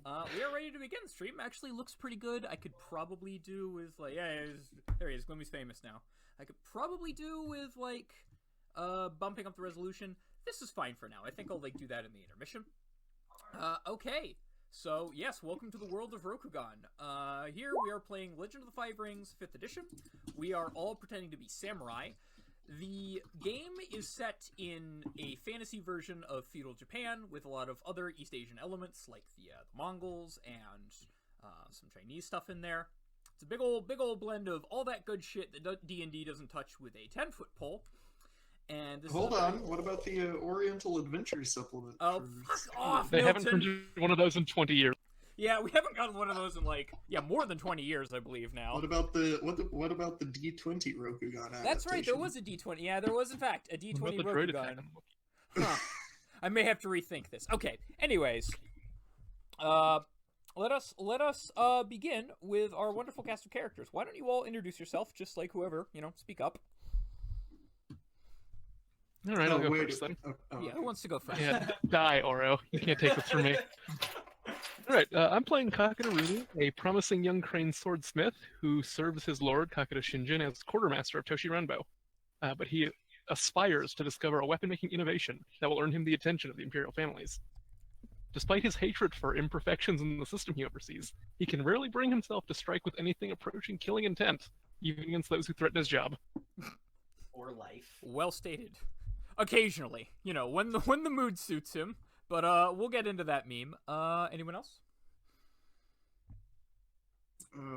We are ready to begin. The stream actually looks pretty good. I could probably do with, like, there he is. Gloomy's famous now. I could probably do with, like, bumping up the resolution. This is fine for now. I think I'll, like, do that in the intermission. Okay. So, yes, welcome to the world of Rokugan. Here we are playing Legend of the Five Rings 5th edition. We are all pretending to be samurai. The game is set in a fantasy version of feudal Japan with a lot of other East Asian elements like the Mongols and some Chinese stuff in there. It's a big old blend of all that good shit that D&D doesn't touch with a 10-foot pole. And this Hold on, what about the Oriental Adventure supplement? Oh, fuck off, They haven't Milton. printed one of those in 20 years. Yeah, we haven't gotten one of those in, like, more than 20 years, I believe, now. What about the D20 Rokugan adaptation? That's right, there was a D20. Yeah, there was, in fact, a D20 What about the droid attack Rokugan. on the Wookiee? Huh. I may have to rethink this. Okay, anyways. Let us begin with our wonderful cast of characters. Why don't you all introduce yourself, just like whoever, speak up. All right, I'll go first then. Yeah, who wants to go first? Yeah, die, Oro. You can't take this from me. All right, I'm playing Kakita Rumi, a promising young crane swordsmith who serves his lord, Kakita Shinjin, as quartermaster of Toshi Renbo. But he aspires to discover a weapon-making innovation that will earn him the attention of the imperial families. Despite his hatred for imperfections in the system he oversees, he can rarely bring himself to strike with anything approaching killing intent, even against those who threaten his job. Or life. Well stated. Occasionally, when the mood suits him. But we'll get into that meme. Anyone else?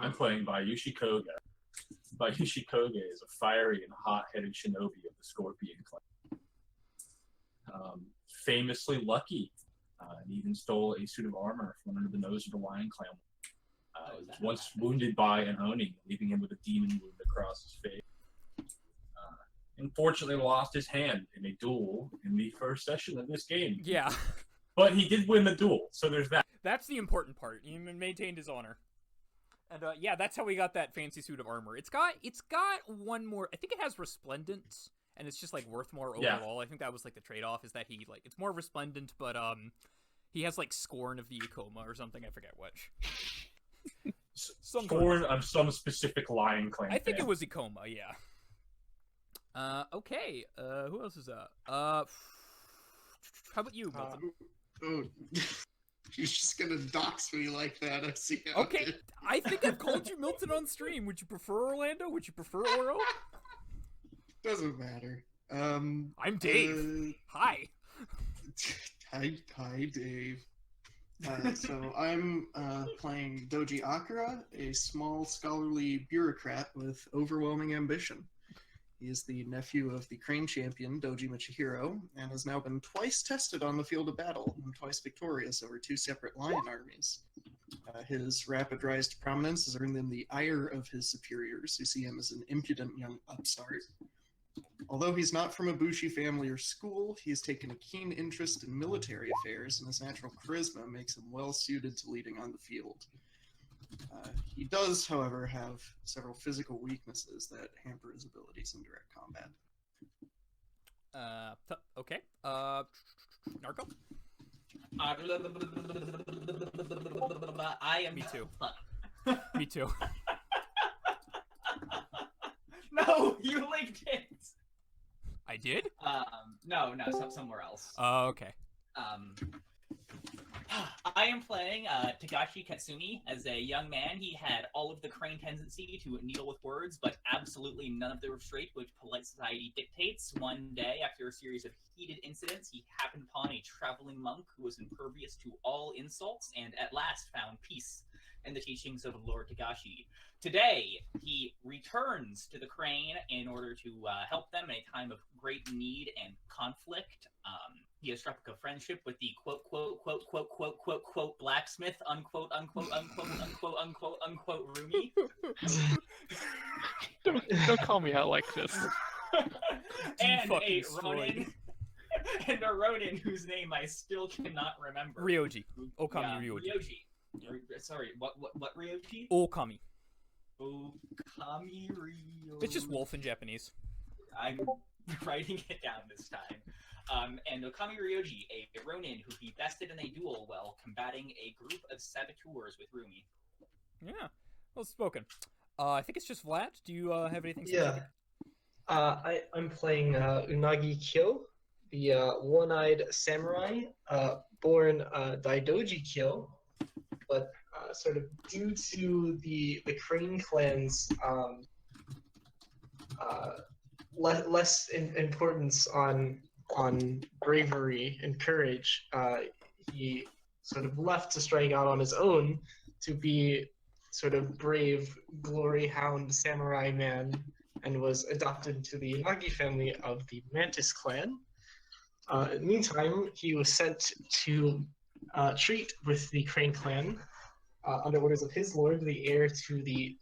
I'm playing Bayushi Koga. Bayushi Koga is a fiery and hot-headed shinobi of the Scorpion clan. Famously lucky, and even stole a suit of armor from under the nose of the Lion Clan. He was once wounded by an Oni, leaving him with a demon wound across his face. Unfortunately lost his hand in a duel in the first session of this game. Yeah. But he did win the duel, so there's that. That's the important part. He maintained his honor. And yeah, that's how we got that fancy suit of armor. It's got one more. I think it has resplendent, and it's just like worth more overall. Yeah. I think that was like the trade-off is that he it's more resplendent, but he has like scorn of the Ikoma or something. I forget which. Scorn of some specific Lion Clan. I think it was Ikoma. Yeah. Okay. Who else is that? How about you, Milton? You're just gonna dox me like that. I see. Okay, I think I've called you Milton on stream. Would you prefer Orlando? Would you prefer Oro? Doesn't matter. I'm Dave. Hi. Hi, Dave. So I'm playing Doji Akira, a small scholarly bureaucrat with overwhelming ambition. He is the nephew of the crane champion, Doji Michihiro, and has now been twice tested on the field of battle and twice victorious over two separate lion armies. His rapid rise to prominence has earned him the ire of his superiors, who see him as an impudent young upstart. Although he's not from a Bushi family or school, he has taken a keen interest in military affairs, and his natural charisma makes him well suited to leading on the field. He does, however, have several physical weaknesses that hamper his abilities in direct combat. Okay. Narco? I am... Me too. Me too. No, you linked it! I did? No, somewhere else. Oh, okay. I am playing Togashi Katsumi. As a young man, he had all of the crane tendency to needle with words, but absolutely none of the restraint which polite society dictates. One day, after a series of heated incidents, he happened upon a traveling monk who was impervious to all insults, and at last found peace in the teachings of Lord Togashi. Today, he returns to the crane in order to help them in a time of great need and conflict. He has struck a friendship with the quote, quote, quote, quote, quote, quote, quote, blacksmith, unquote, unquote, unquote, unquote, unquote, unquote, Rumi. Don't call me out like this. And a Ronin. And a Ronin whose name I still cannot remember. Ryoji. Okami Ryoji. Ryoji. Sorry, what Ryoji? Okami. Okami Ryoji. It's just wolf in Japanese. I'm writing it down this time. and Okami Ryoji, a Ronin who he bested in a duel while combating a group of saboteurs with Rumi. Yeah, well spoken. I think it's just Vlad. Do you have anything Yeah. specific? I'm playing Unagi Kyo, the one-eyed samurai, born Doji Kyo, but sort of due to the Crane clan's less importance on bravery and courage, he sort of left to strike out on his own to be sort of brave, glory hound samurai man, and was adopted into the Unagi family of the Mantis clan. Meantime, he was sent to treat with the Crane clan under orders of his lord, the heir to the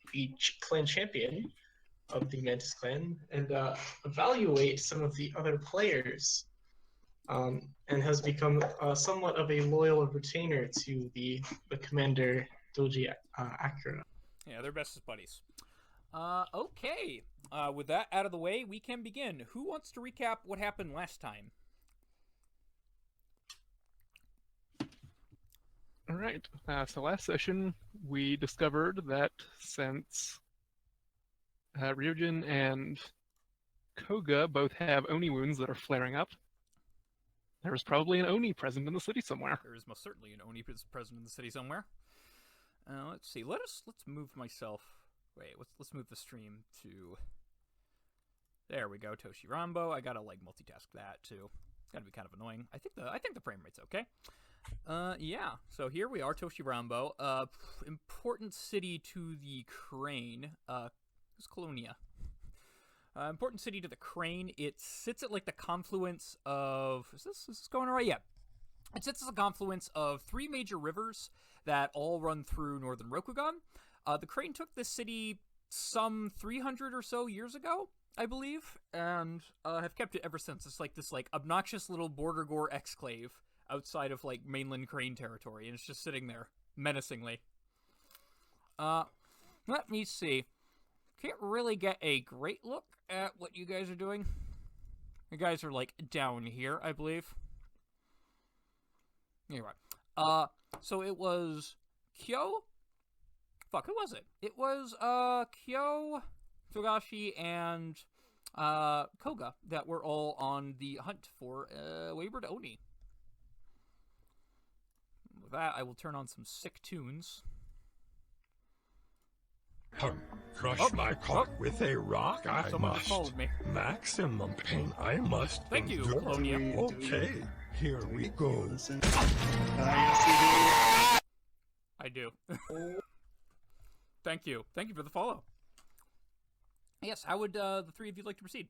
clan champion of the Mantis clan, and evaluate some of the other players, and has become somewhat of a loyal retainer to the commander Doji Akira. Yeah, they're bestest buddies. Okay. With that out of the way, we can begin. Who wants to recap what happened last time? All right. So last session, we discovered that since Ryujin and Koga both have Oni wounds that are flaring up, there was probably an Oni present in the city somewhere. There is most certainly an Oni present in the city somewhere. Let's see. Let's move myself. Wait. Let's move the stream to. There we go. Toshi Rambo. I gotta like multitask that too. It's gotta be kind of annoying. I think the frame rate's okay. Yeah. So here we are, Toshi Rambo. Important city to the Crane. Who's Colonia? Important city to the Crane. It sits at like the confluence of. Is this going all right? Yeah. It sits at the confluence of 3 major rivers that all run through northern Rokugan. The Crane took this city some 300 or so years ago, I believe, and have kept it ever since. It's like this like obnoxious little border gore exclave outside of like mainland Crane territory, and it's just sitting there menacingly. Let me see. Can't really get a great look at what you guys are doing. You guys are like down here, I believe. Anyway, so it was Kyo. Fuck, who was it? It was Kyo, Togashi, and Koga that were all on the hunt for wayward Oni. With that, I will turn on some sick tunes. Crush my cock with a rock, I Someone must. just followed me. Maximum pain I must Thank you, endure. Colonia. Okay, here we go. Listen. I do. Thank you. Thank you for the follow. Yes, how would the 3 of you like to proceed?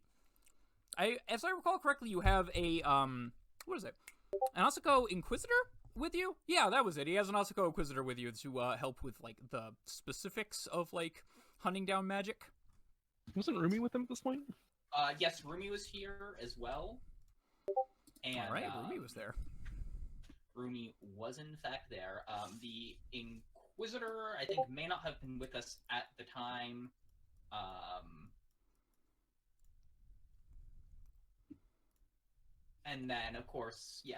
As I recall correctly, you have a, what is it? An Asako Inquisitor with you? Yeah, that was it. He has an Asako Inquisitor with you to help with, like, the specifics of, like, hunting down magic. Wasn't Rumi with him at this point? Yes, Rumi was here as well. And, All right, Rumi was there. Rumi was in fact there. The Inquisitor, I think, may not have been with us at the time. And then, of course, yeah,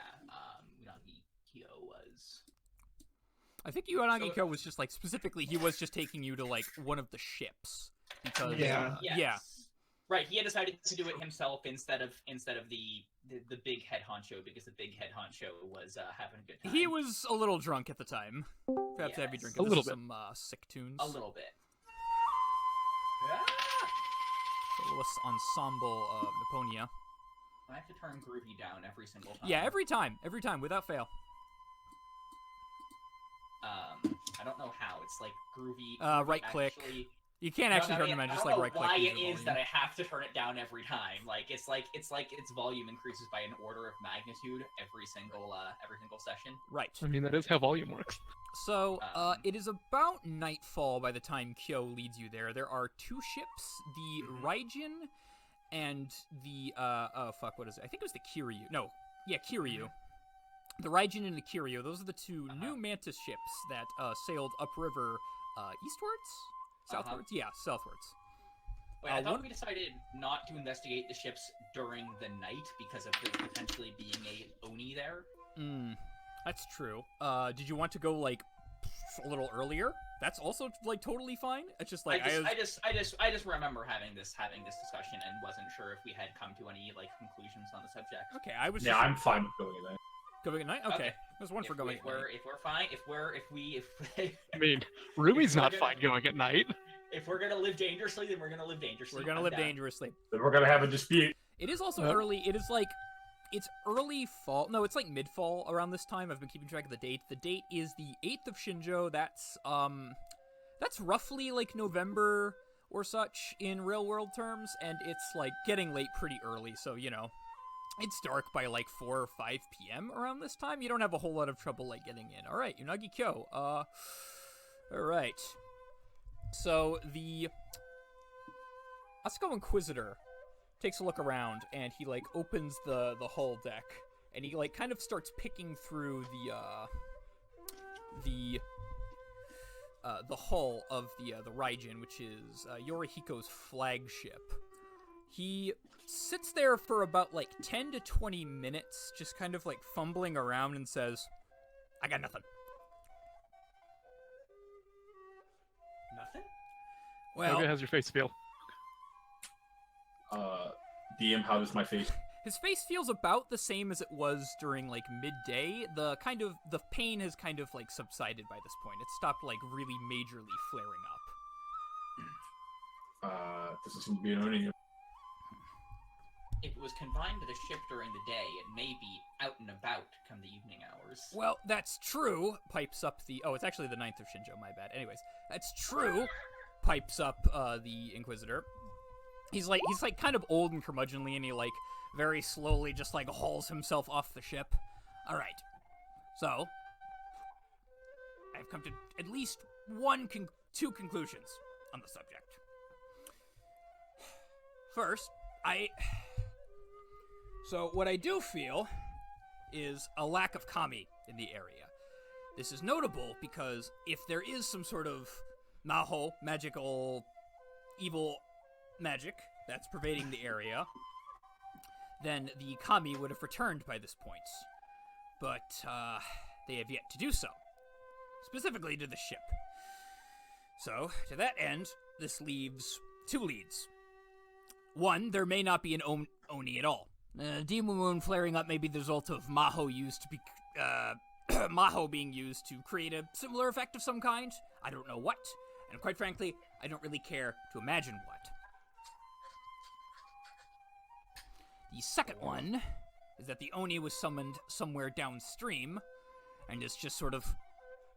Unagi Kyo was. I think Unagi Kyo was just, like, specifically, he was just taking you to, like, one of the ships. Because, Yeah. Yes. yeah. Right, he had decided to do it himself instead of the big head honcho, because the big head honcho was having a good time. He was a little drunk at the time. Perhaps heavy Yes. drinking. A little This is bit. some sick tunes. A little bit. The little ensemble of Niponia. I have to turn groovy down every single time. Yeah, every time, without fail. I don't know how. It's like groovy. Right click. Actually, You can't actually turn them in, just like right click. Why use it your is volume. that I have to turn it down every time. Like it's like its volume increases by an order of magnitude every single session. Right. I mean, that is how volume works. So, it is about nightfall by the time Kyo leads you there. There are 2 ships, the Raijin and the, what is it? I think it was the Kiryu. No, yeah, Kiryu. The Raijin and the Kiryu, those are the 2 new Mantis ships that sailed upriver eastwards? Southwards? Yeah, southwards. Wait, I thought one- we decided not to investigate the ships during the night because of there potentially being a Oni there. That's true. Did you want to go like a little earlier? That's also like totally fine. It's just like I just remember having this discussion and wasn't sure if we had come to any like conclusions on the subject. Okay, I was. Yeah, just... I'm fine with going at night. Going at night. Okay, Okay. there's one for going. If we're fine, if I mean, Rumi's we're not gonna- fine going at night. if we're gonna live dangerously, then we're gonna live dangerously. We're gonna I'm live down. dangerously. Then we're gonna have a dispute. It is also Yep. early. It is like it's early fall. No, it's like mid-fall around this time. I've been keeping track of the date. The date is the 8th of Shinjo. That's roughly like November or such in real world terms, and it's like getting late pretty early. So it's dark by like 4 or 5 p.m. around this time. You don't have a whole lot of trouble like getting in. All right, Unagi Kyo. All right. So the Asuko Inquisitor takes a look around, and he like opens the hull deck, and he like kind of starts picking through the hull of the Raijin, which is Yorihiko's flagship. He sits there for about like 10 to 20 minutes, just kind of like fumbling around, and says, "I got nothing." Nothing. Well, Koga, how's your face feel? DM, how does my face? his face feels about the same as it was during like midday. The pain has kind of like subsided by this point. It stopped like really majorly flaring up. Doesn't seem to be an Oni. If it was confined to the ship during the day, it may be out and about come the evening hours. Well, that's true. Pipes up the. Oh, it's actually the 9th of Shinjo. My bad. Anyways, that's true. Pipes up the Inquisitor. He's like kind of old and curmudgeonly, and he like very slowly just like hauls himself off the ship. All right. So I've come to at least two conclusions on the subject. First, So what I do feel is a lack of kami in the area. This is notable because if there is some sort of maho, magical, evil magic that's pervading the area, then the kami would have returned by this point. But they have yet to do so, specifically to the ship. So, to that end, this leaves 2 leads. One, there may not be an Oni at all. Demon Moon flaring up may be the result of Maho Maho being used to create a similar effect of some kind. I don't know what, and quite frankly, I don't really care to imagine what. The second one is that the Oni was summoned somewhere downstream, and is just sort of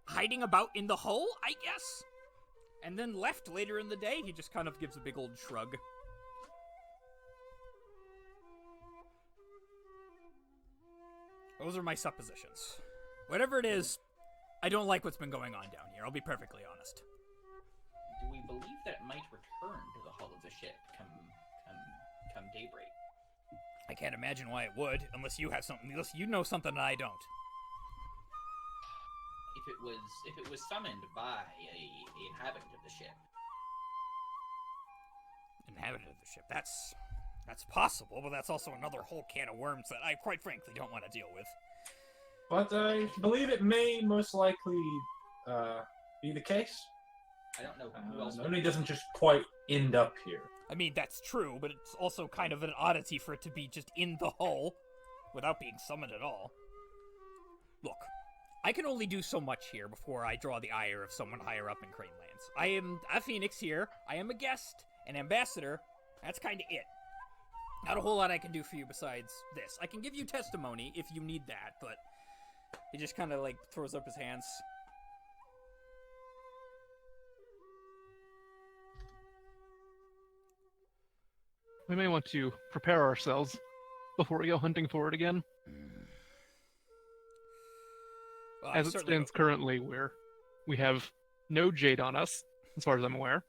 hiding about in the hull, I guess? And then left later in the day. He just kind of gives a big old shrug. Those are my suppositions. Whatever it is, I don't like what's been going on down here. I'll be perfectly honest. Do we believe that it might return to the hull of the ship come daybreak? I can't imagine why it would, unless you have something. Unless you know something that I don't. If it was summoned by a inhabitant of the ship. Inhabitant of the ship. That's possible, but that's also another whole can of worms that I quite frankly don't want to deal with. But I believe it may most likely be the case. I don't know who else. Oni doesn't just quite end up here. I mean, that's true, but it's also kind of an oddity for it to be just in the hull without being summoned at all. Look, I can only do so much here before I draw the ire of someone higher up in Crane Lands. I am a Phoenix here. I am a guest, an ambassador. That's kind of it. Not a whole lot I can do for you besides this. I can give you testimony if you need that, but he just kind of like throws up his hands. We may want to prepare ourselves before we go hunting for it again. Well, I As it certainly stands hope- currently, we have no jade on us, as far as I'm aware.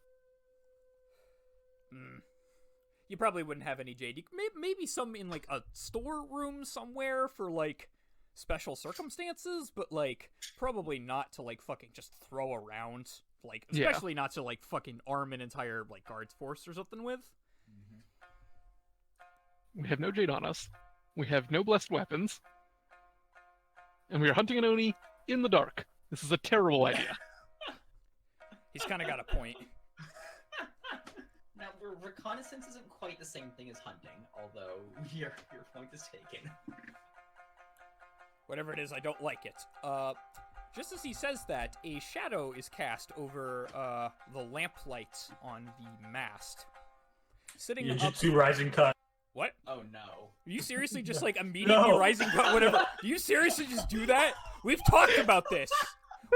You probably wouldn't have any jade. Maybe some in like a storeroom somewhere for like special circumstances, but like probably not to like fucking just throw around Like, Yeah. especially not to, like, fucking arm an entire, like, guards force or something with. We have no jade on us. We have no blessed weapons. And we are hunting an Oni in the dark. This is a terrible idea. He's kind of got a point. Now, reconnaissance isn't quite the same thing as hunting, although your point is taken. Whatever it is, I don't like it. Just as he says that, a shadow is cast over the lamplight on the mast. Sitting up... Yujutsu Rising Cut. What? Oh no. Are you seriously just like immediately rising cut whatever? Do you seriously just do that? We've talked about this.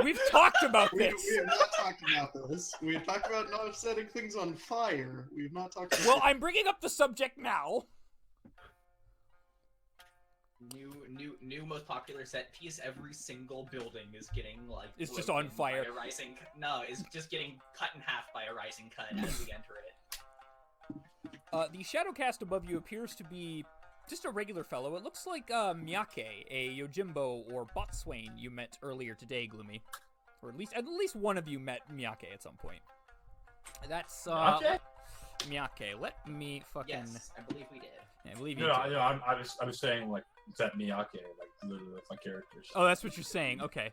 We've talked about We this. have not talked about this. We have talked about not setting things on fire. We have not talked about Well, I'm bringing up the subject now. New most popular set piece. Every single building is getting like It's just broken on fire. by a rising. No, it's just getting cut in half by a rising cut as we enter it. The shadow cast above you appears to be just a regular fellow. It looks like Miyake, a Yojimbo or botswain you met earlier today, Gloomy. Or at least one of you met Miyake at some point. That's Miyake. Let me fucking... Yes, I believe we did. Yeah, I believe you No, did. I was saying like it's that Miyake, like literally that's my characters. Oh, that's what you're saying. Okay.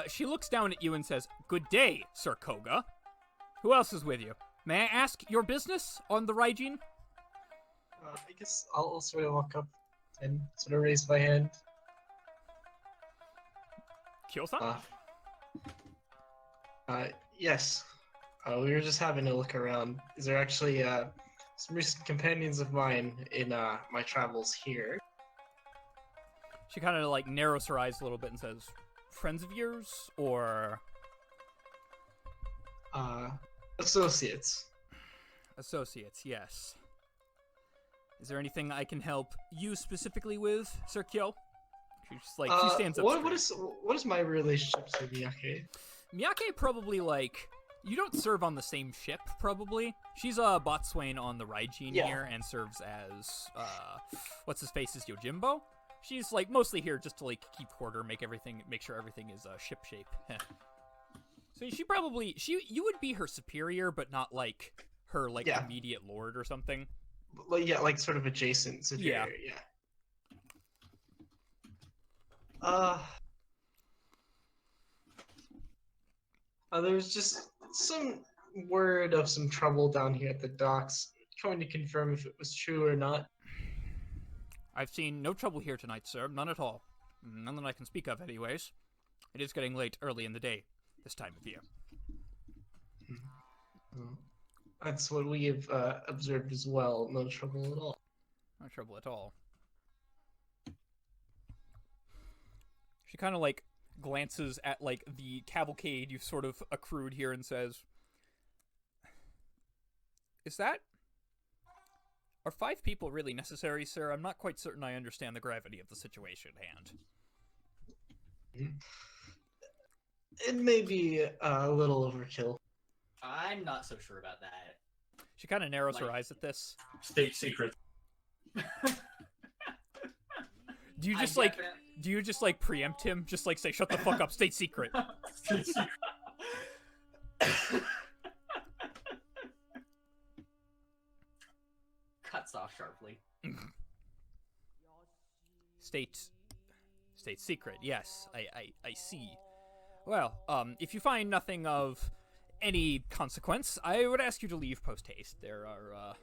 She looks down at you and says, "Good day, Sir Koga. Who else is with you? May I ask your business on the Raijin?" I guess I'll sort of walk up and sort of raise my hand. Kyo-san? Yes. We were just having a look around. Is there actually some recent companions of mine in my travels here? She kind of like narrows her eyes a little bit and says, "Friends of yours or Associates. associates?" Yes. Is there anything I can help you specifically with, Sir Kyo? She stands up. What is my relationship to Miyake? Miyake probably like you don't serve on the same ship. Probably she's a botswain on the Raijin here and serves as what's his face is Yojimbo. She's like mostly here just to like keep order, make sure everything is ship shape. So you would be her superior, but not like her like immediate lord or something. Like sort of adjacent superior. There's just some word of some trouble down here at the docks. Trying to confirm if it was true or not. I've seen no trouble here tonight, sir. None at all. None that I can speak of, anyways. It is getting late early in the day, this time of year. That's what we have observed as well. No trouble at all. No trouble at all. She kind of like glances at like the cavalcade you've sort of accrued here and says, Are 5 people really necessary, sir? I'm not quite certain I understand the gravity of the situation at hand. It may be a little overkill. I'm not so sure about that. She kind of narrows her eyes at this. State secret. Do you just like preempt him? Just like say, "Shut the fuck up, state secret." State secret. Cuts off sharply. State secret. Yes, I see. Well, if you find nothing of any consequence, I would ask you to leave post-haste. There are,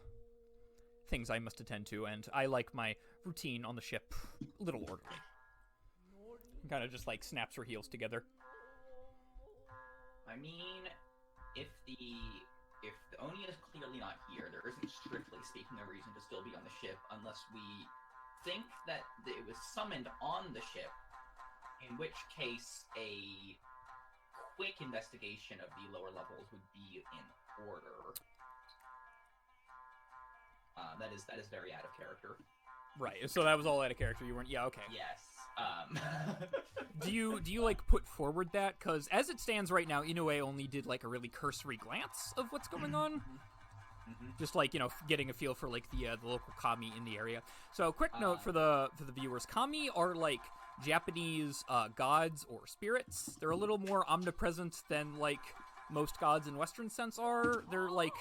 things I must attend to, and I like my routine on the ship a little orderly. Kind of just, like, snaps her heels together. I mean, if the Oni is clearly not here, there isn't strictly speaking a reason to still be on the ship unless we think that it was summoned on the ship, in which case a quick investigation of the lower levels would be in order. That is very out of character. Right, so that was all out of character. You weren't... Yeah, okay. Yes. Do you like, put forward that? Because as it stands right now, Inoue only did, like, a really cursory glance of what's going on. Just, like, you know, getting a feel for, like, the local kami in the area. So, quick note for the viewers. Kami are, like, Japanese gods or spirits. They're a little more omnipresent than, like, most gods in Western sense are. They're, like,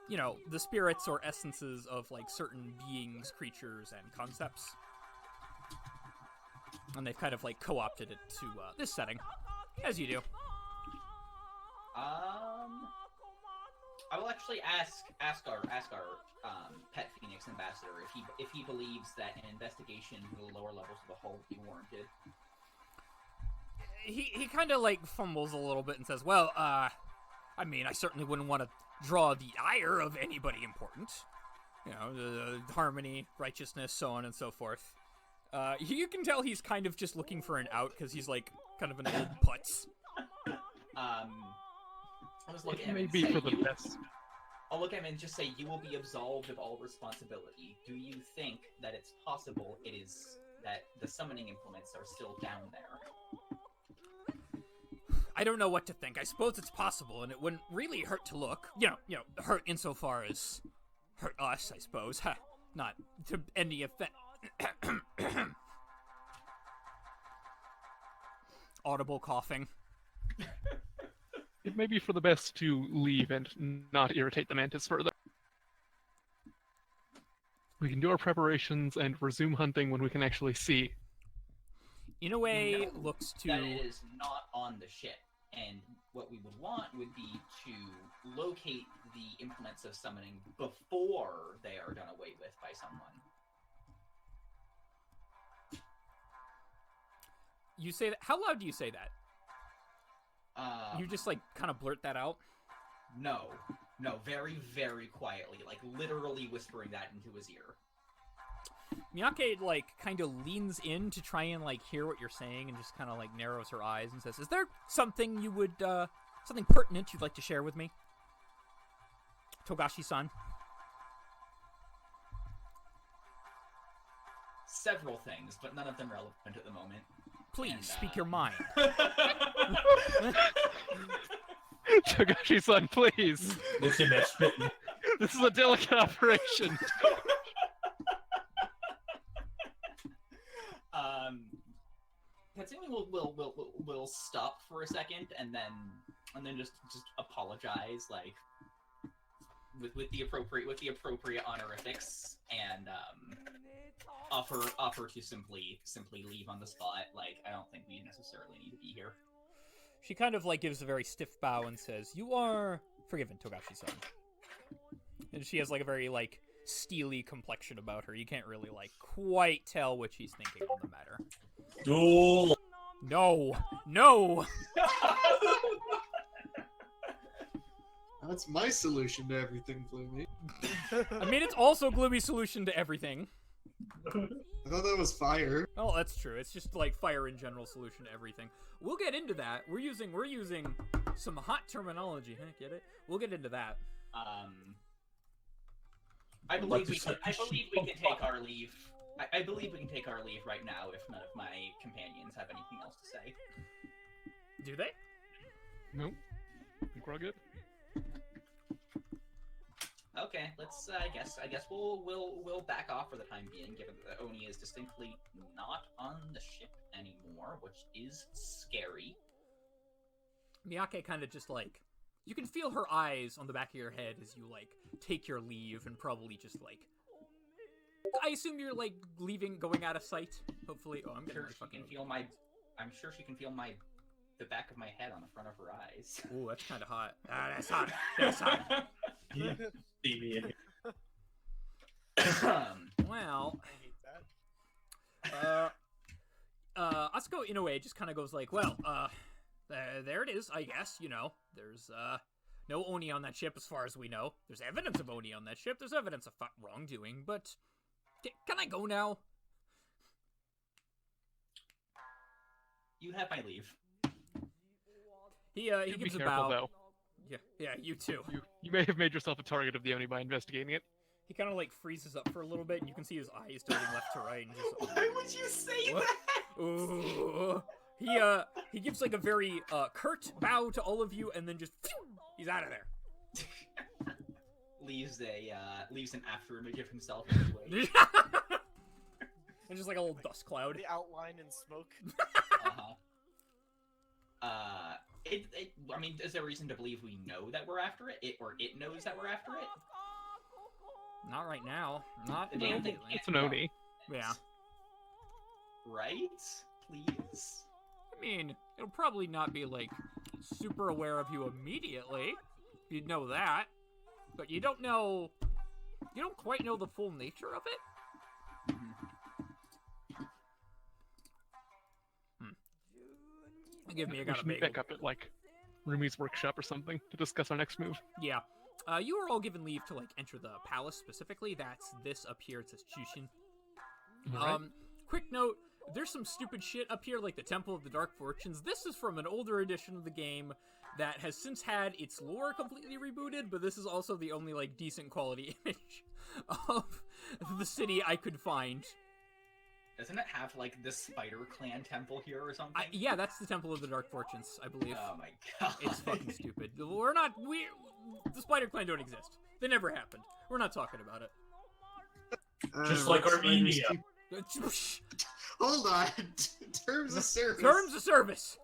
you know, the spirits or essences of, like, certain beings, creatures, and concepts. And they've kind of, like, co-opted it to this setting, as you do. I will actually ask our pet Phoenix ambassador if he believes that an investigation to the lower levels of the hull would be warranted. He kind of, like, fumbles a little bit and says, well, I mean, I certainly wouldn't want to draw the ire of anybody important. You know, harmony, righteousness, so on and so forth. You can tell he's kind of just looking for an out because he's, like, kind of an old putz. I'll just look at him It may and be say, for the best. I'll look at him and just say, you will be absolved of all responsibility. Do you think that it's possible it is that the summoning implements are still down there? I don't know what to think. I suppose it's possible, and it wouldn't really hurt to look. You know, hurt insofar as hurt us, I suppose. Not to any effect. Audible coughing. It may be for the best to leave and not irritate the mantis further. We can do our preparations and resume hunting when we can actually see. Inoue No, looks to... that it is not on the ship, and what we would want would be to locate the implements of summoning before they are done away with by someone. You say that... How loud do you say that? You just, like, kind of blurt that out? No, very, very quietly, like literally whispering that into his ear. Miyake, like, kind of leans in to try and, like, hear what you're saying and just kind of, like, narrows her eyes and says, is there something you would, something pertinent you'd like to share with me? Togashi-san? Several things, but none of them relevant at the moment. Please, And, speak your mind. Togashi-san, please. Listen, that's spitting. This is a delicate operation. Katsumi will stop for a second and then just apologize, like with the appropriate honorifics, and offer to simply leave on the spot. Like, I don't think we necessarily need to be here. She kind of, like, gives a very stiff bow and says, you are forgiven, Togashi-san. And she has, like, a very, like, steely complexion about her. You can't really, like, quite tell what she's thinking on the matter. Duel. No! That's my solution to everything, Gloomy. I mean, it's also Gloomy's solution to everything. I thought that was fire. Oh, that's true. It's just, like, fire in general solution to everything. We'll get into that. We're using some hot terminology. Huh? Get it? We'll get into that. I believe we can take our leave. I believe we can take our leave right now if none of my companions have anything else to say. Do they? Nope. I think we're all good. Okay, let's. I guess we'll back off for the time being, given that Oni is distinctly not on the ship anymore, which is scary. Miyake kind of just, like, you can feel her eyes on the back of your head as you, like, take your leave and probably just, like, I assume you're, like, leaving, going out of sight, hopefully. Oh, I'm getting my fucking... I'm sure she can feel the back of my head on the front of her eyes. Ooh, that's kind of hot. Ah, that's hot. That's hot. See me in here. Well, I hate that. Asuko, in a way, just kind of goes like, well, there it is, I guess, you know. There's, no Oni on that ship as far as we know. There's evidence of Oni on that ship. There's evidence of wrongdoing, but... Can I go now? You have my leave. He Be gives a careful, bow. though. Yeah, you too. You may have made yourself a target of the Oni by investigating it. He kind of, like, freezes up for a little bit, and you can see his eyes darting left to right. And just, Why would you say what? that? Ooh. He gives, like, a very, curt bow to all of you, and then just, he's out of there. Leaves an after image of himself in his way. And just like a little dust cloud. The outline in smoke. I mean, is there reason to believe we know that we're after it, or it knows that we're after it? Not right now. Not The damn thing immediately. It's an Oni. Yeah. Right? Please? I mean, it'll probably not be, like, super aware of you immediately. You'd know that. But you don't know... You don't quite know the full nature of it? Give me a We gotta should meet bagel. back up at, like, Rumi's workshop or something to discuss our next move. Yeah. You are all given leave to, like, enter the palace specifically. That's this up here. It says Chushin. Alright. Quick note, there's some stupid shit up here, like the Temple of the Dark Fortunes. This is from an older edition of the game that has since had its lore completely rebooted, but this is also the only, like, decent quality image of the city I could find. Doesn't it have, like, the Spider Clan temple here or something? Yeah, that's the Temple of the Dark Fortunes, I believe. Oh my god. It's fucking stupid. The Spider Clan don't exist. They never happened. We're not talking about it. Just like Spiders Armenia. keep- Hold on. Terms of service. Terms of service!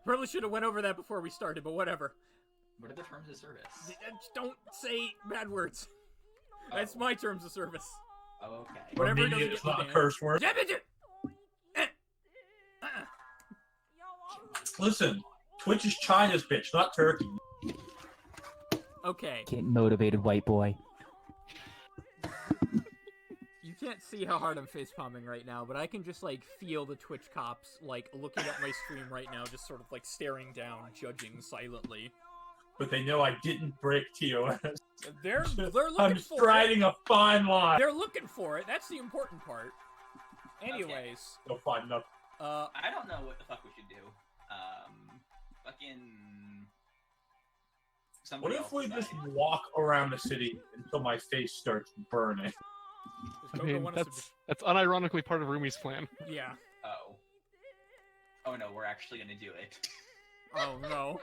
Probably should have went over that before we started, but whatever. What are the terms of service? Don't say bad words. That's my terms of service. Oh, okay. Whatever Armenia doesn't is get me not a banned. curse word. Listen, Twitch is China's bitch, not Turkey. Okay, Get motivated, white boy. you can't see how hard I'm facepalming right now, but I can just, like, feel the Twitch cops, like, looking at my stream right now, just sort of, like, staring down, judging silently. But they know I didn't break TOS. They're looking I'm for it. striding a fine line. They're looking for it. That's the important part. Anyways, They'll find nothing. I don't know what the fuck we should do. Fucking... What Somebody if else we decide. just walk around the city until my face starts burning? does I Koga mean, want us that's unironically part of Rumi's plan. to... Yeah. Oh. Oh no, we're actually gonna do it. Oh, no.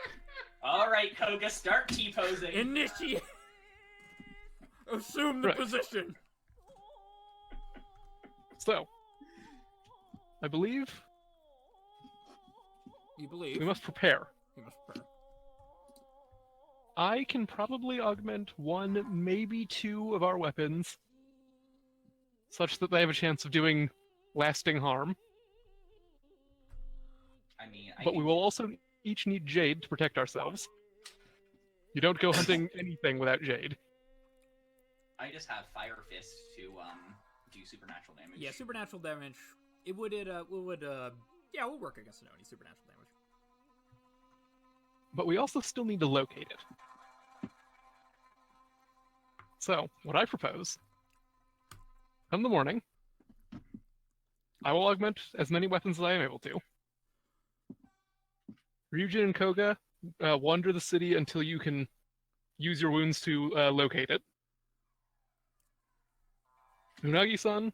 Alright, Koga, start T-posing. Initiate! Assume the Right. position! So, I believe You believe? we must prepare. You must prepare. I can probably augment one, maybe two of our weapons, such that they have a chance of doing lasting harm. I mean, But we will also each need Jade to protect ourselves. You don't go hunting anything without Jade. I just have Fire Fist to do supernatural damage. Yeah, supernatural damage. It would, yeah, we'll work against an Oni, supernatural damage. But we also still need to locate it. So, what I propose, come the morning, I will augment as many weapons as I am able to. Ryujin and Koga, wander the city until you can use your wounds to locate it. Unagi-san,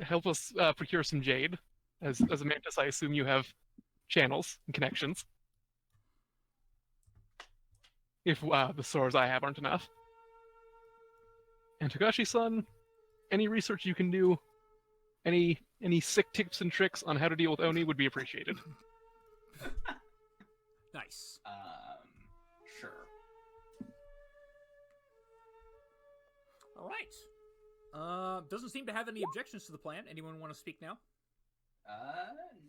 help us procure some jade. As a mantis, I assume you have channels and connections. If the stores I have aren't enough. And Togashi-san, any research you can do, any sick tips and tricks on how to deal with Oni would be appreciated. Nice. Sure. Alright. Doesn't seem to have any objections to the plan. Anyone want to speak now?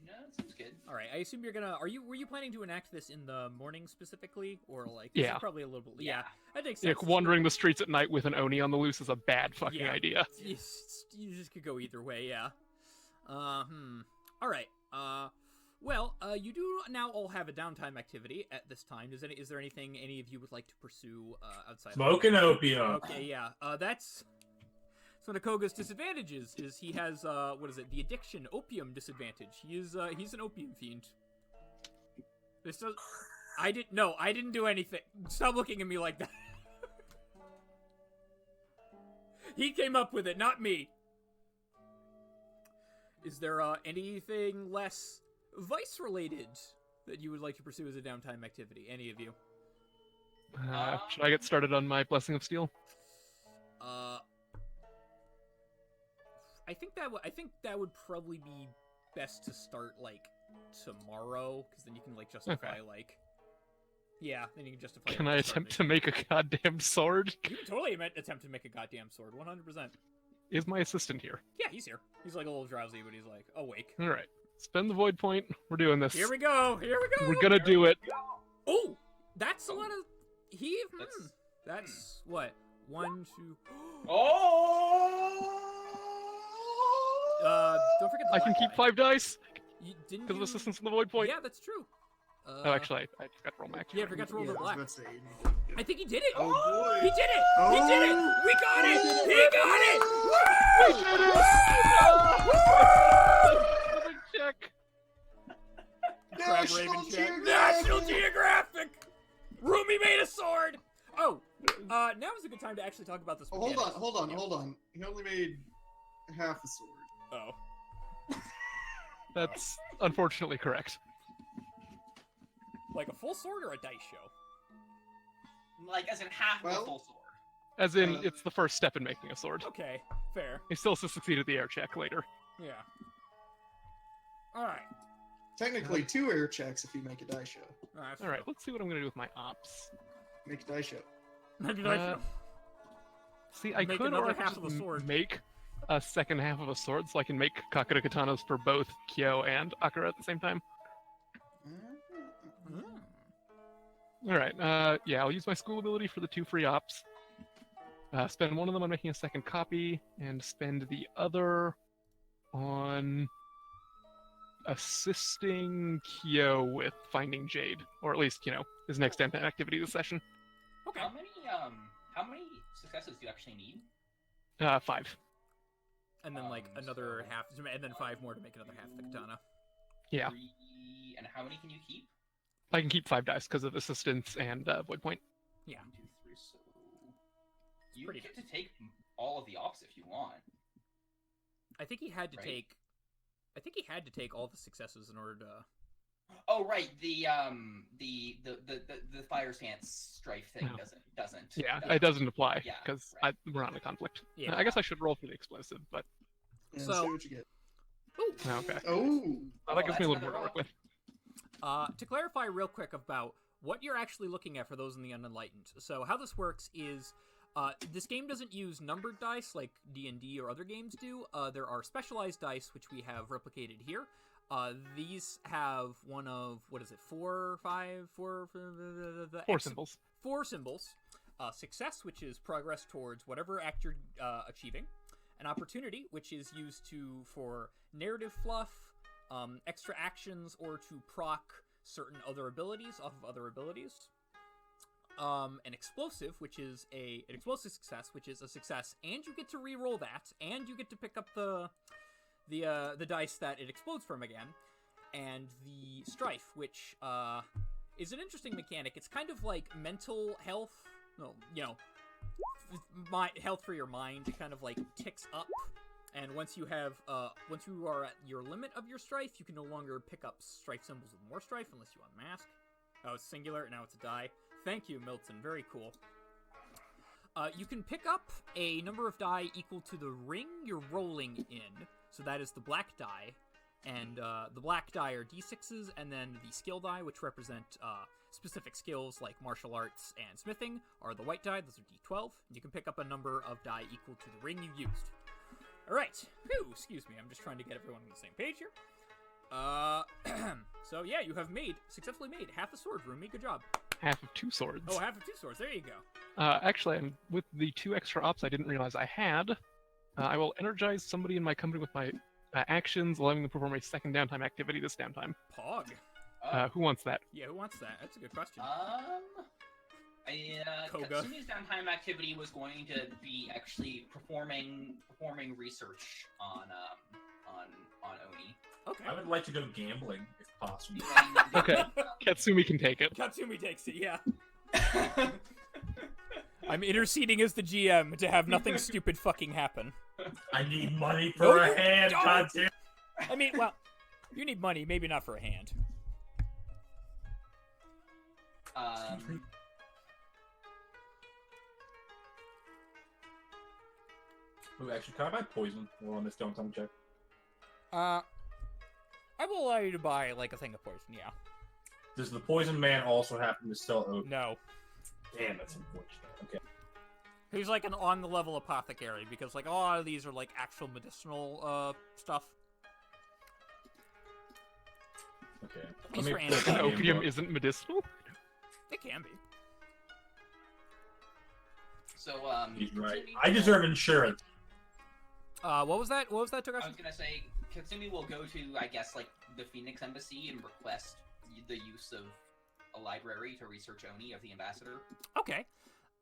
No, that seems good. Alright, I assume you're gonna... Were you planning to enact this in the morning specifically? Or, like... this is Yeah. probably a little bit... Yeah, Yeah. that makes Yeah, sense. wandering the streets at night with an Oni on the loose is a bad fucking Yeah. idea. You just could go either way, yeah. Alright, well, you do now all have a downtime activity at this time. Is there anything any of you would like to pursue, outside Smoking opium. Okay, yeah. That's one of Koga's disadvantages, is he has, the addiction, opium disadvantage. He's an opium fiend. I didn't do anything. Stop looking at me like that. He came up with it, not me. Is there, anything less vice-related that you would like to pursue as a downtime activity? Any of you? Should I get started on my Blessing of Steel? I I think that would probably be best to start like tomorrow, because then you can like justify like. Yeah, then you can justify. Can I attempt to make a goddamn sword? You can totally attempt to make a goddamn sword, 100%. Is my assistant here? Yeah, he's here. He's like a little drowsy, but he's like awake. All right. Spend the void point. We're doing this. Here we go. We're gonna do it. Oh, that's a lot of. That's what 1, 2. Oh! Don't forget. I can keep 5 dice You didn't. because of assistance in the void point. Yeah, that's true. Oh, actually, I forgot to roll max. Yeah, I forgot to roll the Yeah, I was black. about to say, you need to get I think he did it. Oh, boy. He did it. Oh. He did it. We got it. He got it. Woo! Check. Crab Raven check. National Geographic. Rumi made a sword. Oh, now is a good time to actually talk about this. Oh, hold on. He only made half a sword. Oh, That's unfortunately correct. like a full sword or a dice show? Like, as in half of a full sword. As in, it's the first step in making a sword. Okay, fair. He still has to succeed at the air check later. Yeah. All right. Technically, 2 air checks if you make a die show. All right, let's see what I'm gonna do with my ops. Make a die show. Make a dice show. See, I Make could another or I could half just of a sword. make a second half of a sword, so I can make Kakita katanas for both Kyo and Akira at the same time. All right, yeah, I'll use my school ability for the 2 free ops. Spend one of them on making a second copy, and spend the other on assisting Kyo with finding Jade, or at least, his next activity this session. Okay. How many successes do you actually need? 5. And then like another half, and then 5 more to make another half of the katana. Yeah. 3, and how many can you keep? I can keep 5 dice because of assistance and void point. Yeah. 1, 2, 3, so you Pretty get to take all of the ops if you want. I think he had to Right. take. I think he had to take all the successes in order to. Oh right, the fire stance strife thing No. doesn't. Yeah, it doesn't apply Yeah, because right. we're not in a conflict. Yeah. I guess I should roll for the explosive, but And So- see what you get. Ooh. okay. Oh! That gives me a little that's more to work with. To clarify real quick about what you're actually looking at for those in the unenlightened. So how this works is, this game doesn't use numbered dice like D&D or other games do. There are specialized dice, which we have replicated here. These have one of, 4 Symbols. 4 symbols. Success, which is progress towards whatever act you're achieving. An opportunity, which is used for narrative fluff, extra actions, or to proc certain other abilities off of other abilities. An explosive, which is an explosive success, which is a success, and you get to re-roll that, and you get to pick up the dice that it explodes from again. And the strife, which is an interesting mechanic. It's kind of like mental health. No, health for your mind. It kind of like ticks up. And once you are at your limit of your strife, you can no longer pick up strife symbols with more strife unless you unmask. Oh, it's singular. Now it's a die. Thank you, Milton. Very cool. You can pick up a number of die equal to the ring you're rolling in. So that is the black die. And the black die are d6s, and then the skill die, which represent specific skills like martial arts and smithing, are the white die. Those are d12. You can pick up a number of die equal to the ring you used. All right. Whew, excuse me. I'm just trying to get everyone on the same page here. So yeah, you have successfully made half a sword, Rumi. Good job. Half of 2 swords. Oh, half of 2 swords. There you go. Actually, and with the 2 extra ops I didn't realize I had, I will energize somebody in my company with my actions, allowing them to perform a second downtime activity this downtime. Pog. Who wants that? Yeah, who wants that? That's a good question. Koga. Katsumi's downtime activity was going to be actually performing research on Oni. Okay. I would like to go gambling if possible. Okay. Katsumi can take it. Katsumi takes it, yeah. I'm interceding as the GM to have nothing stupid fucking happen. I need money for a hand, don't. goddamn. I mean, well, you need money, maybe not for a hand. Ooh, actually, can I buy poison while on this downtime check? I will allow you to buy, like, a thing of poison, yeah. Does the poison man also happen to sell oak? No. Damn, that's unfortunate. Okay. He's, like, an on-the-level apothecary, because, like, a lot of these are, like, actual medicinal, stuff. Okay. These Let are me anti- put the Opium book. isn't medicinal? They can be. So, He's right. Katsumi I will- deserve insurance. What was that? What was that, Togashi? I was gonna say, Katsumi will go to, I guess, like, the Phoenix Embassy and request the use of a library to research Oni of the Ambassador. Okay.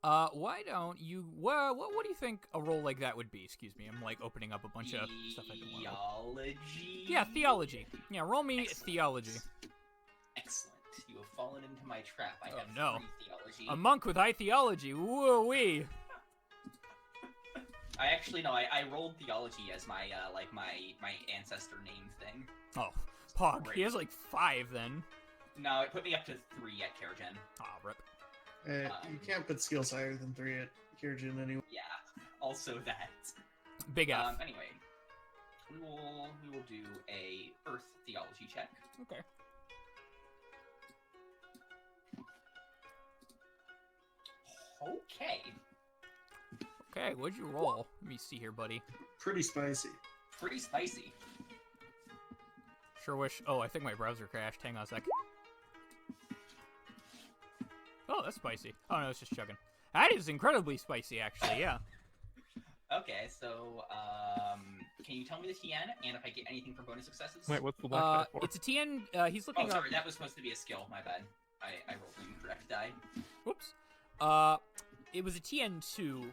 Why don't you... what do you think a role like that would be? Excuse me, I'm, like, opening up a bunch of stuff I didn't want to... Theology? Yeah, theology. Yeah, roll me Excellent. theology. Excellent. You have fallen into my trap. I Oh, have no. 3 theology. A monk with high theology. Woo-wee. I actually, no, I rolled theology as my, like, my ancestor name thing. Oh, Pog. Great. He has, like, 5, then. No, it put me up to 3 at Karagen. Ah, rip. You can't put skills higher than 3 at Kirjin anyway. Yeah, also that. Big F. Anyway, we will do a Earth theology check. Okay. Okay. Okay, what'd you roll? Let me see here, buddy. Pretty spicy. Pretty spicy. Sure wish... Oh, I think my browser crashed. Hang on a sec. Oh, that's spicy. Oh, no, it's just chugging. That is incredibly spicy, actually, yeah. Okay, so, can you tell me the TN, and if I get anything for bonus successes? Wait, what's the black die for? It's a TN, he's looking Oh, up... sorry, that was supposed to be a skill, my bad. I rolled the incorrect die. Whoops. It was a TN2.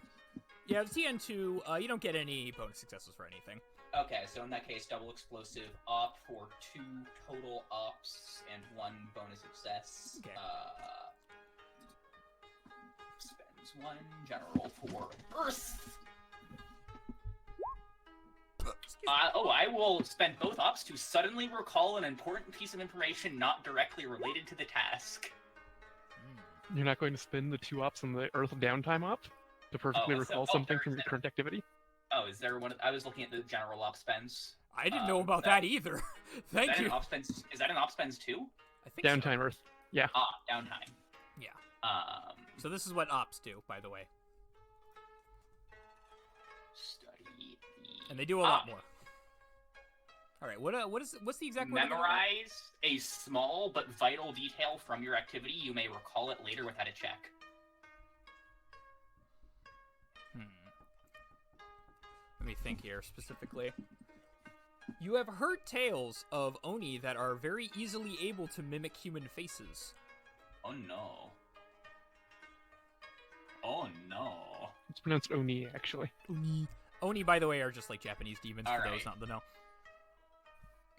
Yeah, the TN2, you don't get any bonus successes for anything. Okay, so in that case, double explosive op for 2 total ops and 1 bonus success. Okay. Spends 1 general for Earth. I will spend both ops to suddenly recall an important piece of information not directly related to the task. You're not going to spend the 2 ops on the Earth downtime op to perfectly so- recall oh, something there from is your that. current activity? Oh, is there one? I was looking at the general op spends. I didn't know about that- that either. Is Thank that you. an op spends? Is that an op spends too? I think so. Downtime Earth. Yeah. Ah, downtime. Yeah. Um, So this is what ops do, by the way. study the. And they do a lot more. Alright, what's the exact word? Memorize a small but vital detail from your activity. You may recall it later without a check. Let me think here specifically. You have heard tales of Oni that are very easily able to mimic human faces. Oh no. Oh no. It's pronounced Oni, actually. Oni. Oni, by the way, are just like Japanese demons for Alright. those not to know.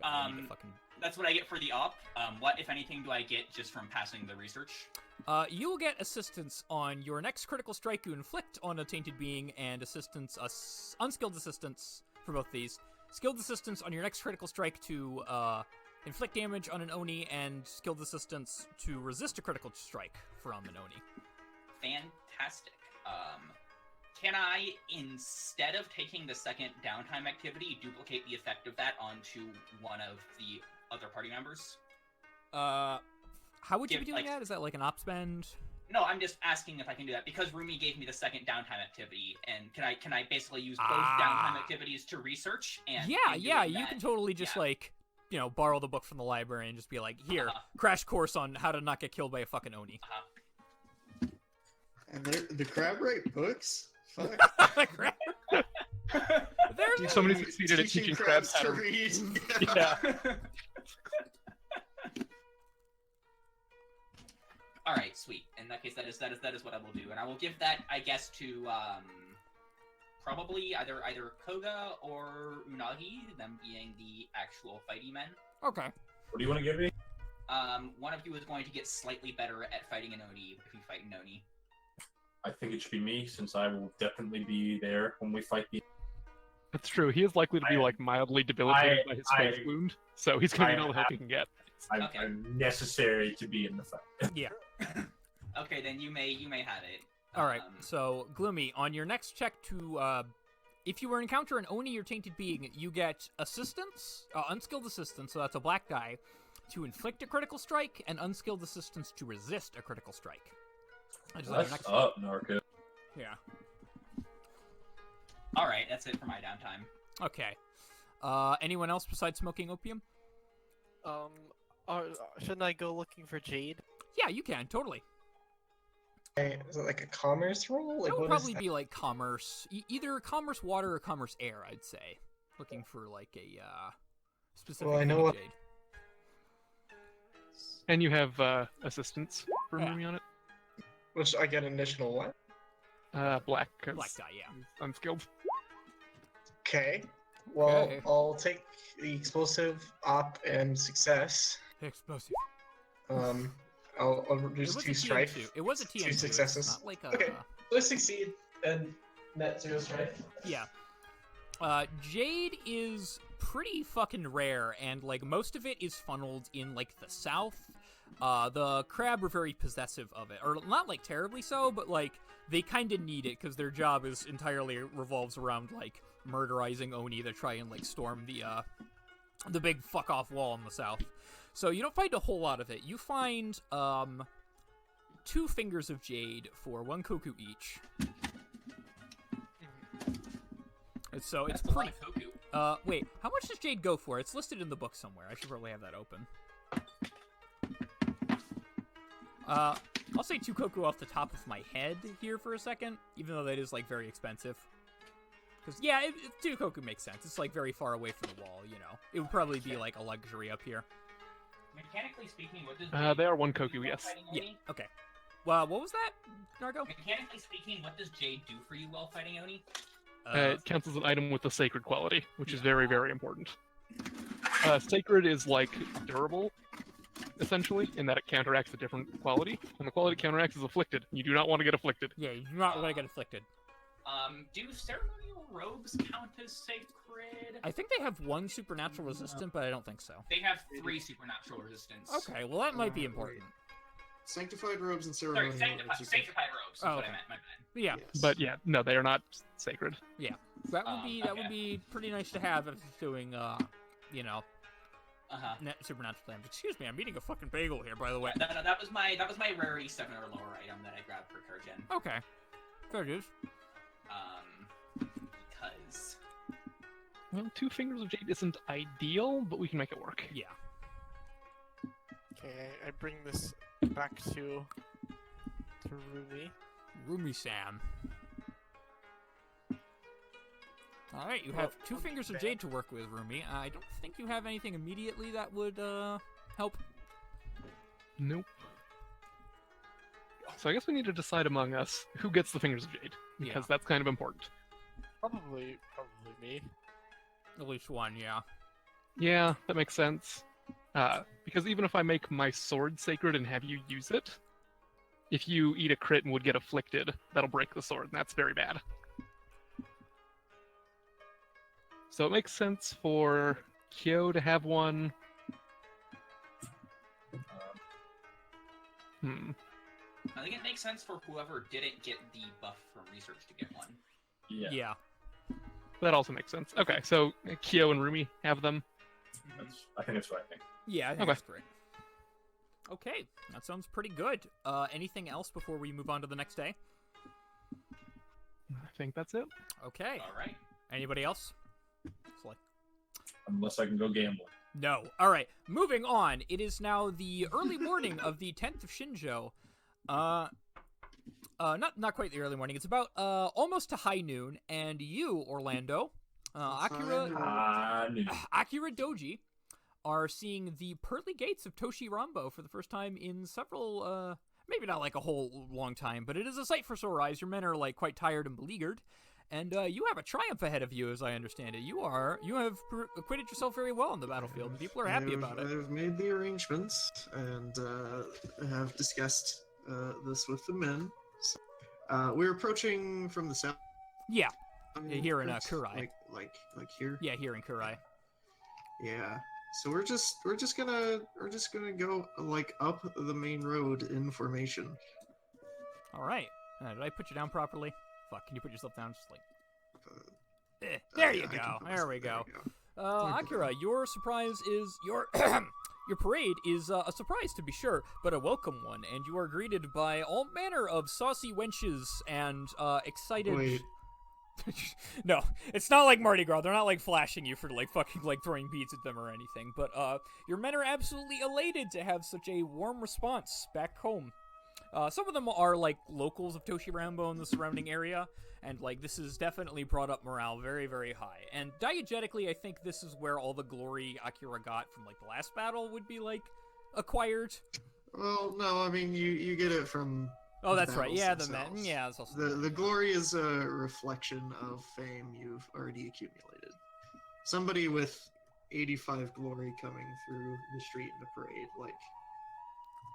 God, I need to fucking... That's what I get for the op. What, if anything, do I get just from passing the research? You will get assistance on your next critical strike you inflict on a tainted being, and assistance, unskilled assistance for both these. Skilled assistance on your next critical strike to inflict damage on an Oni, and skilled assistance to resist a critical strike from an Oni. Fantastic. Can I, instead of taking the second downtime activity, duplicate the effect of that onto one of the other party members? How would you be Give, doing like- that? Is that like an op spend? No, I'm just asking if I can do that because Rumi gave me the second downtime activity, and can I basically use both Ah. downtime activities to research? And Yeah, in yeah, doing you that- can totally just yeah. like, you know, borrow the book from the library and just be like, here, crash course on how to not get killed by a fucking Oni. And the crab rate books? Fuck. Crap. There's Somebody succeeded at teaching crabs how to read. Yeah. All right, sweet. In that case, that is what I will do, and I will give that, I guess, to probably either Koga or Unagi, them being the actual fighty men. Okay. What do you want to give me? One of you is going to get slightly better at fighting an Oni if you fight an Oni. I think it should be me, since I will definitely be there when we fight the... That's true. He is likely to be like mildly debilitated by his face wound, so he's going to need all the help he can get. Okay. I'm necessary to be in the fight. Yeah. Okay, then you may have it. All right. So, Gloomy, on your next check to if you were to encounter an Oni or tainted being, you get assistance, unskilled assistance, so that's a black die, to inflict a critical strike, and unskilled assistance to resist a critical strike. That's up, Narco. Yeah. All right, that's it for my downtime. Okay. Anyone else besides smoking opium? Shouldn't I go looking for Jade? Yeah, you can, totally. Is it like a commerce roll? Like, It would what is probably that? be like commerce, either commerce water or commerce air, I'd say. Looking for like a specific Well, I know thing what- of Jade. And you have assistance for Yeah. Rumi on it. Which I get an additional what? Black, 'cause Black die, yeah. unskilled. Okay. Well, Okay. I'll take the explosive, op, and success. Explosive. I'll reduce It was 2 a strife. TN2. It was a TN2. It's successes. not like a... Okay. So I succeed and net 0 strife. Yeah. Jade is pretty fucking rare, and, like, most of it is funneled in, like, the south. The crab are very possessive of it. Or not, like, terribly so, but, like, they kind of need it, because their job is entirely revolves around, like, murderizing Oni to try and, like, storm the big fuck-off wall in the south. So you don't find a whole lot of it. You find, 2 fingers of Jade for 1 koku each. And so it's That's a lot pretty... of Koku. Wait, how much does Jade go for? It's listed in the book somewhere. I should probably have that open. I'll say 2 koku off the top of my head here for a second, even though that is, like, very expensive. Because, yeah, 2 koku makes sense. It's, like, very far away from the wall, you know. It would probably be, like, a luxury up here. Mechanically speaking, what does They are 1 do koku, while yes. fighting Yeah, Oni? okay. Well, what was that, Narco? Mechanically speaking, what does Jade do for you while fighting Oni? It counts as an item with a sacred quality, which is very, very important. Sacred is like durable, essentially, in that it counteracts a different quality, and the quality it counteracts is afflicted. You do not want to get afflicted. Yeah, you're not going to get afflicted. Do ceremonial robes count as sacred? I think they have 1 supernatural resistant, but I don't think so. They have 3 supernatural resistance. Okay, well, that might be important. Sanctified robes and Sorry, ceremonial sanctified, robes. sanctified robes is Oh, what okay. I meant, my bad. Yeah, Yes. But yeah, no, they are not sacred. that would Okay. be pretty nice to have if it's doing, you know, Uh-huh. supernatural damage. Excuse me, I'm eating a fucking bagel here, by the way. No, that was my rarity 7 or lower item that I grabbed for Kurgen. Okay, fair dues. Because Well, 2 fingers of jade isn't ideal, but we can make it work. Yeah. Okay, I bring this back to Rumi. Rumi-san. Alright, you have 2 fingers of jade to work with, Rumi. I don't think you have anything immediately that would, help. Nope. So I guess we need to decide among us who gets the fingers of jade, because that's kind of important. Probably me. At least 1, yeah. Yeah, that makes sense. Because even if I make my sword sacred and have you use it, if you eat a crit and would get afflicted, that'll break the sword, and that's very bad. So it makes sense for Kyo to have one. I think it makes sense for whoever didn't get the buff from research to get one. Yeah. That also makes sense. Okay, so Kyo and Rumi have them. I think that's right. Yeah, I think Okay. that's great. Okay, that sounds pretty good. Anything else before we move on to the next day? I think that's it. Okay. All right. Anybody else? It's like, Unless I can go gambling. no. All right, moving on. It is now the early morning of the 10th of Shinjo. Not quite the early morning. It's about almost to high noon, and you, Orlando, Akira Doji, are seeing the pearly gates of Toshi Rambo for the first time in several, maybe not like a whole long time, but it is a sight for sore eyes. Your men are like quite tired and beleaguered, and you have a triumph ahead of you, as I understand it. You have acquitted yourself very well on the battlefield, and people are happy about it. I've made the arrangements and have discussed this with the men. So, we're approaching from the south. Yeah, here in Kurai. Like here. Yeah, here in Kurai. Yeah. So we're just gonna go like up the main road in formation. All right. Did I put you down properly? Fuck. Can you put yourself down? Just like. There you I can go. put There myself- we go. we go. Akira, your surprise is your your parade is a surprise to be sure, but a welcome one, and you are greeted by all manner of saucy wenches and excited. Wait. No, it's not like Mardi Gras. They're not like flashing you for like fucking like throwing beads at them or anything. But your men are absolutely elated to have such a warm response back home. Some of them are like locals of Toshi Rambo in the surrounding area, and like this has definitely brought up morale very, very high. And diegetically, I think this is where all the glory Akira got from like the last battle would be like acquired. Well, no, I mean you get it from. Oh, that's right. battles Yeah, the themselves. men. Yeah, that's also The glory is a reflection of fame you've already accumulated. Somebody with 85 glory coming through the street in a parade, like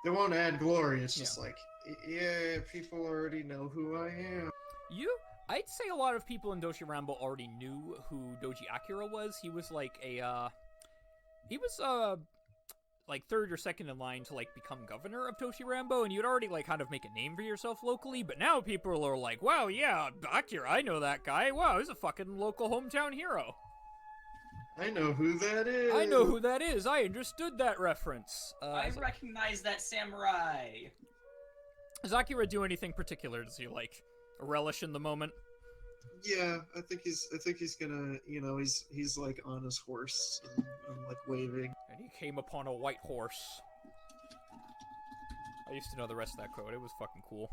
they won't add glory. It's just like, yeah, people already know who I am. I'd say a lot of people in Doshi Rambo already knew who Doji Akira was. He was like like third or second in line to like become governor of Toshi Rambo, and you'd already like kind of make a name for yourself locally, but now people are like, wow, yeah, Akira, I know that guy. Wow, he's a fucking local hometown hero. I know who that is. I know who that is. I understood that reference. I recognize that samurai. Does Akira do anything particular? Does he like relish in the moment? Yeah, I think he's gonna, he's like on his horse and like waving. And he came upon a white horse. I used to know the rest of that quote. It was fucking cool.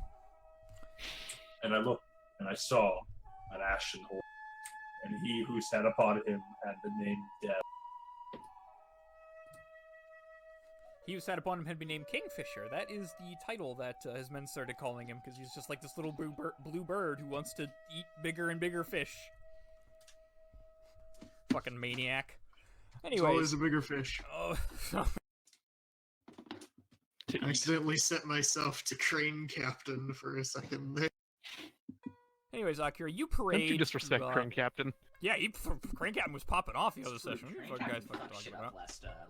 And I looked, and I saw an ashen horse, and he who sat upon him had the name Death. He who sat upon him had been named Kingfisher. That is the title that his men started calling him, because he's just like this little blue bird who wants to eat bigger and bigger fish. Fucking maniac. It's Anyways. always a bigger fish. Oh, I accidentally set myself to crane captain for a second there. anyways, Akira, you Don't parade. you disrespect Crane Captain? Yeah, Crane Captain was popping off the other session. What Crane the fuck you guys Captain fucking fucked talking shit about? up last battle.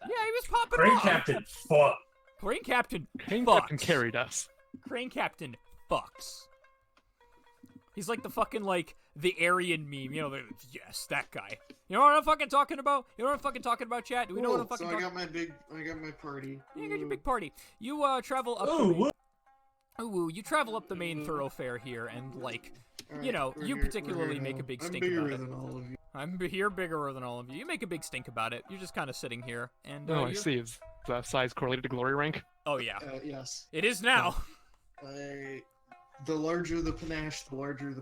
Yeah, he was popping Crane off. Captain, fuck. Crane Captain. Crane fucks. Captain carried us. Crane Captain fucks. He's like the fucking, like, the Aryan meme. You know, yes, that guy. You know what I'm fucking talking about? You know what I'm fucking talking about, chat? Do we know what I'm fucking So talking I got my party. Yeah, you got your big party. You, travel up you travel up the main thoroughfare here, and, like, Alright, you know, we're you here particularly make now. a big I'm stink bigger about it. than all of you. I'm here bigger than all of you. You make a big stink about it. You're just kind of sitting here, and, Oh, I you're- see. Is the size correlated to glory rank? Oh, yeah. Yes. It is now. The larger the panache, the larger the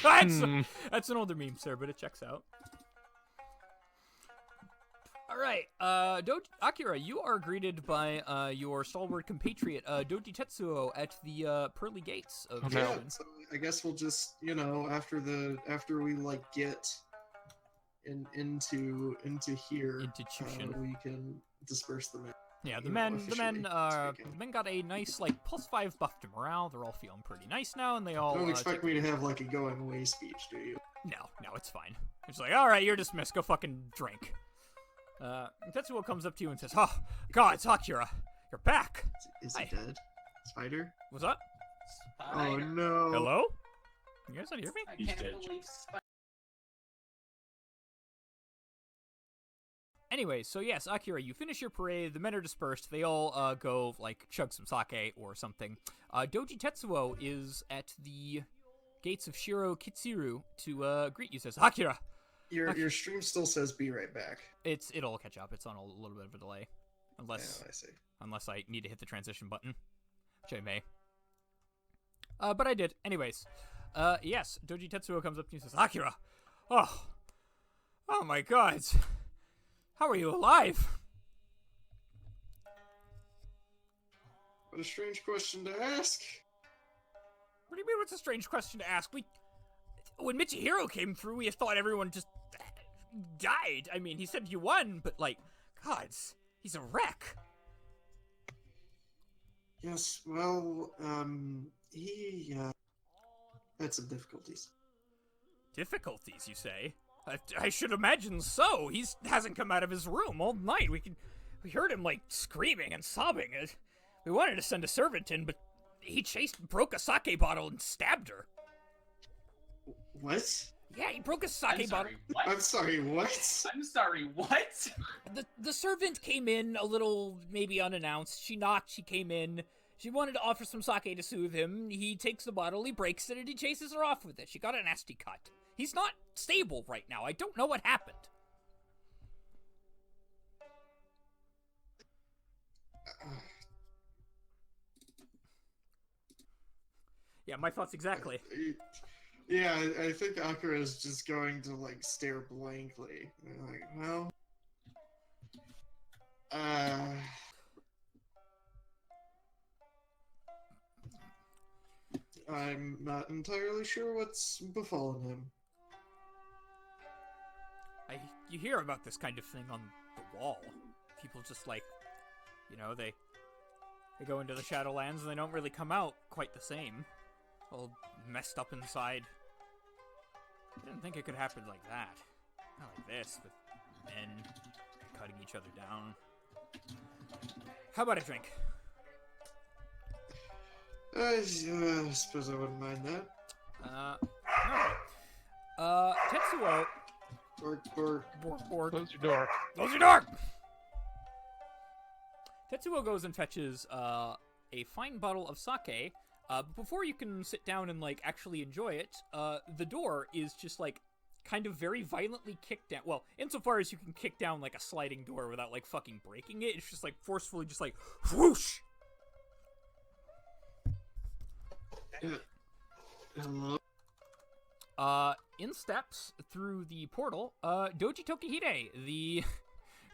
That's an older meme, sir, but it checks out. Alright, Akira, you are greeted by your stalwart compatriot, Doji Tetsuo, at the pearly gates of no. Yeah, so I guess we'll just, after we like get into here, Institution. we can disperse the men. Yeah, the you know, men officially speaking. got a nice like +5 buff to morale. They're all feeling pretty nice now, and they all Don't expect me to have like a going away speech, do you? No, it's fine. It's like, all right, you're dismissed. Go fucking drink. Tetsuo comes up to you and says, "Oh, God, it's Akira. You're back." Is he dead? Spider? What's up? Oh no. Hello? You guys not hear me? I He's can't dead. believe Anyway, so yes, Akira, you finish your parade, the men are dispersed, they all go, like, chug some sake or something. Doji Tetsuo is at the gates of Shiro Kitsuru to greet you, says, Akira! Your stream still says be right back. It'll catch up, it's on a little bit of a delay. Yeah, I see. Unless I need to hit the transition button, which I may. But I did. Anyways, yes, Doji Tetsuo comes up to you and says, Akira! Oh my god! How are you alive? What a strange question to ask. What do you mean what's a strange question to ask? When Michihiro came through, we thought everyone just died. I mean, he said you won, but like, gods, he's a wreck. Yes, well, he had some difficulties. Difficulties, you say? I should imagine so. He hasn't come out of his room all night. We heard him, like, screaming and sobbing. We wanted to send a servant in, but he broke a sake bottle and stabbed her. What? Yeah, he broke a I'm sake bottle. sorry, what? I'm sorry, what? I'm sorry, what? The servant came in a little, maybe unannounced. She knocked, she came in. She wanted to offer some sake to soothe him. He takes the bottle, he breaks it, and he chases her off with it. She got a nasty cut. He's not stable right now. I don't know what happened. Yeah, my thoughts exactly. Yeah, I think Akira is just going to, like, stare blankly. Like, well... I'm not entirely sure what's befallen him. You hear about this kind of thing on the wall. People just, like, you know, they go into the Shadowlands and they don't really come out quite the same. All messed up inside. I didn't think it could happen like that. Not like this, with men cutting each other down. How about a drink? I suppose I wouldn't mind that. Alright. Tetsuo. Bork. Close your door. Close your door! Tetsuo goes and fetches, a fine bottle of sake. But before you can sit down and, like, actually enjoy it, the door is just, like, kind of very violently kicked down. Well, insofar as you can kick down, like, a sliding door without, like, fucking breaking it, it's just, like, forcefully just, like, whoosh! Hello? In steps through the portal, Doji Tokihide, the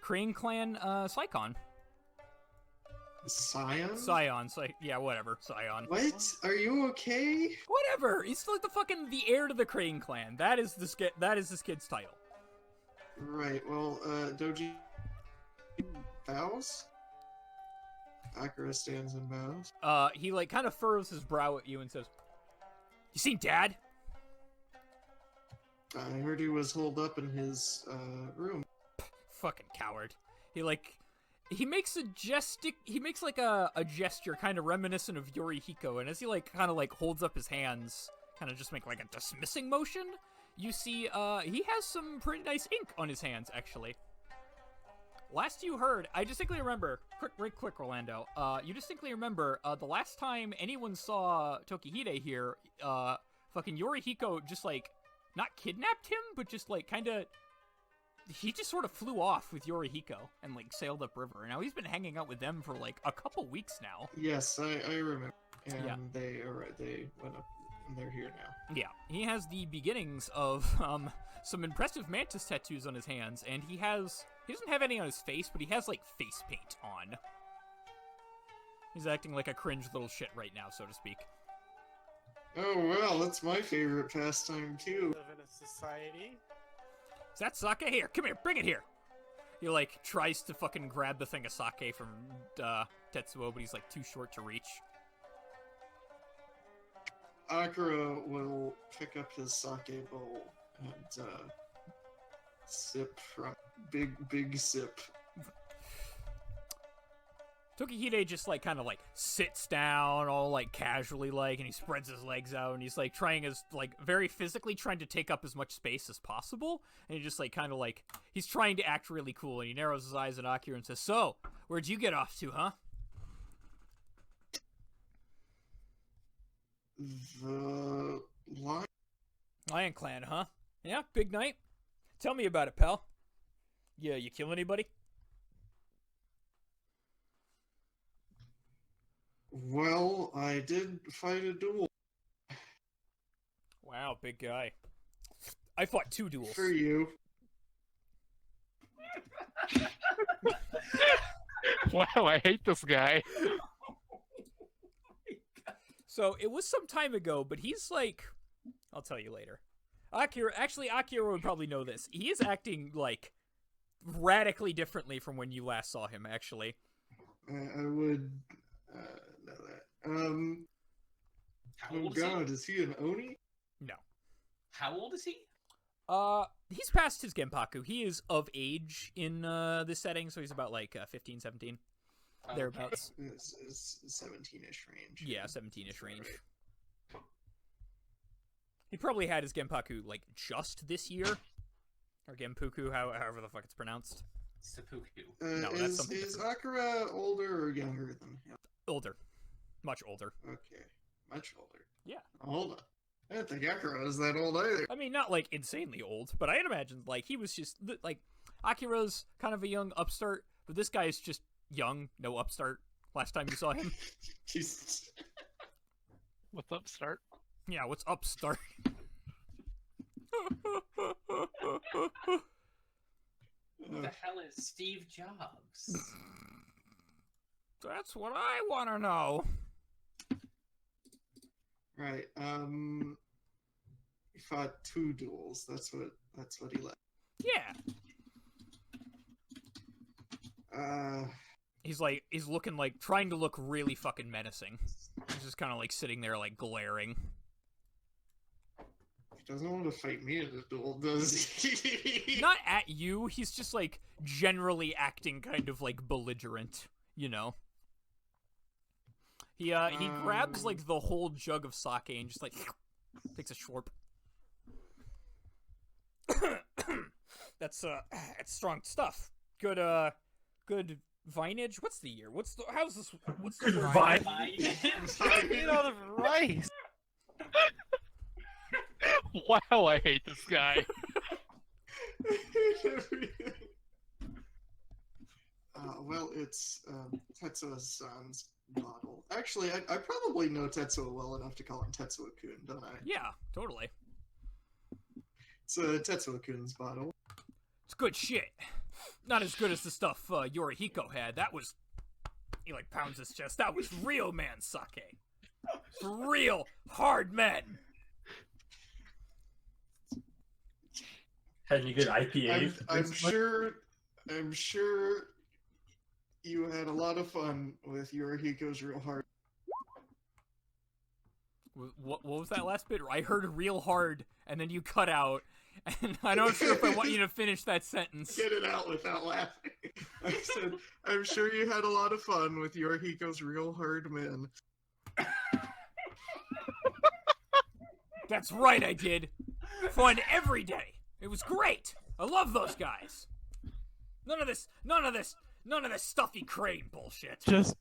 Crane Clan, Scion. Scion? Scion, yeah, whatever, Scion. What? Are you okay? Whatever, he's like the heir to the Crane Clan. That is this kid's title. Right, well, Doji bows? Akira stands and bows. He, like, kind of furrows his brow at you and says, "You seen Dad?" I heard he was holed up in his, room. Fucking coward. He makes a gesture kind of reminiscent of Yorihiko, and as he, like, kind of, like, holds up his hands, kind of just make, like, a dismissing motion, you see, he has some pretty nice ink on his hands, actually. Last you heard, I distinctly remember, quick, Orlando, you distinctly remember, the last time anyone saw Tokihide here, fucking Yorihiko just, like, not kidnapped him, but just, like, kinda, he just sort of flew off with Yorihiko and, like, sailed upriver. Now he's been hanging out with them for, like, a couple weeks now. Yes, I remember. And Yeah. they went up, and they're here now. Yeah, he has the beginnings of, some impressive mantis tattoos on his hands, and he doesn't have any on his face, but he has, like, face paint on. He's acting like a cringe little shit right now, so to speak. Oh, well, that's my favorite pastime, too. Live in a society. Is that sake? Here, come here, bring it here! He, like, tries to fucking grab the thing of sake from, Tetsuo, but he's, like, too short to reach. Akira will pick up his sake bowl and, sip from... Big sip. Tokihide just, like, kind of, like, sits down all, like, casually, like, and he spreads his legs out, and he's, like, very physically trying to take up as much space as possible, and he just, like, kind of, like, he's trying to act really cool, and he narrows his eyes at Akira and says, "So, where'd you get off to, huh?" The Lion Clan, huh? Yeah, big night. Tell me about it, pal. Yeah, you kill anybody? Well, I did fight a duel. Wow, big guy. I fought 2 duels. For you. Wow, I hate this guy. So, it was some time ago, but he's like... I'll tell you later. Akira would probably know this. He is acting, like, radically differently from when you last saw him, actually. I would know that. How Oh old is god, he? is he an Oni? No. How old is he? He's past his Genpaku. He is of age in, this setting, so he's about, like, 15, 17. Thereabouts. It's 17-ish range. Yeah, 17-ish range. He probably had his Genpaku, like, just this year. Or Genpuku, however the fuck it's pronounced. Seppuku. No, that's something Is different. Akira older or younger than him? Older. Much older. Okay, much older. Yeah. Hold on. I didn't think Akira was that old either. I mean, not, like, insanely old, but I'd imagine, like, he was just, like, Akira's kind of a young upstart, but this guy is just young, no upstart, last time you saw him. Jesus. What's up, Start? Yeah, what's upstart? Who the hell is Steve Jobs? That's what I want to know. Right. He fought 2 duels. That's what he left. Yeah. He's looking like, trying to look really fucking menacing. He's just kind of like sitting there like glaring. He doesn't want to fight me in a duel, does he? Not at you, he's just like generally acting kind of like belligerent, you know? He grabs like the whole jug of sake and just like takes a slurp. That's strong stuff. Good vinage. What's the year? What's the Vine. Eat all the rice. Wow, I hate this guy. Well, it's Tetsuo-san's bottle. Actually, I probably know Tetsuo well enough to call him Tetsuo-kun, don't I? Yeah, totally. It's Tetsuo-kun's bottle. It's good shit. Not as good as the stuff Yorihiko had. That was... He, like, pounds his chest. That was real man sake. For real hard men. Had any good IPAs? I'm sure you had a lot of fun with Yorihiko's real hard. What was that last bit? I heard real hard, and then you cut out, and I'm not sure if I want you to finish that sentence. Get it out without laughing. I said, I'm sure you had a lot of fun with Yorihiko's real hard men. That's right, I did. Fun every day. It was great. I love those guys. None of this stuffy crane bullshit. Just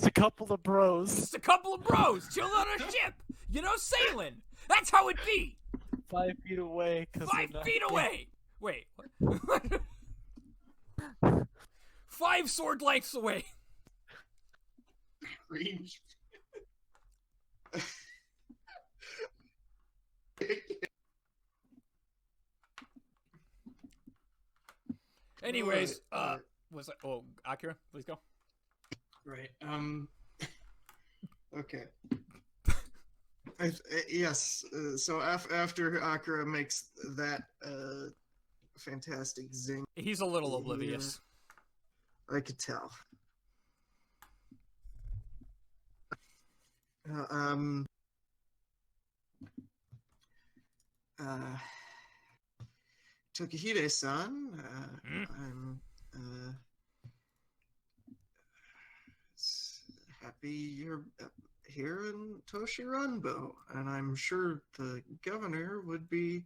a couple of bros. Just a couple of bros chilling on a ship. You know, sailing. That's how it be. 5 feet away. 5 feet away. Wait. What? 5 sword lengths away. Range. Anyways, Right. was that? Oh, Akira, please go. Right. Okay. Yes. So after Akira makes that fantastic zing, He's a little oblivious. I could tell. Tokihide-san, I'm happy you're here in Toshiranbo, and I'm sure the governor would be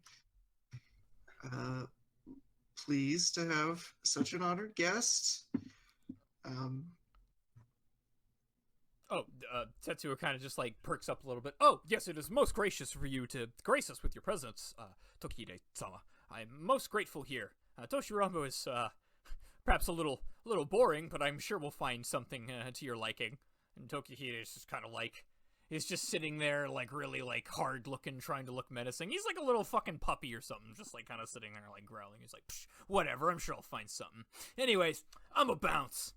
pleased to have such an honored guest. Tetsuo kind of just like perks up a little bit. Oh, yes, it is most gracious for you to grace us with your presence, Tokihide-sama. I'm most grateful here. Toshiranbo is perhaps a little boring, but I'm sure we'll find something to your liking. And Tokihide is just kind of like, he's just sitting there like really like hard looking, trying to look menacing. He's like a little fucking puppy or something, just like kind of sitting there like growling. He's like, whatever, I'm sure I'll find something. Anyways, I'm a bounce.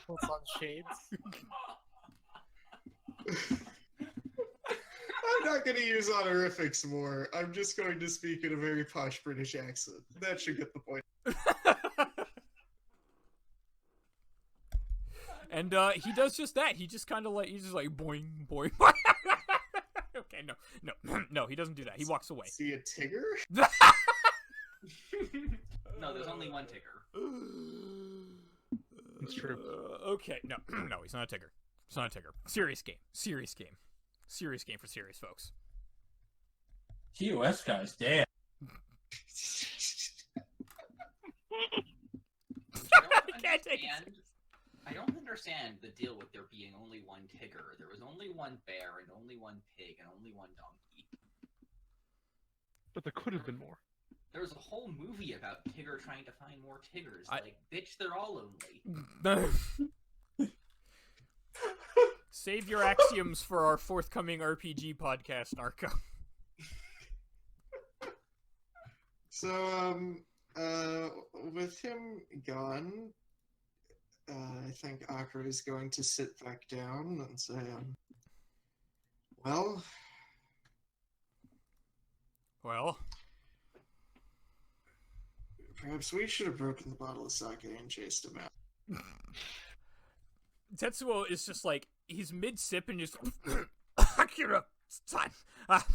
What's on shades? I'm not going to use honorifics more. I'm just going to speak in a very posh British accent. That should get the point. And he does just that. He just kind of like, he's just like, boing, boing. Okay, no, he doesn't do that. He walks away. See a Tigger? No, there's only one Tigger. It's true. Okay, no, he's not a Tigger. It's not a Tigger. Serious game. Serious game for serious folks. TOS guys, damn. I don't understand the deal with there being only one Tigger. There was only one bear and only one pig and only one donkey. But there could have been more. There was a whole movie about Tigger trying to find more Tiggers. Like, bitch, they're all lonely. Save your axioms for our forthcoming RPG podcast, Narco. So, with him gone, I think Akira is going to sit back down and say, well, perhaps we should have broken the bottle of sake and chased him out. Tetsuo is just like, he's mid-sip and just, Akira, it's time.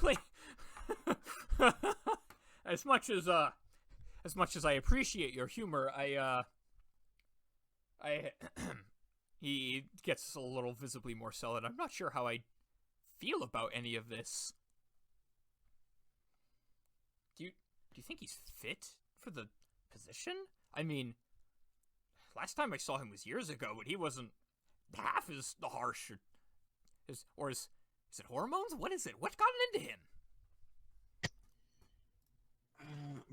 Wait. As much as I appreciate your humor, he gets a little visibly more sullen. I'm not sure how I feel about any of this. Do you think he's fit for the position? I mean, last time I saw him was years ago, but he wasn't half as harsh. Or is it hormones? What is it? What got into him?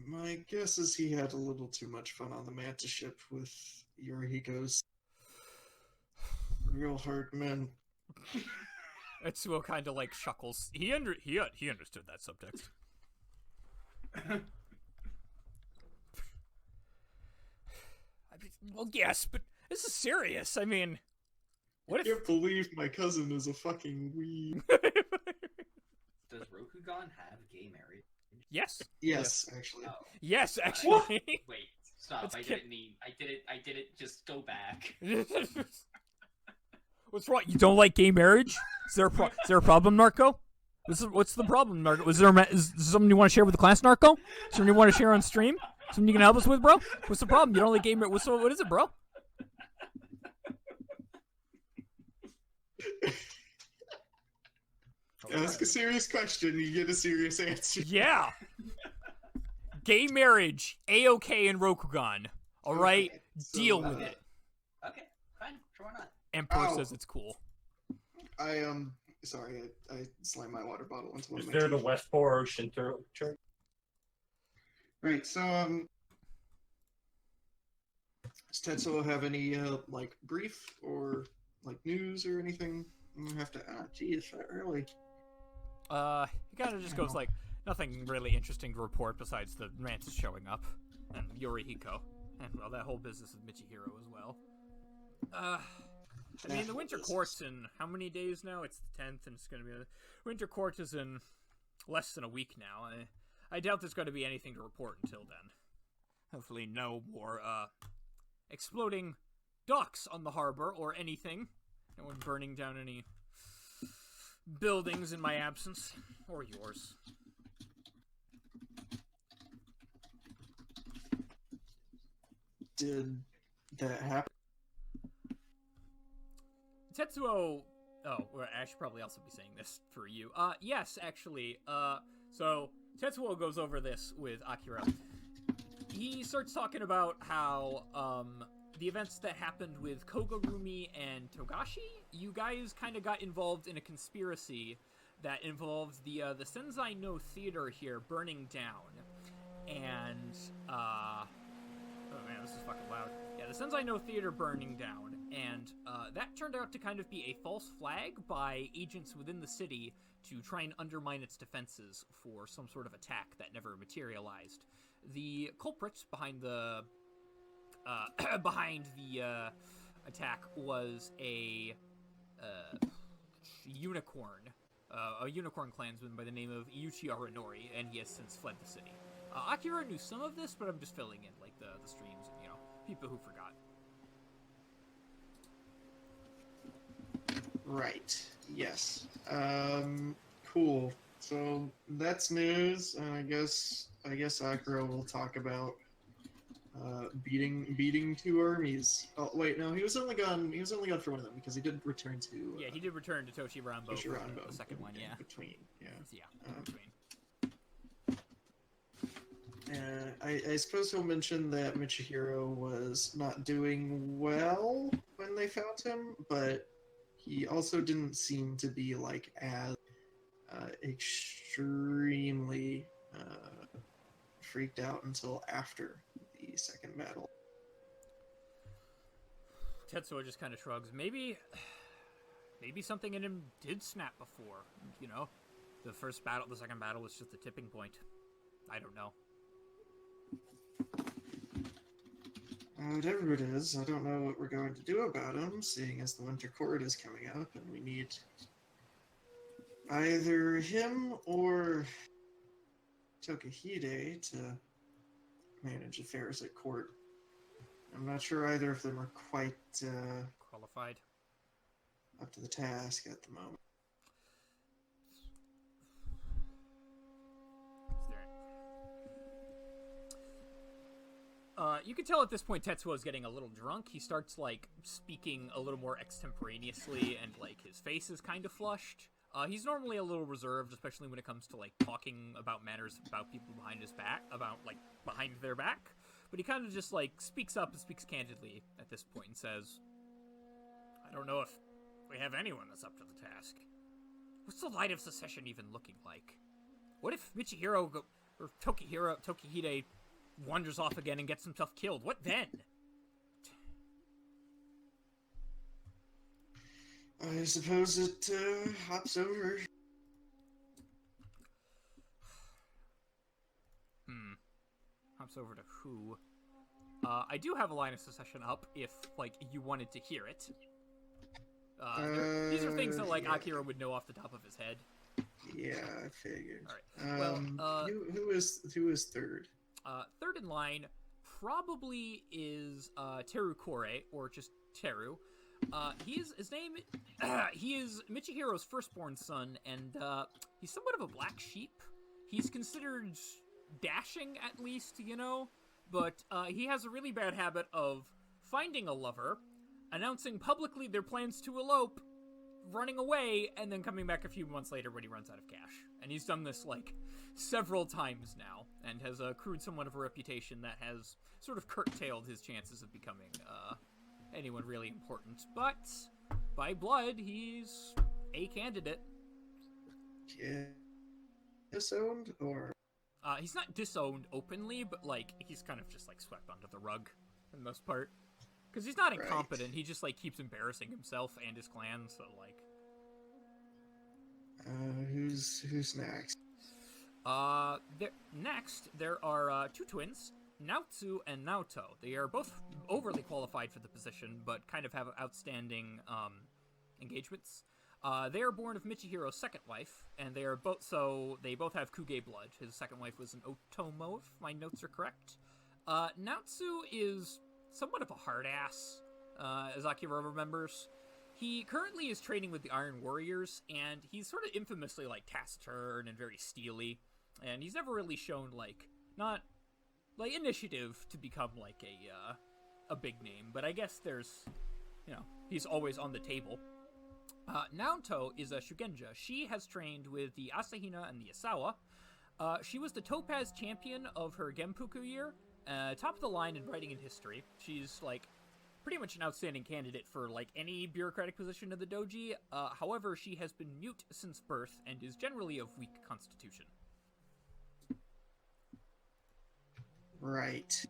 My guess is he had a little too much fun on the mantis ship with Yorihiko's real hard men. Etsuo kind of like chuckles. He understood that subtext. Well, yes, but this is serious. I mean, what I can't believe my cousin is a fucking weeb. Does Rokugan have gay marriage? Yes. Yes, actually. Oh. Yes, actually. Wait, stop. I did it. Just go back. What's wrong? You don't like gay marriage? Is there a problem, Narco? What's the problem, Narco? Is there something you want to share with the class, Narco? Something you want to share on stream? Something you can help us with, bro? What's the problem? You don't like gay marriage? What is it, bro? Ask a serious question, you get a serious answer. Yeah. Gay marriage, A-OK in Rokugan. All right? Okay, so, Deal with it. Okay, fine. Sure, why not? Emperor Ow. says it's cool. Sorry, I slammed my water bottle into one Is of my there the teeth. Westboro Shinto church? Right, so, does Tetsuo have any, brief or, news or anything? I'm gonna have to, geez, that early. He kind of just goes like, nothing really interesting to report besides the Mantis showing up, and Yorihiko, and, well, that whole business with Michihiro as well. I mean, the Winter Court's in how many days now? It's the 10th, and it's gonna be... Winter Court is in less than a week now. I doubt there's gonna be anything to report until then. Hopefully no more, exploding docks on the harbor, or anything. No one burning down any buildings in my absence, or yours. Did that happen? Tetsuo... Oh, well, I should probably also be saying this for you. Yes, actually. So, Tetsuo goes over this with Akira. He starts talking about how, the events that happened with Koga, Rumi, and Togashi, you guys kind of got involved in a conspiracy that involved the Senzai no Theater here burning down. And, oh man, this is fucking loud. Yeah, the Senzai no Theater burning down, and that turned out to kind of be a false flag by agents within the city to try and undermine its defenses for some sort of attack that never materialized. The culprits behind the attack was a unicorn clansman by the name of Yuichi Aranori, and he has since fled the city. Akira knew some of this, but I'm just filling in like the streams and people who forgot. Right. Yes. Cool. So that's news, and I guess Akira will talk about beating two armies. Oh wait, no, he was only gone for one of them because he did return to. Yeah, he did return to Toshi Ranbo Toshi for Ranbo the second one. in Yeah. between. Yeah. Yeah. In between. I suppose he'll mention that Michihiro was not doing well when they found him, but he also didn't seem to be like as extremely freaked out until after the second battle. Tetsuo just kind of shrugs. Maybe something in him did snap before. You know, the second battle was just the tipping point. I don't know. Whatever it is, I don't know what we're going to do about him, seeing as the Winter Court is coming up, and we need either him or Tokihide to manage affairs at court. I'm not sure either of them are quite Qualified. up to the task at the moment. You can tell at this point Tetsuo is getting a little drunk. He starts, like, speaking a little more extemporaneously, and, like, his face is kind of flushed. He's normally a little reserved, especially when it comes to, like, talking about matters about people behind his back, behind their back. But he kind of just, like, speaks up and speaks candidly at this point and says, I don't know if we have anyone that's up to the task. What's the light of secession even looking like? What if Michihiro or Tokihide wanders off again and gets himself killed? What then? I suppose it hops over. Hops over to who? I do have a line of secession up if, like, you wanted to hear it. These are things that, like, yeah. Akira would know off the top of his head. Yeah, I figured. Alright. Well, who is third? Third in line probably is Teru Kore, or just Teru. He is Michihiro's firstborn son, and he's somewhat of a black sheep. He's considered dashing, at least, you know, but he has a really bad habit of finding a lover, announcing publicly their plans to elope, running away, and then coming back a few months later when he runs out of cash. And he's done this, like, several times now, and has accrued somewhat of a reputation that has sort of curtailed his chances of becoming anyone really important. But by blood, he's a candidate. Yeah. Disowned, or? He's not disowned openly, but, like, he's kind of just, like, swept under the rug for the most part. Because he's not incompetent, he just, like, keeps embarrassing himself and his clan, so, like... Who's next? Next, there are two twins, Naotsu and Naoto. They are both overly qualified for the position, but kind of have outstanding engagements. They are born of Michihiro's second wife, and they both have Kuge blood. His second wife was an Otomo, if my notes are correct. Naotsu is somewhat of a hard ass, as Akira remembers. He currently is training with the Iron Warriors, and he's sort of infamously, like, taciturn and very steely. And he's never really shown, like, not, like, initiative to become, like, a big name. But I guess there's, you know, he's always on the table. Naoto is a Shugenja. She has trained with the Asahina and the Asawa. She was the Topaz champion of her Genpuku year, top of the line in writing and history. She's, like, pretty much an outstanding candidate for, like, any bureaucratic position of the doji. However, she has been mute since birth and is generally of weak constitution. Right.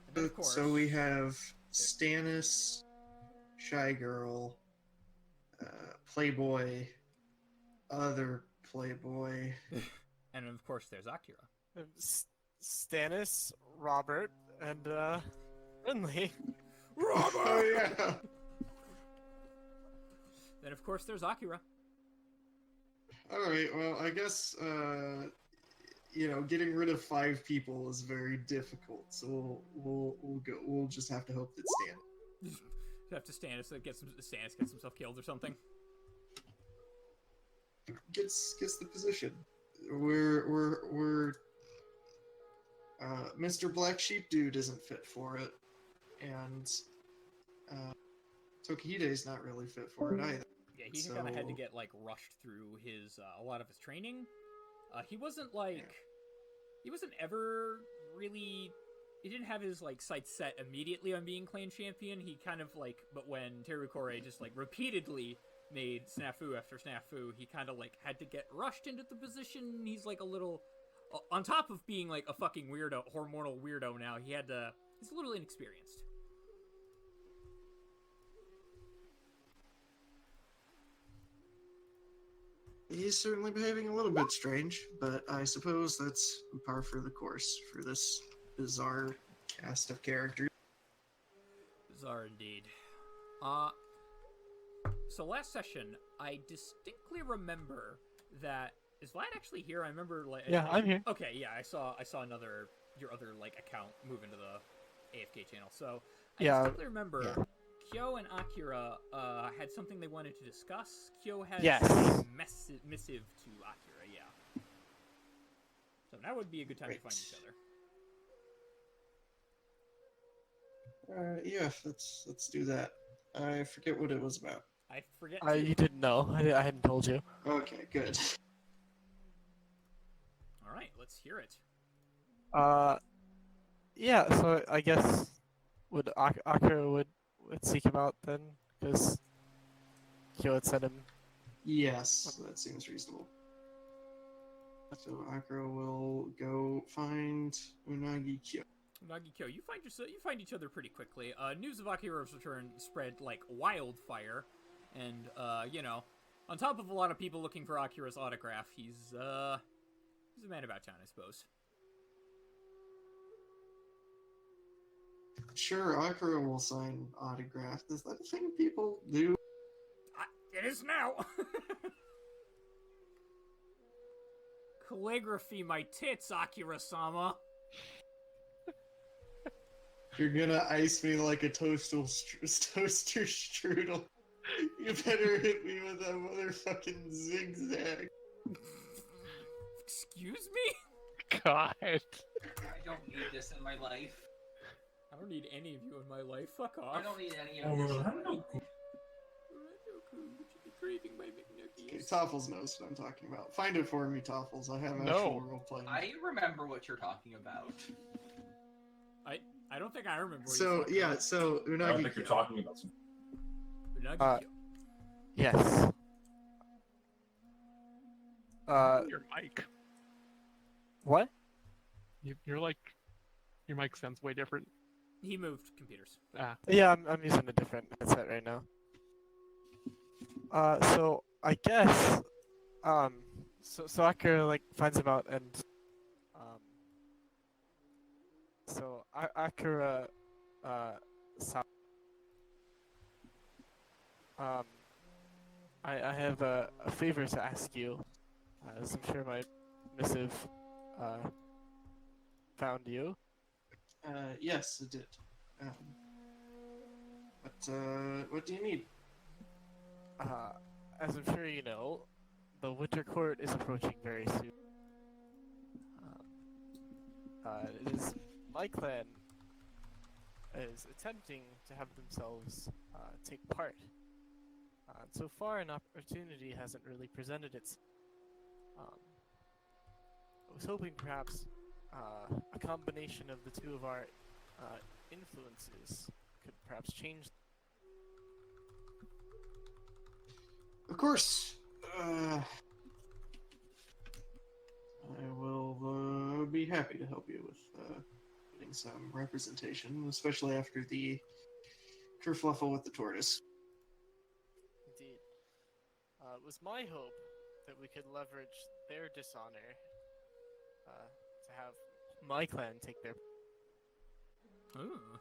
And of course, so we have Stannis, Shy Girl, Playboy, other Playboy. and of course there's Akira. Stannis, Robert, and Rinley. Robert! Oh, yeah! Then of course there's Akira. Alright, well, I guess, you know, getting rid of 5 people is very difficult, so we'll just have to hope that Stannis... You have to Stannis gets himself killed or something. Gets the position. We're Mr. Black Sheep Dude isn't fit for it, and Tokihide's not really fit for it either. Yeah, he kind of had to get like rushed through his a lot of his training. He wasn't like he wasn't ever really. He didn't have his like sights set immediately on being clan champion. He kind of like, but when Terukore just like repeatedly made snafu after snafu, he kind of like had to get rushed into the position. He's like a little, on top of being like a fucking weirdo, hormonal weirdo now, he's a little inexperienced. He's certainly behaving a little bit strange, but I suppose that's par for the course for this bizarre cast of characters. Bizarre indeed. So last session, I distinctly remember that is Vlad actually here? I remember like I'm here. Okay, yeah, I saw your other like account move into the AFK channel. So I distinctly remember Kyo and Akira had something they wanted to discuss. Kyo had a missive to Akira, yeah. So now would be a good time to find each other. Yeah, let's do that. I forget what it was about. I forget. You didn't know. I hadn't told you. Okay, good. All right, let's hear it. Yeah. So I guess would Akira would seek him out then, because Kyo had sent him. Yes, that seems reasonable. So Akira will go find Unagi Kyo. Unagi Kyo, you find each other pretty quickly. News of Akira's return spread like wildfire, and on top of a lot of people looking for Akira's autograph, he's a man about town, I suppose. Sure, Akira will sign autograph. Is that a thing people do? It is now. Calligraphy my tits, Akira-sama. You're gonna ice me like a toaster strudel. You better hit me with that motherfucking zigzag. Excuse me? God. I don't need this in my life. I don't need any of you in my life. Fuck off. I don't need any of this in my life. Okay, Toffles knows what I'm talking about. Find it for me, Toffles. I have actual role playing. I remember what you're talking about. I don't think I remember. What So Unagi. I don't think you're talking about something. Unagi Kyo. Yes. Your mic. What? You're like, your mic sounds way different. He moved computers. Yeah, I'm using a different headset right now. So I guess, so Akira like finds him out, and so Akira, I have a favor to ask you, as I'm sure my missive found you. Yes, it did. What do you need? As I'm sure you know, the Winter Court is approaching very soon. It is my clan is attempting to have themselves take part. So far, an opportunity hasn't really presented itself. I was hoping perhaps a combination of the two of our influences could perhaps change. Of course. I will be happy to help you with getting some representation, especially after the kerfluffle with the tortoise. Indeed. It was my hope that we could leverage their dishonor to have my clan take their... Ooh.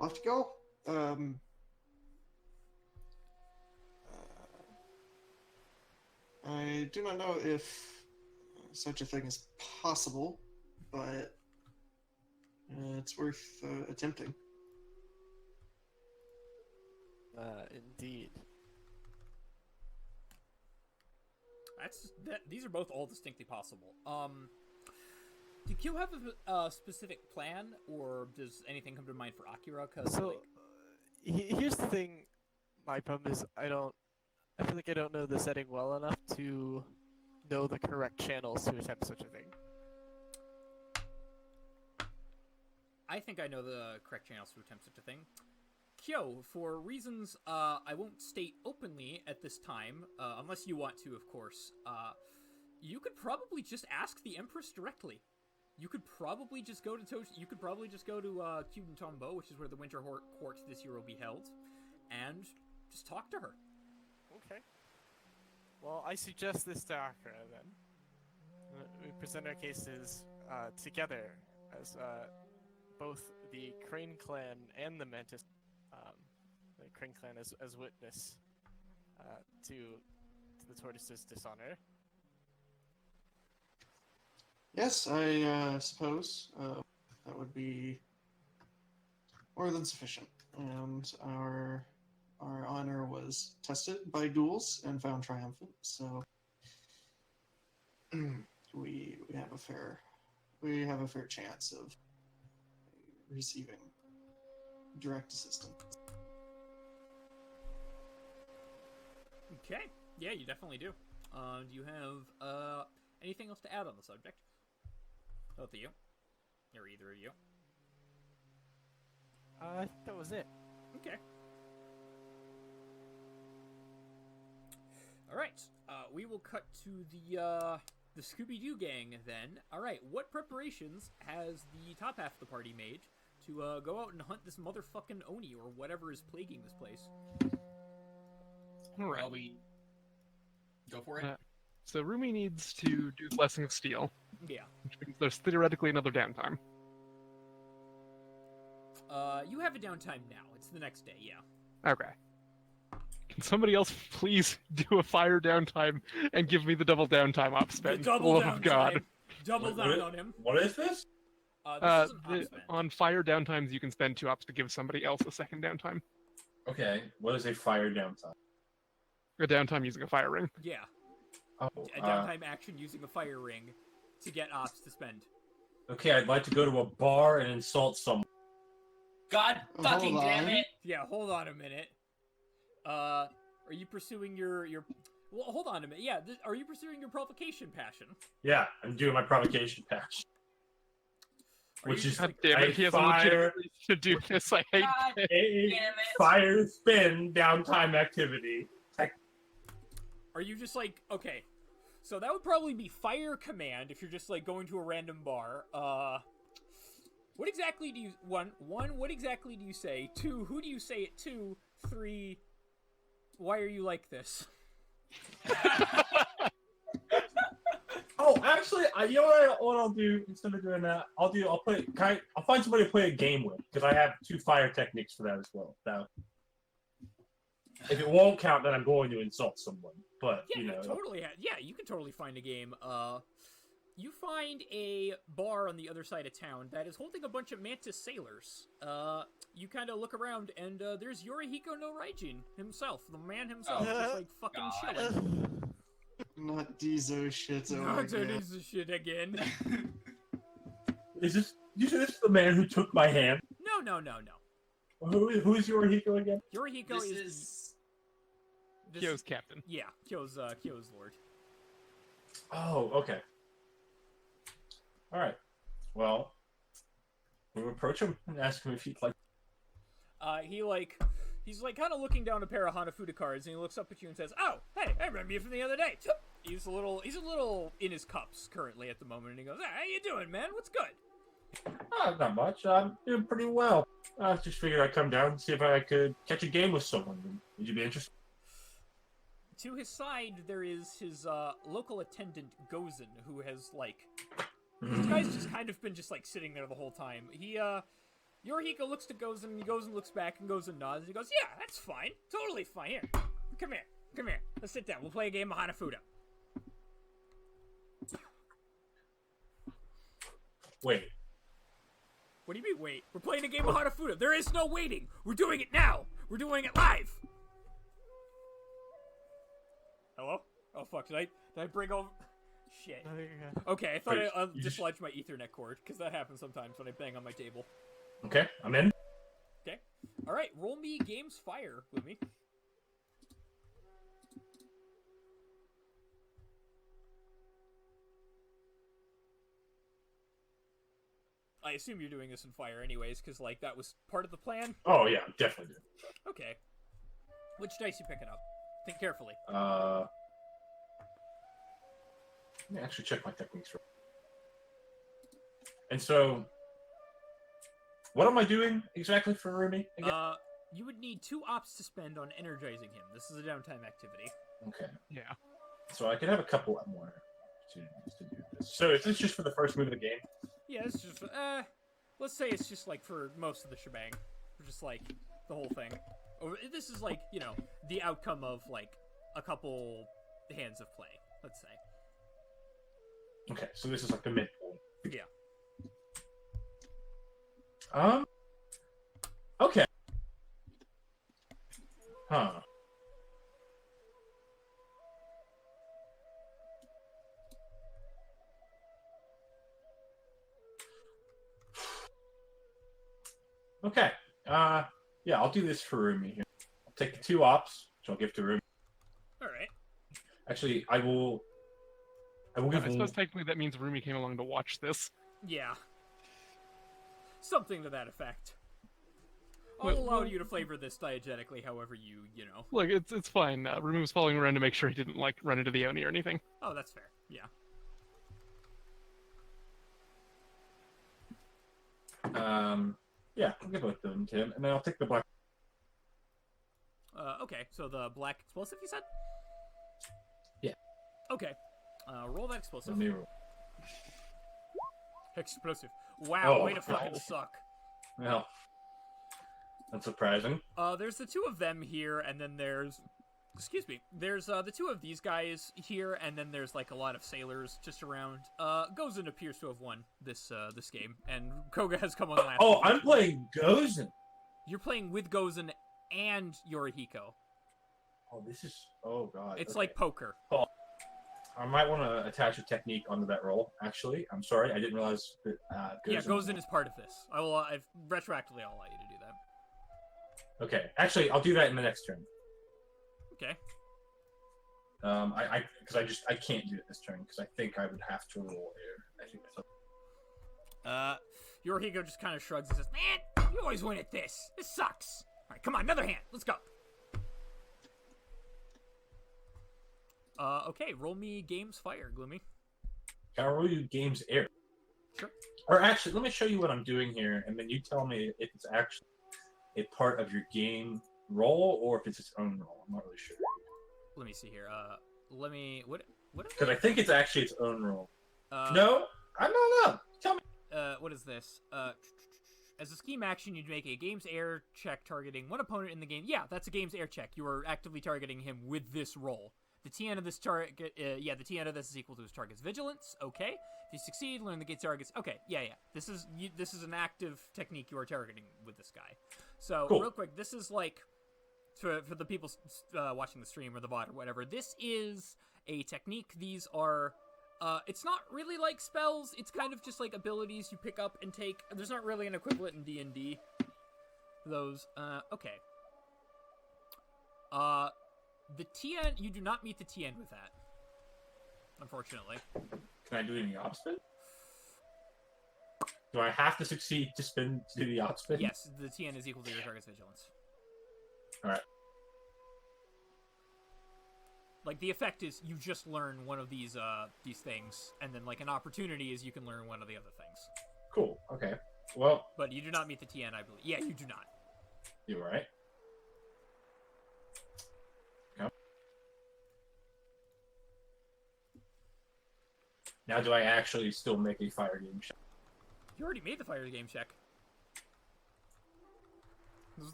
Off to go. I do not know if such a thing is possible, but it's worth attempting. Indeed. These are both all distinctly possible. Do Kyo have a specific plan, or does anything come to mind for Akira? Cause So, here's the thing. My problem is I feel like I don't know the setting well enough to know the correct channels to attempt such a thing. I think I know the correct channels to attempt such a thing. Kyo, for reasons I won't state openly at this time, unless you want to, of course, you could probably just ask the Empress directly. You could probably just go to Kyuden Tombo, which is where the Winter Court this year will be held, and just talk to her. Okay. Well, I suggest this to Akira, then. We present our cases together as both the Crane Clan and the Mantis, the Crane Clan as witness to the Tortoise's dishonor. Yes, I suppose that would be more than sufficient. And our honor was tested by duels and found triumphant. So we have a fair chance of receiving direct assistance. Okay. Yeah, you definitely do. Do you have anything else to add on the subject? Both of you? Or either of you? I think that was it. Okay. Alright, we will cut to the Scooby-Doo gang then. Alright, what preparations has the top half of the party made to go out and hunt this motherfucking Oni or whatever is plaguing this place? Alright. Well, we go for it. So Rumi needs to do Blessing of Steel, Yeah. which means there's theoretically another downtime. You have a downtime now. It's the next day, yeah. Okay. Can somebody else please do a fire downtime and give me the double downtime op spend? The For the double love downtime. of God. Double down on him. What is this? This is an op spend. On fire downtimes, you can spend 2 ops to give somebody else a second downtime. Okay, what is a fire downtime? A downtime using a fire ring. Yeah. Oh, A downtime action using a fire ring to get ops to spend. okay, I'd like to go to a bar and insult someone. God fucking Hold damn on. it! Yeah, hold on a minute. Are you pursuing your... Well, hold on a minute. Yeah, are you pursuing your provocation passion? Yeah, I'm doing my provocation patch. Are Which you is just God damn it, he has a fire- legit reason to do this. I hate God it. a damn it! fire spin downtime activity. Are you just like... Okay. So that would probably be fire command if you're just like going to a random bar. What exactly do you... One, what exactly do you say? 2, who do you say it to? 3, why are you like this? Oh, actually, you know what I'll do instead of doing that? I'll find somebody to play a game with because I have 2 fire techniques for that as well. Now, if it won't count, then I'm going to insult someone. But Yeah, you know, you can totally find a game. You find a bar on the other side of town that is holding a bunch of Mantis sailors. You kind of look around, and there's Yorihiko no Raijin himself, the man himself, Oh, just like fucking God. chilling. Not Dizo shit. Oh my Not doing God. this shit again. is this? You said this is the man who took my hand. No. Who is Yorihiko again? Yorihiko This is is Kyo's captain. Yeah, Kyo's lord. Oh, okay. All right. Well, we'll approach him and ask him if he'd like. He's kind of looking down a pair of Hanafuda cards, and he looks up at you and says, "Oh, hey, I remember you from the other day." He's a little in his cups currently at the moment, and he goes, "Hey, how you doing, man? What's good?" Not much. I'm doing pretty well. I just figured I'd come down and see if I could catch a game with someone. Would you be interested? To his side, there is his local attendant Gozen, who has this guy's just kind of been just sitting there the whole time. Yorihiko looks to Gozen, and Gozen looks back, and Gozen nods. He goes, "Yeah, that's fine, totally fine. Here, come here. Let's sit down. We'll play a game of Hanafuda." Wait. What do you mean, wait? We're playing a game of Hanafuda. There is no waiting. We're doing it now. We're doing it live. Hello? Oh, fuck? Did I bring over? Shit. No, you're good. Okay, I thought Wait, I you just- dislodged my Ethernet cord, because that happens sometimes when I bang on my table. Okay, I'm in. Okay. Alright, roll me games fire, Gloomy. I assume you're doing this in fire anyways, because, like, that was part of the plan? Oh yeah, definitely do. Okay. Which dice you picking up? Think carefully. Let me actually check my techniques. And so, what am I doing exactly for Rumi again? You would need 2 ops to spend on energizing him. This is a downtime activity. Okay. Yeah. So I could have a couple more opportunities to do this. So is this just for the first move of the game? Yeah, it's just, let's say it's just, like, for most of the shebang. Or just, like, the whole thing. Or this is, like, you know, the outcome of, like, a couple hands of play, let's say. Okay, so this is like the midpoint. Yeah. Okay. Huh. Okay. Yeah, I'll do this for Rumi here. I'll take the 2 ops, which I'll give to Rumi. Alright. Actually, I will give I suppose technically that means Rumi came along to watch this. Yeah. Something to that effect. I'll Well, allow well- you to flavor this diegetically however you know. Look, it's fine. Rumi was following around to make sure he didn't like run into the Oni or anything. Oh, that's fair. Yeah. Yeah, I'll give both of them to him, and then I'll take the black. Okay, so the black explosive, you said? Yeah. Okay. Roll that explosive. Let me roll. Explosive. Wow, Oh, way to fucking wow. suck. Well, that's surprising. There's the 2 of them here, and then there's... Excuse me. There's, the 2 of these guys here, and then there's, like, a lot of sailors just around. Gozen appears to have won this game, and Koga has come on last. Oh, I'm playing Gozen. You're playing with Gozen and Yorihiko. Oh, this is. Oh god. It's okay. like poker. I might want to attach a technique onto that roll. Actually, I'm sorry, I didn't realize that. Yeah, Gozen is part of this. I've retroactively I'll allow you to do that. Okay, actually, I'll do that in the next turn. Okay. I can't do it this turn because I think I would have to roll air. I think that's. Yorihiko just kind of shrugs and says, "Man, you always win at this. This sucks. All right, come on, another hand. Let's go." Okay, roll me games fire, Gloomy. Can I roll you games air? Sure. Or actually, let me show you what I'm doing here, and then you tell me if it's actually a part of your game roll or if it's its own roll. I'm not really sure. Let me see here. What? Because I think it's actually its own roll. Uh, No, I don't know. Tell me. What is this? As a scheme action, you'd make a game's air check targeting one opponent in the game. Yeah, that's a game's air check. You are actively targeting him with this roll. The TN of this target, the TN of this is equal to his target's vigilance. Okay. If you succeed, learn the game's targets. Okay, yeah. This is an active technique you are targeting with this guy. So, Cool. Real quick, this is like, for the people watching the stream or the VOD or whatever, this is a technique. These are, it's not really like spells. It's kind of just like abilities you pick up and take. There's not really an equivalent in D&D. Those, okay. The TN, you do not meet the TN with that. Unfortunately. Can I do any op spin? Do I have to succeed to spin to do the op spin? Yes, the TN is equal to your target's vigilance. Alright. Like, the effect is you just learn one of these things, and then, like, an opportunity is you can learn one of the other things. Cool. Okay. Well, But you do not meet the TN, I believe. Yeah, you do not. you're right. Okay. Now, do I actually still make a fire game check? You already made the fire game check.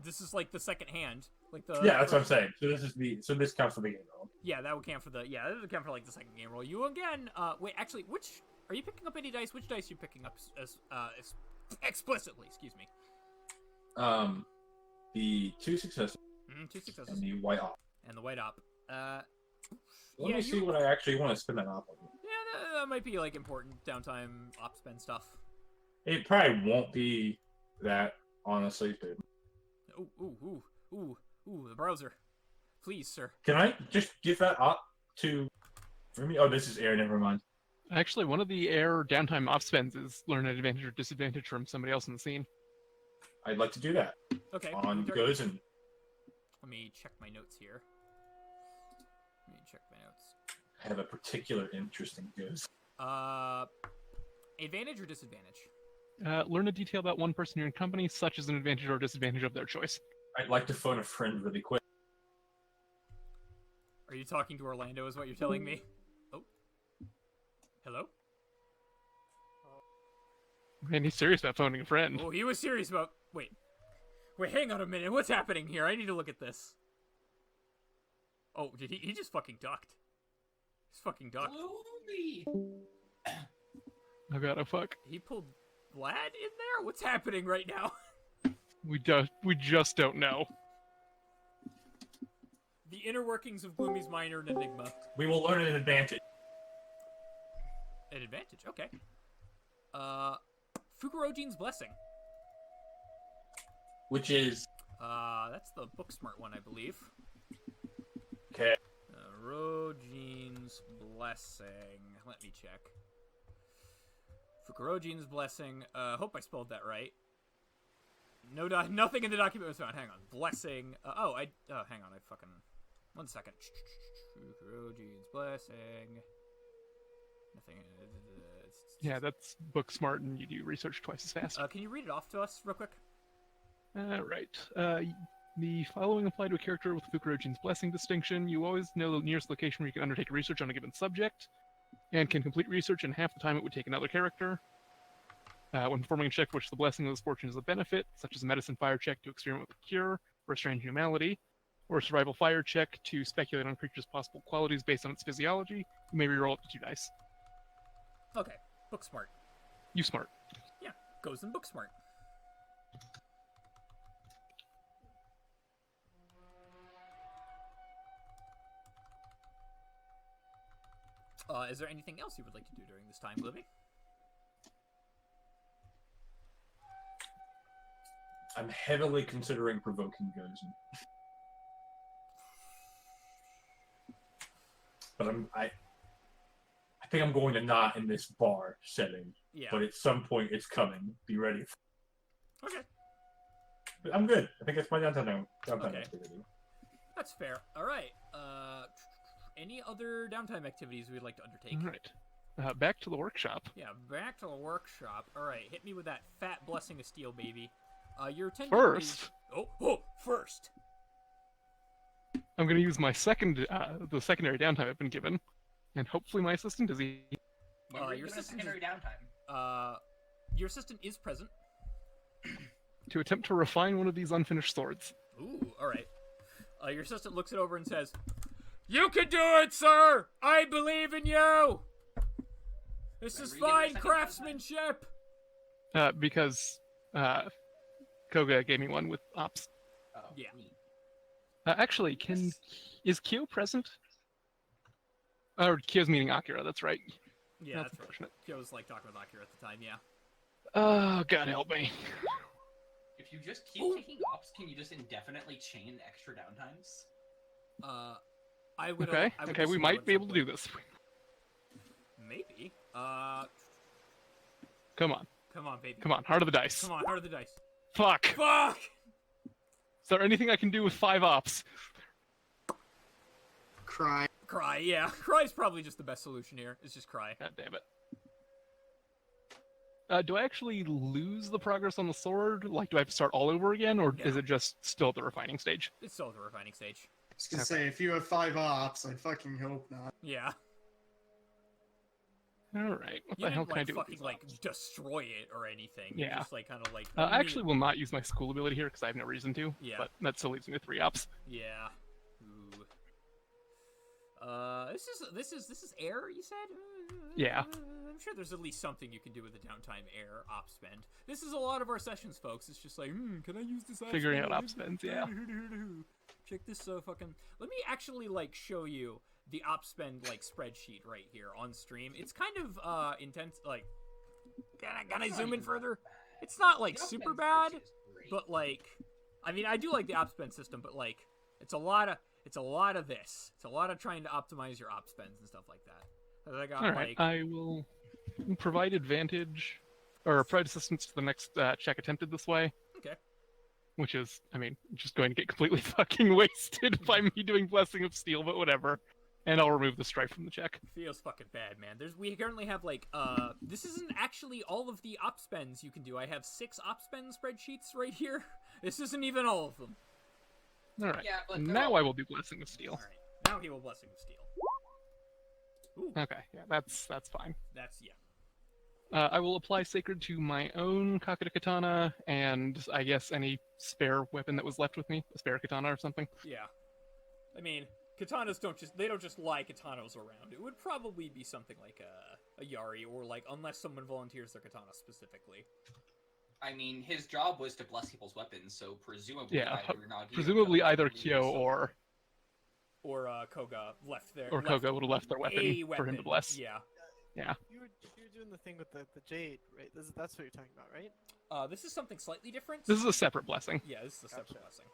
This is like the second hand. Like the Yeah, that's what I'm saying. So this counts for the game roll. Yeah, that would count for that would count for like the second game roll. You again, wait, actually, are you picking up any dice? Which dice are you picking up as explicitly, excuse me. The 2 successes 2 successes. and the white op. And the white op. Let Yeah, me see you- what I actually want to spend that op on. Yeah, that might be like important downtime op spend stuff. It probably won't be that, honestly, dude. Ooh, the browser. Please, sir. Can I just give that op to Rumi? Oh, this is air. Never mind. Actually, one of the air downtime off spends is learn an advantage or disadvantage from somebody else in the scene. I'd like to do that Okay. on there- goods and Let me check my notes here. have a particular interest in goods. Advantage or disadvantage? Learn a detail about one person in your company, such as an advantage or disadvantage of their choice. I'd like to phone a friend really quick. Are you talking to Orlando is what you're telling me? Oh. Hello? Man, he's serious about phoning a friend. Oh, he was serious about... Wait, hang on a minute. What's happening here? I need to look at this. Oh, did he just fucking ducked. He's fucking ducked. Gloomy! Oh god, oh fuck. He pulled Vlad in there? What's happening right now? We just don't know. The inner workings of Gloomy's mind are an enigma. We will learn an advantage. An advantage, okay. Fukuroji's Blessing. Which is That's the book smart one, I believe. okay. Fukuroji's Blessing. Let me check. Fukuroji's Blessing. Hope I spelled that right. Nothing in the document was found. Hang on. Blessing. Hang on. I fucking... 1 second. Fukuroji's Blessing. Nothing. Yeah, that's book smart, and you do research twice as fast. Can you read it off to us real quick? Right. The following apply to a character with Fukuroji's Blessing distinction. You always know the nearest location where you can undertake research on a given subject, and can complete research in half the time it would take another character. When performing a check for which the blessing of this fortune is a benefit, such as a medicine fire check to experiment with a cure or a strange new malady, or a survival fire check to speculate on a creature's possible qualities based on its physiology, you may reroll up to 2 dice. Okay. Book smart. You smart. Yeah. Goes in book smart. Is there anything else you would like to do during this time, Gloomy? I'm heavily considering provoking Gozen. But I think I'm going to not in this bar setting. Yeah. But at some point it's coming. Be ready. Okay. But I'm good. I think that's my downtime Okay. activity. That's fair. All right. Any other downtime activities we'd like to undertake? Alright. Back to the workshop. Yeah, back to the workshop. All right, hit me with that fat blessing of steel, baby. Your attendant First, first. I'm going to use my the secondary downtime I've been given, and hopefully my assistant is Your assistant secondary downtime. Your assistant is present. to attempt to refine one of these unfinished swords. Ooh, all right. Your assistant looks it over and says, "You can do it, sir. I believe in you. This is Remember, you get fine your second craftsmanship." Because Koga gave me one with ops. Oh, Yeah. neat. Actually, is Kyo present? Or Kyo's meaning Akira, that's right. Yeah, that's right. unfortunate. I was like talking with Akira at the time. Yeah. Oh, God help me. If you just keep taking ops, can you just indefinitely chain extra downtimes? I would. Okay, I would okay, we assume might at be some able to do point. this. Maybe. Come on, Come on, baby. come on, heart of the dice. Come on, heart of the dice. Fuck! Fuck! Is there anything I can do with 5 ops? Cry. Cry, yeah. Cry's probably just the best solution here. It's just cry. God damn it. Do I actually lose the progress on the sword? Like, do I have to start all over again, or is it just still at the refining stage? It's still the refining stage. I was gonna say, if you have 5 ops, I fucking hope not. Yeah. Alright, what You the hell didn't, can I like, do with fucking, these like, ops? destroy it or anything. You Yeah. just, like, kind of, like... I actually will not use my school ability here, because I have no reason to. Yeah. But that still leaves me with 3 ops. Yeah. Ooh. This is air, you said? Yeah. I'm sure there's at least something you can do with the downtime air op spend. This is a lot of our sessions, folks. It's just like, can I use this op Figuring spend? out op spends, yeah. Check this fucking... Let me actually, like, show you the op spend like spreadsheet right here on stream. It's kind of intense. Like, can I zoom in further? It's not like super bad, but like, I mean, I do like the op spend system, but like, it's a lot of this. It's a lot of trying to optimize your op spends and stuff like that. I got, All right, I will provide advantage or provide assistance to the next check attempted this way. Okay. Which is, I mean, just going to get completely fucking wasted by me doing Blessing of Steel, but whatever. And I'll remove the strife from the check. Feels fucking bad, man. We currently have like this isn't actually all of the op spends you can do. I have 6 op spend spreadsheets right here. This isn't even all of them. All right. Yeah, but now I will do Blessing of Steel. All right. Now he will Blessing of Steel. Ooh. Okay, yeah, that's fine. That's yeah. I will apply Sacred to my own Kakita Katana, and I guess any spare weapon that was left with me, a spare katana or something. Yeah. I mean, katanas don't just lie katanas around. It would probably be something like a Yari, or like, unless someone volunteers their katana specifically. I mean, his job was to bless people's weapons, so presumably Yeah, either Unagi presumably either Kyo or Koga left there. Or Koga would have left their weapon for him to bless. Yeah. Yeah. You were doing the thing with the jade, right? That's what you're talking about, right? This is something slightly different. This is a separate blessing. Yeah, this is a separate Gotcha. blessing.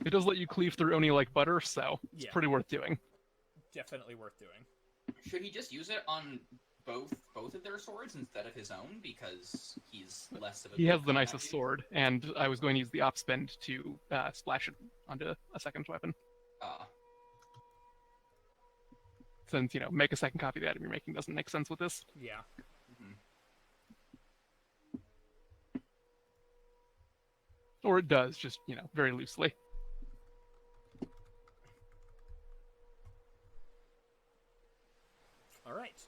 It does let you cleave through Oni like butter, so it's Yeah. pretty worth doing. Definitely worth doing. Should he just use it on both of their swords instead of his own, because he's less of a... He has the nicest sword, and I was going to use the op spend to splash it onto a second weapon. Since, make a second copy of the item you're making doesn't make sense with this. Yeah. Or it does, just, very loosely. All right.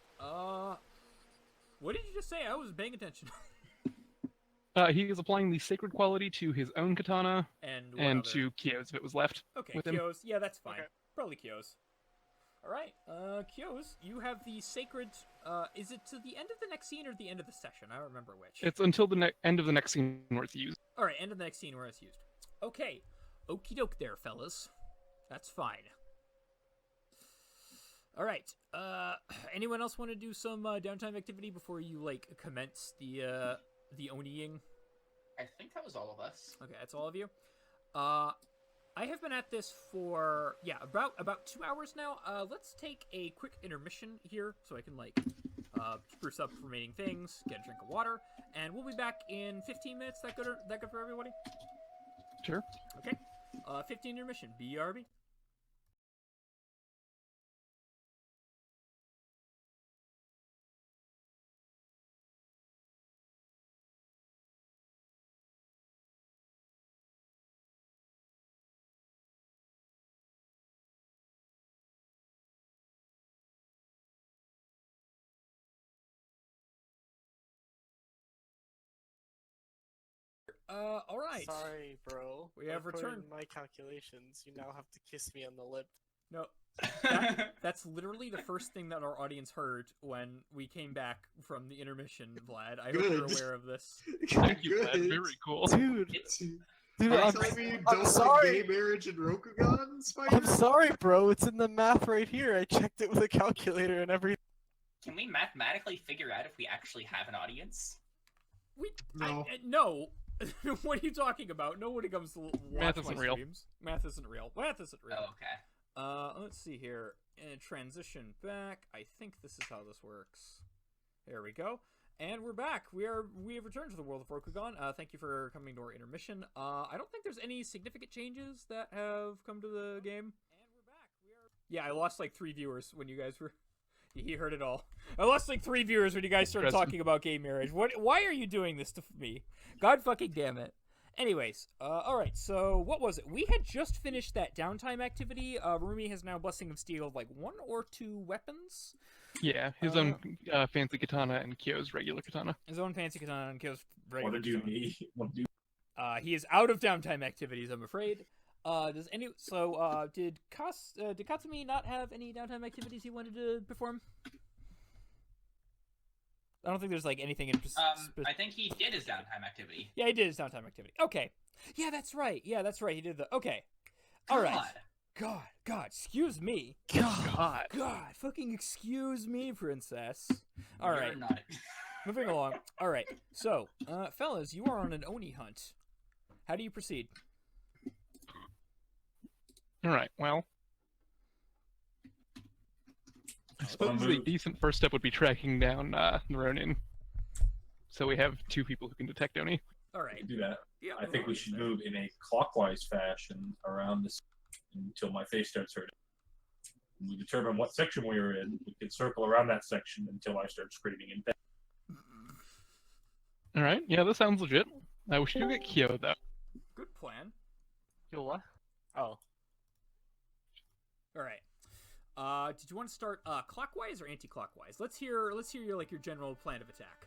What did you just say? I wasn't paying attention. He is applying the sacred quality to his own katana and and to Kyo's if it was left. Okay, with him. Kyo's. Yeah, that's fine. Okay. Probably Kyo's. All right, Kyo's. You have the sacred. Is it to the end of the next scene or the end of the session? I don't remember which. It's until the end of the next scene where it's used. All right, end of the next scene where it's used. Okay, okie doke there, fellas. That's fine. All right. Anyone else want to do some downtime activity before you commence the Oniing? I think that was all of us. Okay, that's all of you. I have been at this for about 2 hours now. Let's take a quick intermission here so I can spruce up remaining things, get a drink of water, and we'll be back in 15 minutes. That good for everybody? Sure. Okay. 15 intermission. BRB. All right. Sorry, bro. We have According returned. to my calculations, you now have to kiss me on the lip. No. That's literally the first thing that our audience heard when we came back from the intermission, Vlad. I hope you're Good. aware of this. Thank you, Vlad. Good. Very cool. Dude, Are you telling me I'm don't sorry. like gay marriage and Rokugan, Spider? I'm sorry, bro. It's in the math right here. I checked it with a calculator and everything. Can we mathematically figure out if we actually have an audience? No. No. What are you talking about? Nobody comes to watch Math my isn't real. streams. Math isn't real. Math isn't real. Oh, okay. Let's see here. Transition back. I think this is how this works. There we go. And we're back. We have returned to the world of Rokugan. Thank you for coming to our intermission. I don't think there's any significant changes that have come to the game. And we're back. Yeah, I lost 3 viewers when you guys were... You heard it all. I lost 3 viewers when you guys started talking about gay marriage. Why are you doing this to me? God fucking damn it. Anyways, alright, so what was it? We had just finished that downtime activity. Rumi has now Blessing of Steel 1 or 2 weapons. Yeah, his own fancy katana and Kyo's regular katana. His own fancy katana and Kyo's What regular did you katana. need? He is out of downtime activities, I'm afraid. Did Katsumi not have any downtime activities he wanted to perform? I don't think there's anything in. I think he did his downtime activity. Yeah, he did his downtime activity. Okay. Yeah, that's right. He did the. Okay. All right. God. God, excuse me. God. God, fucking excuse me, princess. All You're right, not. moving along. All right, so, fellas, you are on an Oni hunt. How do you proceed? All right. Well, I suppose the move. decent first step would be tracking down Ronin. So we have 2 people who can detect Oni. All right. Do that. Yeah, I think we should move in a clockwise fashion around this until my face starts hurting. When we determine what section we are in, we can circle around that section until I start screaming in pain. All right. Yeah, that sounds legit. We should go get Kyo though. Good plan. Yo, what? Oh. All right. Did you want to start clockwise or anti-clockwise? Let's hear your general plan of attack.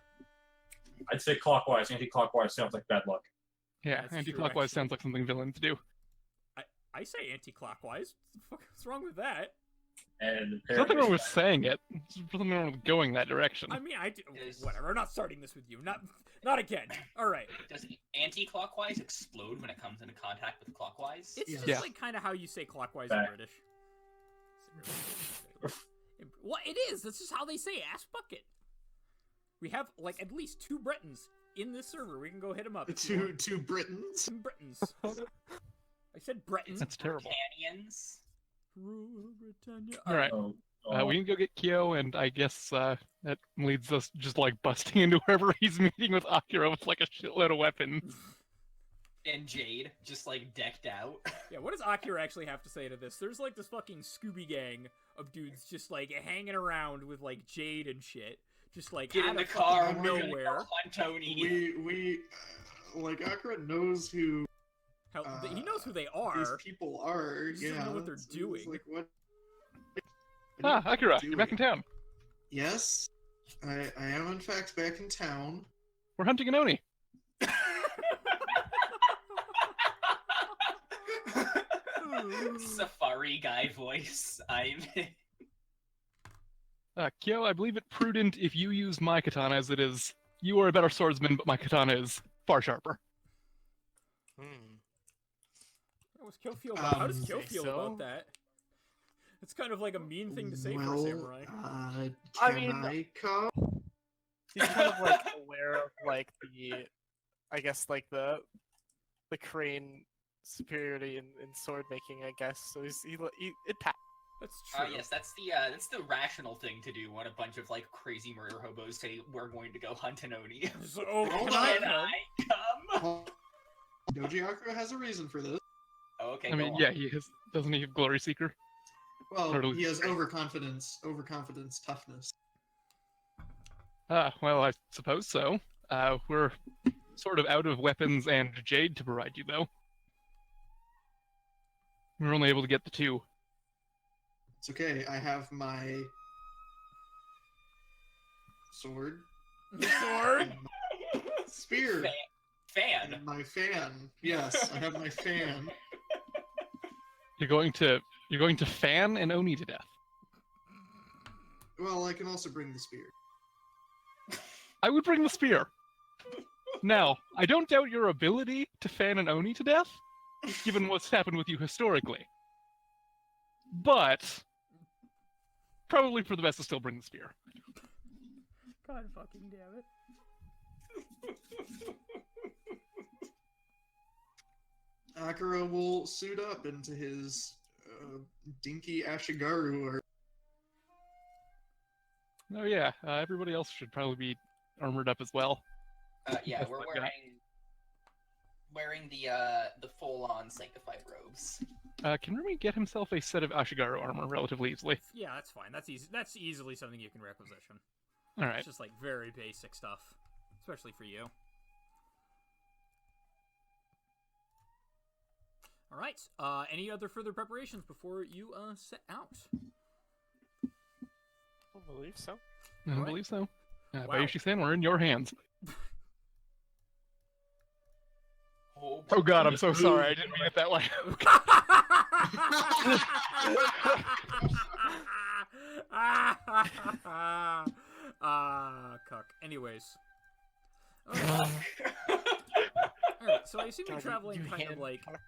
I'd say clockwise. Anti-clockwise sounds like bad luck. Yeah, That's true, anti-clockwise actually. sounds like something villains do. I say anti-clockwise. What's wrong with that? And There's nothing wrong with saying it. There's nothing wrong with going that direction. I mean, I do. Is- Whatever. I'm not starting this with you. Not again. All right. Does anti-clockwise explode when it comes into contact with clockwise? It's Yeah. just Yeah. like kind of how you say clockwise Back. in British. What it is? That's just how they say ass bucket. We have like at least 2 Bretons in this server. We can go hit them up. if you want. Two Britons. Some Britons. I said Bretons. That's terrible. Canyons. Rule Britannia. All right. We can go get Kyo, and I guess that leads us just like busting into wherever he's meeting with Akira with like a shitload of weapons. And Jade, just like decked out. Yeah, what does Akira actually have to say to this? There's like this fucking Scooby gang of dudes just like hanging around with like Jade and shit. Just like Get out in the of car, fucking we're gonna nowhere. go hunt Tony. We like Akira knows who Hell, he knows who they these are. people are. He doesn't Yeah, know what they're it's doing. like what? Ah, what are you Akira, you're back in doing? town. Yes, I am in fact back in town. We're hunting an Oni. Safari guy voice. Kyo, I believe it prudent if you use my katana as it is. You are a better swordsman, but my katana is far sharper. How does Kyo Say feel so? about that? It's kind of like a mean thing to say well, for a samurai. Can mean- I come? He's kind of like aware of like I guess like the crane superiority in sword making, I guess. So it passed. That's true. Yes, that's the rational thing to do when a bunch of like crazy murder hobos say we're going to go hunt an Oni. So, Hold can on. I Can come? I come? Doji Akira has a reason for this. Oh, okay. I mean, go on. yeah, he has. Doesn't he have Glory Seeker? Well, Totally. he has overconfidence, toughness. Well, I suppose so. We're sort of out of weapons and jade to provide you, though. We're only able to get the 2. It's okay. I have my sword, Sword? and my spear, Fan. and my fan. Yes, I have my fan. You're going to fan an Oni to death. Well, I can also bring the spear. I would bring the spear. Now, I don't doubt your ability to fan an Oni to death, given what's happened with you historically. But probably for the best to still bring the spear. God fucking damn it. Akira will suit up into his dinky Ashigaru or Oh yeah, everybody else should probably be armored up as well. Yeah, That's we're what I got. wearing the full-on sanctified robes. Can Rumi get himself a set of Ashigaru armor relatively easily? Yeah, that's fine. That's easy. That's easily something you can requisition. Alright. It's just like very basic stuff, especially for you. All right. Any other further preparations before you set out? I believe so. I Alright. believe so. Wow. Bayushi-san, we're in your hands. Oh God, I'm so sorry. I didn't mean it that way. Cuck. Anyways. Okay. Alright, so I assume you're God, traveling you kind of hand like cock.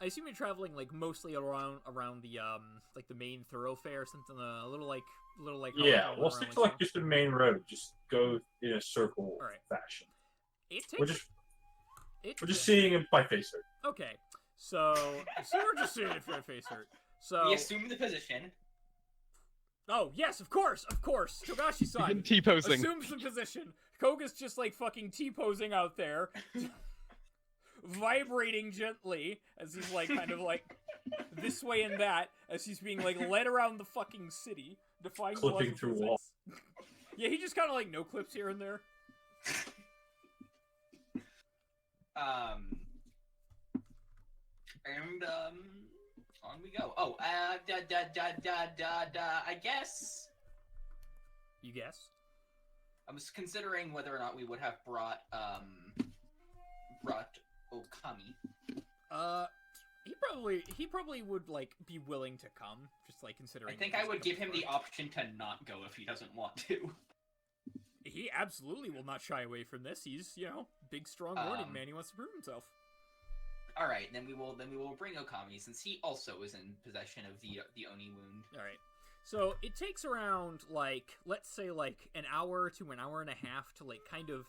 I assume you're traveling like mostly around the like the main thoroughfare, or something a little like Yeah, around, we'll stick to like like just the main road. Just go in a circle Alright. fashion. it We're takes just seeing him by face hurt. okay. So we're just seeing it for a face hurt. So We assume the position. oh yes, of course, Togashi-san Begin T-posing. assumes the position. Koga's just like fucking T-posing out there, vibrating gently as he's like kind of like this way and that as he's being like led around the fucking city, defying the laws Clipping of through physics. walls. Yeah, he just kind of like no clips here and there. And on we go. Oh, I guess You guess? I was considering whether or not we would have brought Okami. He probably would like be willing to come, just like considering. I think I would give him the option to not go if he doesn't want to. He absolutely will not shy away from this. He's, you know, big, strong, warning man. He wants to prove himself. All right, then we will bring Okami since he also is in possession of the Oni wound. All right. So it takes around like, let's say like an hour to an hour and a half to like kind of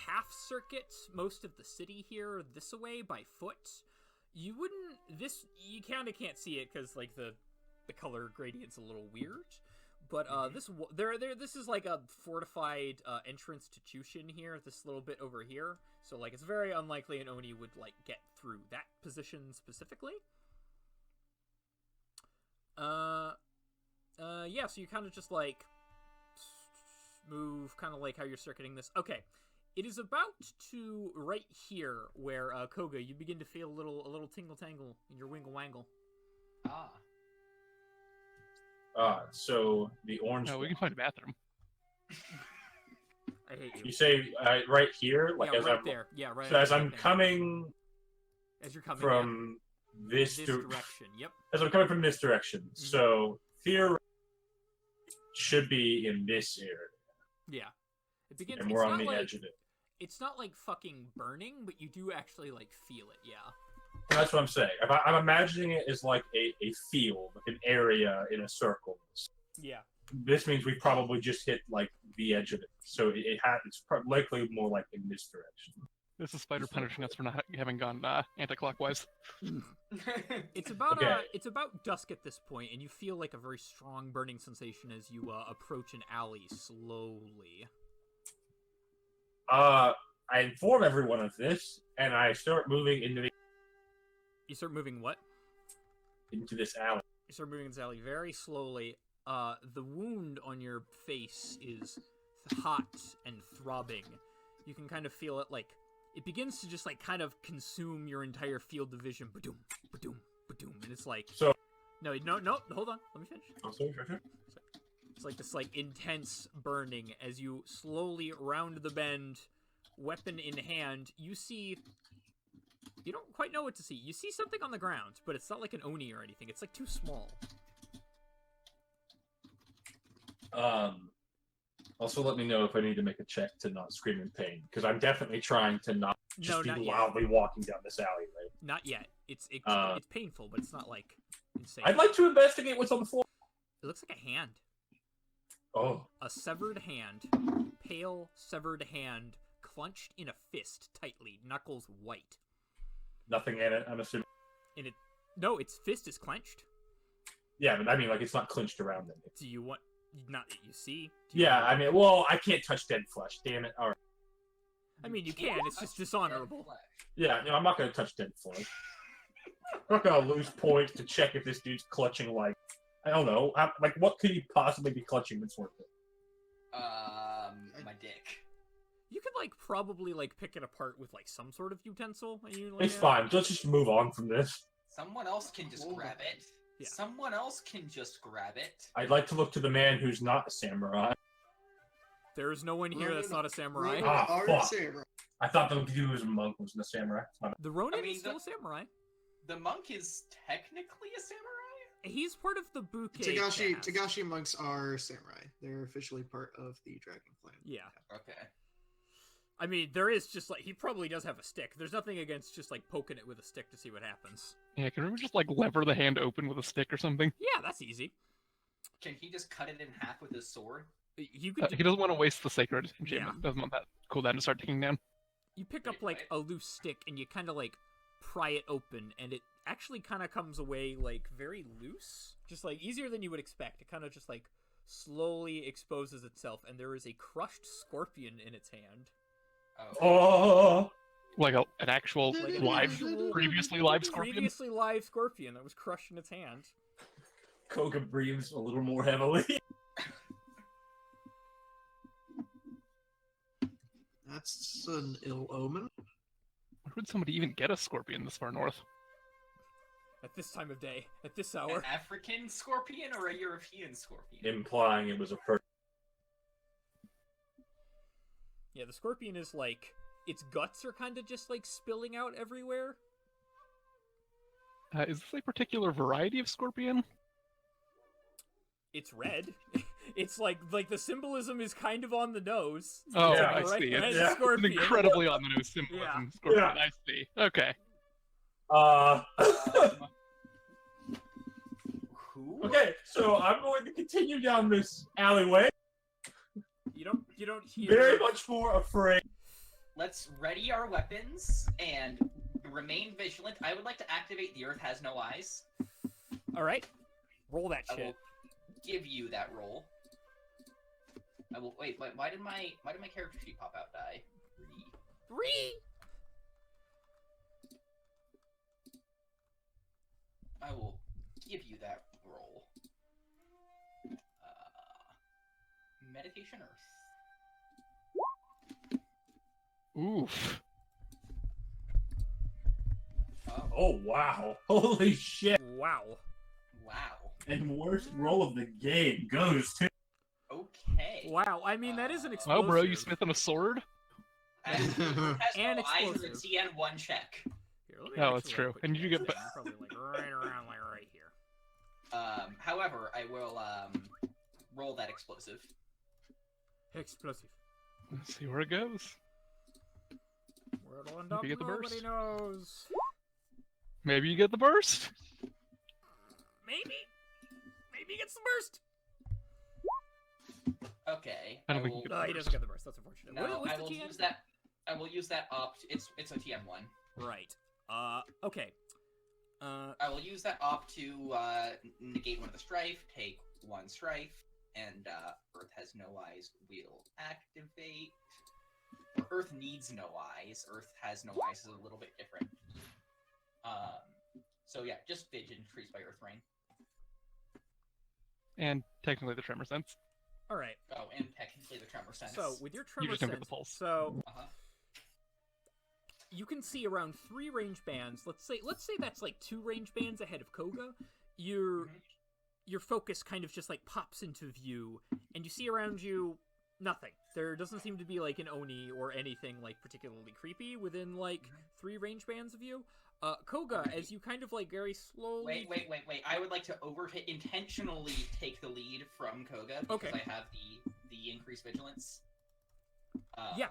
half circuit most of the city here this way by foot. You kind of can't see it because like the color gradient's a little weird. But this is like a fortified entrance to Chushin here. This little bit over here, so like it's very unlikely an Oni would like get through that position specifically. Yeah. So you kind of just like move, kind of like how you're circuiting this. Okay, it is about to right here where Koga, you begin to feel a little tingle tangle in your wingle wangle. Ah. So the orange. No, we can find a bathroom. I hate you. You say right here, like Yeah, as right I'm there. Yeah, right. So as right I'm there. coming As you're coming from this direction. Yep. as I'm coming from this direction, so theoretically should be in this area, Yeah. It begins. and it's we're on not the like, edge of it. It's not like fucking burning, but you do actually like feel it. Yeah. That's what I'm saying. I'm imagining it as like a field, like an area in a circle. Yeah. This means we probably just hit like the edge of it, so it's likely more like in this direction. This is Spider punishing us for not having gone anti-clockwise. It's about Okay. it's about dusk at this point, and you feel like a very strong burning sensation as you approach an alley slowly. I inform everyone of this, and I start moving You start moving what? into this alley. You start moving this alley very slowly. The wound on your face is hot and throbbing. You can kind of feel it, like, it begins to just, like, kind of consume your entire field of vision. Ba-doom, ba-doom, ba-doom. And it's like... So- No, hold on. Let me finish. Oh, sorry. It's like this, like, intense burning as you slowly round the bend, weapon in hand. You see... You don't quite know what to see. You see something on the ground, but it's not like an Oni or anything. It's, like, too small. Also, let me know if I need to make a check to not scream in pain, because I'm definitely trying to not just be not yet. loudly walking down this alleyway. Not yet. It's painful, but it's not, like, insane. I'd like to investigate what's on the floor. It looks like a hand. Oh, A severed hand. Pale, severed hand, clenched in a fist tightly, knuckles white. nothing in it, I'm assuming. No, its fist is clenched. Yeah, but I mean, like, it's not clinched around it. Do you want... Not that you see. Do you Yeah, want- I mean, well, I can't touch dead flesh. Damn it. All right. I mean, you can. It's just dishonorable. Yeah, I'm not going to touch dead flesh. I'm not going to lose points to check if this dude's clutching, like, I don't know. Like, what could he possibly be clutching that's worth it? My dick. You could, like, probably, like, pick it apart with, like, some sort of utensil. And you, like, It's fine. Let's just move on from this. Someone else can just grab it. Yeah. Someone else can just grab it. I'd like to look to the man who's not a samurai. There is no one here that's not a samurai. Ronin Ah, are fuck. samurai. I thought the dude who was a monk wasn't a samurai. The Ronin I mean, is still a samurai. The monk is technically a samurai? He's part of the bouquet caste. Togashi monks are samurai. They're officially part of the Dragon Clan. Yeah. Okay. I mean, there is just like he probably does have a stick. There's nothing against just like poking it with a stick to see what happens. Yeah, can we just like lever the hand open with a stick or something? Yeah, that's easy. Can he just cut it in half with his sword? You could He doesn't want to waste the sacred enchantment. Yeah. Doesn't want that cooldown to start ticking down. you pick up like a loose stick and you kind of like pry it open, and it actually kind of comes away like very loose, just like easier than you would expect. It kind of just like slowly exposes itself, and there is a crushed scorpion in its hand. Oh, Like an actual previously live scorpion? Previously live scorpion that was crushed in its hand. Koga breathes a little more heavily. That's an ill omen. Where would somebody even get a scorpion this far north? At this time of day, at this An hour. African scorpion or a European scorpion? Implying it was a person. Yeah, the scorpion is like, its guts are kind of just like spilling out everywhere. Is this a particular variety of scorpion? It's red. It's like the symbolism is kind of on the nose. Oh, It's yeah, I like see. red It's yeah. an scorpion. incredibly on the nose symbolism. Scorpion. Yeah. I see. Okay. Who? Okay, so I'm going to continue down this alleyway. You don't hear. Very much more afraid. Let's ready our weapons and remain vigilant. I would like to activate The Earth Has No Eyes. All right, roll that I will shit. give you that roll. I will wait. Why did my character sheet pop out? Die. 3. I will give you that roll. Meditation Earth. Oof. Oh, wow. Holy shit. Wow. Wow. And worst roll of the game goes to... Okay. Wow. I mean, that is an Wow, explosive. bro, you smithing a sword? And has And no eyes with a explosive. TN1 check. Here, let me Oh, that's actually, true. put And you get- that probably like right around like right here. However, I will roll that explosive. Explosive. Let's see where it goes. Where it'll end Maybe up, get the nobody burst. knows. Maybe you get the burst? Maybe he gets the burst. Okay. I don't think you will, get No, he doesn't get the burst. That's unfortunate. No, What's I the will TN? use that. I will use that opt. It's a TN1. Right. Okay. I will use that opt to negate one of the strife, take one strife, and Earth Has No Eyes will activate. Or Earth Needs No Eyes. Earth Has No Eyes is a little bit different. So yeah, just Vidge increased by Earth Rain. And technically the tremor sense. All right. Oh, and technically the Tremor Sense. So with your tremor just don't get the sense, pulse. so Uh-huh. you can see around 3 range bands. Let's say that's like 2 range bands ahead of Koga. Your focus kind of just like pops into view, and you see around you nothing. There doesn't seem to be like an Oni or anything like particularly creepy within like 3 range bands of you. Koga, as you kind of like very slowly. Wait. I would like to intentionally take the lead from Koga because Okay. I have the increased vigilance. Yeah.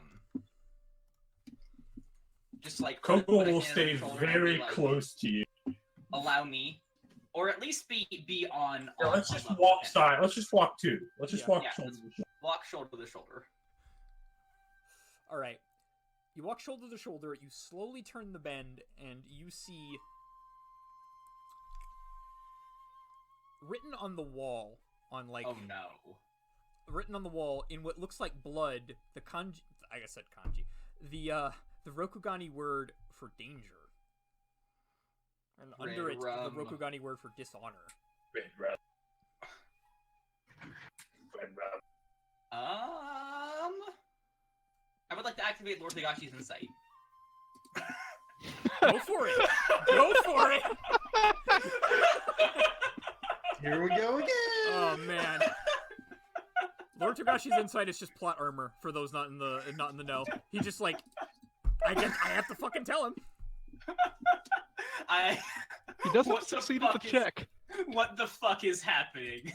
Just like Koga put a will hand on stay your shoulder and very be like, close to you. Allow me, or at least be on. Yeah, on let's just level walk with him. side. Let's just walk 2. Let's just Yeah. walk Yeah, shoulder to shoulder. Walk shoulder to shoulder. All right. You walk shoulder to shoulder. You slowly turn the bend, and you see written on the wall, on like Oh no. written on the wall in what looks like blood, the kanji. I said kanji. The Rokugani word for danger, and under it, the Red rum. Rokugani word for dishonor. Red rum. Red rum. I would like to activate Lord Togashi's Insight. Go for it. Go for it. Here we go again. Oh man. Lord Togashi's insight is just plot armor for those not in the know. He just like I have to fucking tell him. He doesn't What the succeed at the fuck is- check. What the fuck is happening?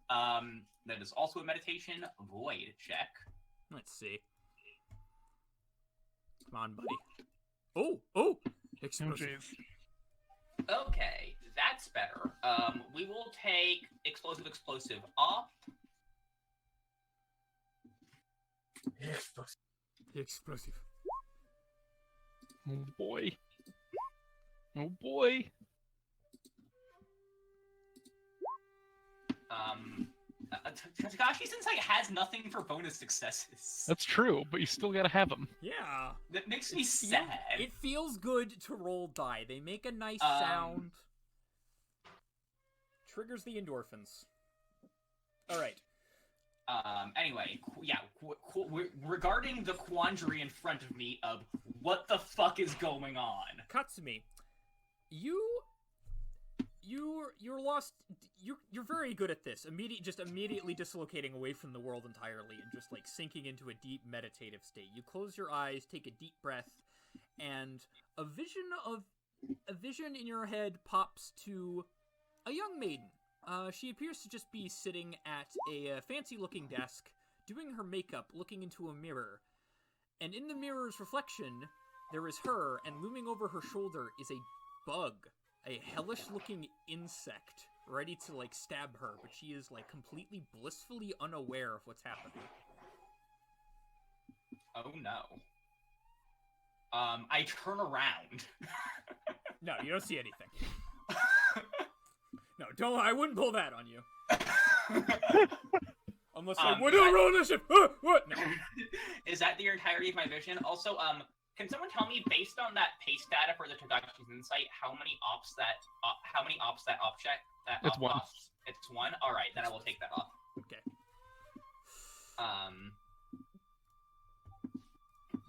That is also a meditation void check. Let's see. Come on, buddy. Oh! Explosive. Okay, that's better. We will take explosive off. Explosive. Oh boy. Oh boy. Togashi Sensei has nothing for bonus successes. That's true, but you still gotta have them. Yeah. That makes me sad. It feels good to roll die. They make a nice sound. Triggers the endorphins. All right. Anyway, regarding the quandary in front of me of what the fuck is going on. Katsumi, you're lost. You're very good at this. Immediately dislocating away from the world entirely and just like sinking into a deep meditative state. You close your eyes, take a deep breath, and a vision in your head pops to a young maiden. She appears to just be sitting at a fancy-looking desk, doing her makeup, looking into a mirror. And in the mirror's reflection, there is her, and looming over her shoulder is a bug. A hellish-looking insect, ready to, like, stab her, but she is, like, completely blissfully unaware of what's happening. Oh, no. I turn around. No, you don't see anything. No, I wouldn't pull that on you. Unless I would roll initiative! What? No. Is that the entirety of my vision? Also, can someone tell me, based on that pace data for the Togashi's Insight, how many ops that object It's one. It's one? Alright, then I will take that off. Okay.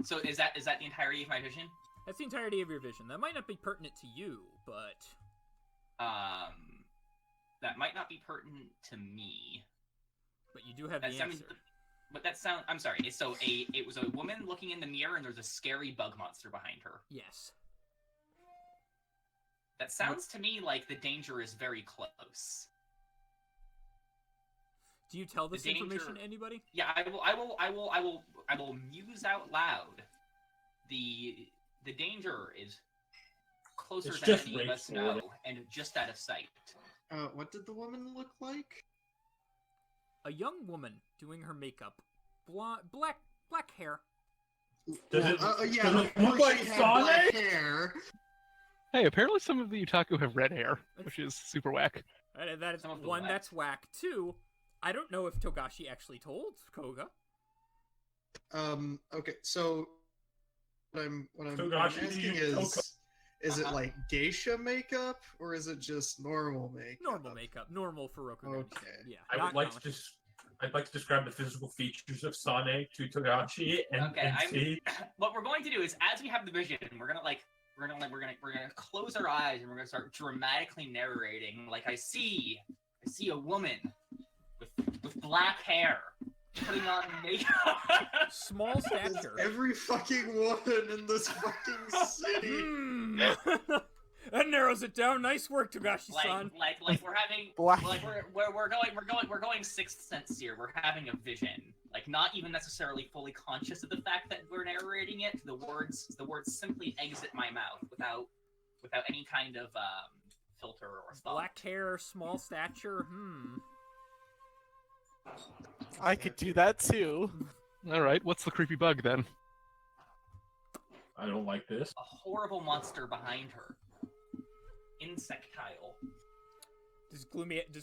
So is that the entirety of my vision? That's the entirety of your vision. That might not be pertinent to you, but... that might not be pertinent to me. But you do have the answer. But that sound. I'm sorry. So it was a woman looking in the mirror, and there's a scary bug monster behind her. Yes. That sounds to me like the danger is very close. Do you tell this information to anybody? Yeah, I will muse out loud. The danger is closer than any of us know, and just out of sight. What did the woman look like? A young woman doing her makeup, black hair. Does it look like she had Sonic? black hair. Hey, apparently some of the Utaku have red hair, which is super whack. That is one that's whack. Two, I don't know if Togashi actually told Koga. Okay, so what I'm Togashi, asking is it like geisha makeup or is it just normal makeup? Normal makeup, normal for Rokugan. Okay. Yeah. I'd like to describe the physical features of Sane to Togashi and see. What we're going to do is, as we have the vision, we're gonna close our eyes and we're gonna start dramatically narrating. Like I see a woman with black hair putting on makeup. Small stature. Every fucking woman in this fucking city. That narrows it down. Nice work, Togashi-san. Like we're having we're going Sixth Sense here. We're having a vision. Like not even necessarily fully conscious of the fact that we're narrating it. The words simply exit my mouth without any kind of filter or thought. Black hair, small stature. I could do that too. Alright, what's the creepy bug then? I don't like this. A horrible monster behind her. Insectile. Does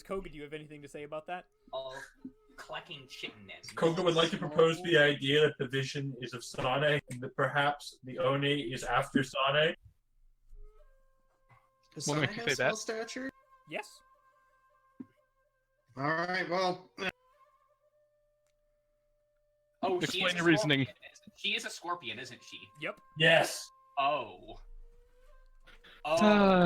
Koga, do you have anything to say about that? All clucking chitinins. Koga would like to propose the idea that the vision is of Sane and that perhaps the Oni is after Sane. Does What Sane makes you have say small that? stature? Yes. Alright, well... Oh, Explain your reasoning. She is a scorpion, isn't she? Yep. Yes. Oh.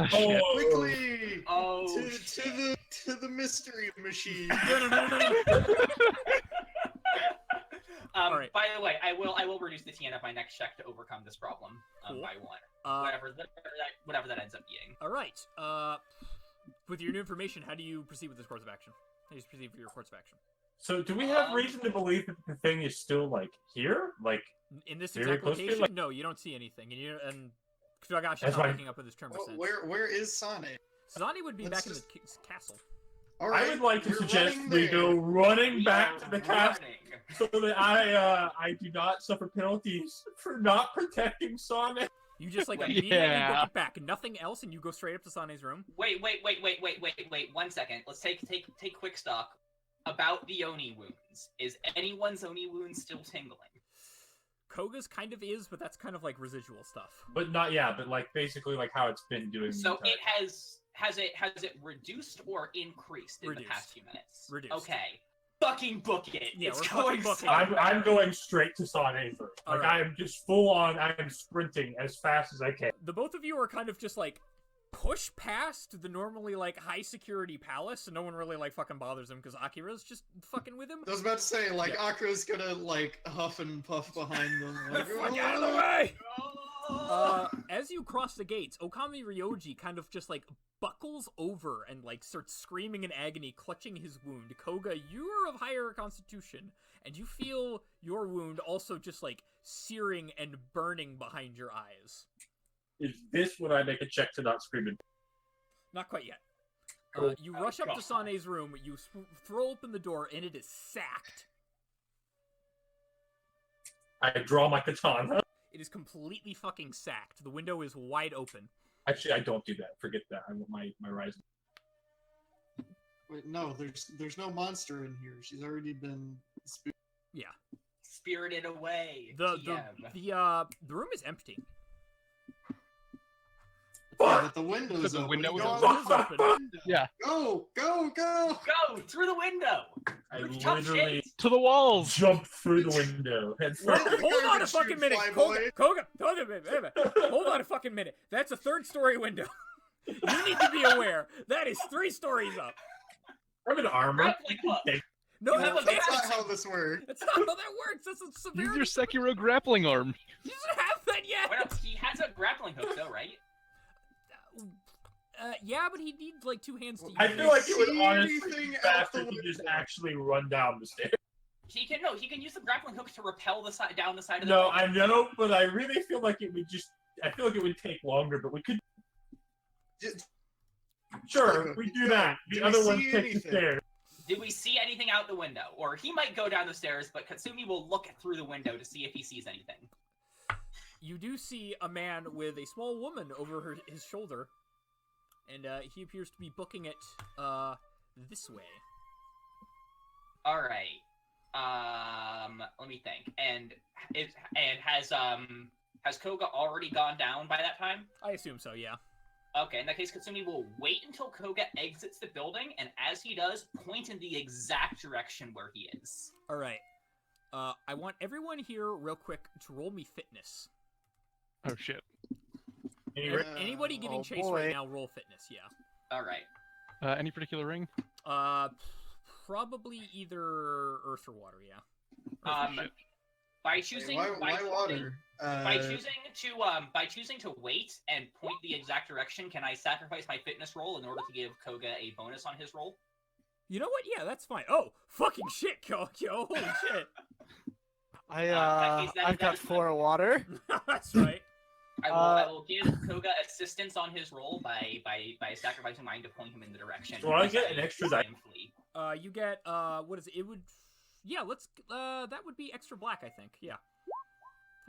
Shit. Quickly! Oh. To the mystery machine. Alright. By the way, I will reduce the TN of my next check to overcome this problem Cool. by one. Whatever that ends up being. All right. With your new information, how do you proceed with this course of action? How do you proceed with your course of action? So do we have reason to believe that the thing is still like here? Like In this very exact close to it? location, Like, no, you don't see anything, and Togashi's That's not fine. picking up with his tremor sense. Where is Sane? Sazani would be Let's back in just- the castle. All I right, would like to you're suggest running we there. go running back We to the are castle running. so that I do not suffer penalties for not protecting Sonic. You just like Wait. immediately Yeah. book it back, nothing else, and you go straight up to Sane's room. Wait. 1 second. Let's take quick stock about the Oni wounds. Is anyone's Oni wound still tingling? Koga's kind of is, but that's kind of like residual stuff. But not but like basically like how it's been doing. the So entire- it has it reduced or increased in Reduced. the past few minutes? Reduced. Okay. Fucking book it. Yeah, It's we're fucking going booking somewhere. I'm going straight to Sane's room. All Like right. I am just full on. I am sprinting as fast as I can. The both of you are kind of just like push past the normally like high security palace, and no one really like fucking bothers him because Akira's just fucking with him. I was about to say, like, Yeah. Akira's gonna, like, huff and puff behind them. Like, Fuck out of the way! As you cross the gates, Okami Ryoji kind of just like buckles over and like starts screaming in agony, clutching his wound. Koga, you're of higher constitution, and you feel your wound also just like searing and burning behind your eyes. Is this when I make a check to not scream? Not quite yet. Cool. You rush up to Sane's room, you throw open the door, and it is sacked. I draw my katana. It is completely fucking sacked. The window is wide open. Actually, I don't do that. Forget that. I want my rising. Wait, no, there's no monster in here. She's already been spooked. Yeah. Spirited away. The TM. room is empty. Yeah, but the window is The open. window is Go open. out the window. Yeah. Go! Go through the window. I Tough literally shit. To the walls! jump through the window. Head Where first. did the Hold on a garbage fucking chute minute, fly, Koga, boy? Koga, hold on a minute. Hold on a fucking minute. That's a third-story window. You need to be aware. That is 3 stories up. I'm in armor. Grappling hook. No, No, you that's can't. not how this works. That's not how that works. That's a severe. Use your Sekiro grappling arm. You doesn't have that yet. Wait, no, he has a grappling hook though, right? Yeah, but he needs like 2 hands to use I it. feel like it would See honestly anything be out faster the to just window? actually run down the stairs. He can use the grappling hook to rappel down the side of the No, building. I know, but I really feel like it would just. I feel like it would take longer, but we could. Just- Sure, we do that. The Do we other one see takes the anything? stairs. Did we see anything out the window? Or he might go down the stairs, but Katsumi will look through the window to see if he sees anything. You do see a man with a small woman over his shoulder, and he appears to be booking it this way. All right. Let me think. And has Koga already gone down by that time? I assume so. Yeah. Okay, in that case, Katsumi will wait until Koga exits the building, and as he does, point in the exact direction where he is. All right. I want everyone here real quick to roll me fitness. Oh shit. Anybody getting Oh, chased boy. right now, roll fitness. Yeah. All right. Any particular ring? Probably either earth or water. Yeah. shit. By choosing Why water? by choosing to wait and point the exact direction, can I sacrifice my fitness roll in order to give Koga a bonus on his roll? You know what? Yeah, that's fine. Oh, fucking shit, Kyo. Holy shit. I've got that is 4 water. That's right. I will give Koga assistance on his roll by sacrificing mine to point him in the direction. Do I get an extra die? die? You get what is it? It would, yeah. Let's that would be extra black, I think. Yeah,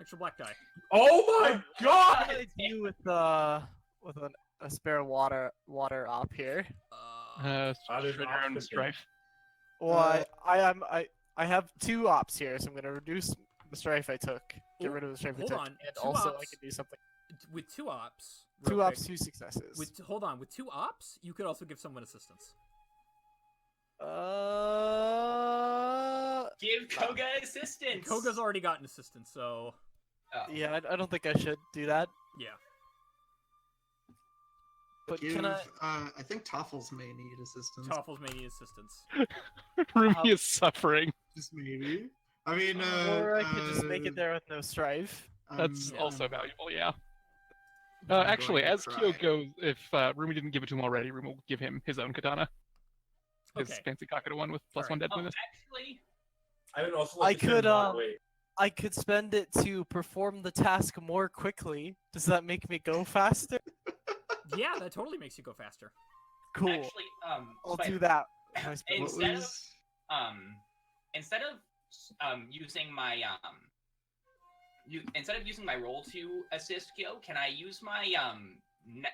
extra black die. Oh my god! What do I do with a spare water op here? How does Shred ops your own fit in? strife. Well, I have 2 ops here, so I'm gonna reduce the strife I took. Get Ooh, rid of the strife I hold took, on, and 2 also I ops. can do something. With 2 ops. 2 real ops, quick. 2 successes. With hold on, with 2 ops, you could also give someone assistance. Give Koga assistance. Koga's already gotten assistance, so Oh. Yeah, I don't think I should do that. yeah. But Give, can I? I think Toffles may need assistance. Toffles may need assistance. Rumi is suffering. Just maybe. I mean, Or I could just make it there with no strife. That's yeah. also valuable, yeah. I'm Actually, going to as Kyo try. goes, if Rumi didn't give it to him already, Rumi will give him his own katana. his Okay. fancy Kakita one with plus Alright. 1 deadliness. Actually, I would also I like to spend could, my weight. I could spend it to perform the task more quickly. Does that make me go faster? Yeah, that totally makes you go faster. Cool. actually, I'll Spider, do that. What instead of using my instead of using my roll to assist Kyo, can I use my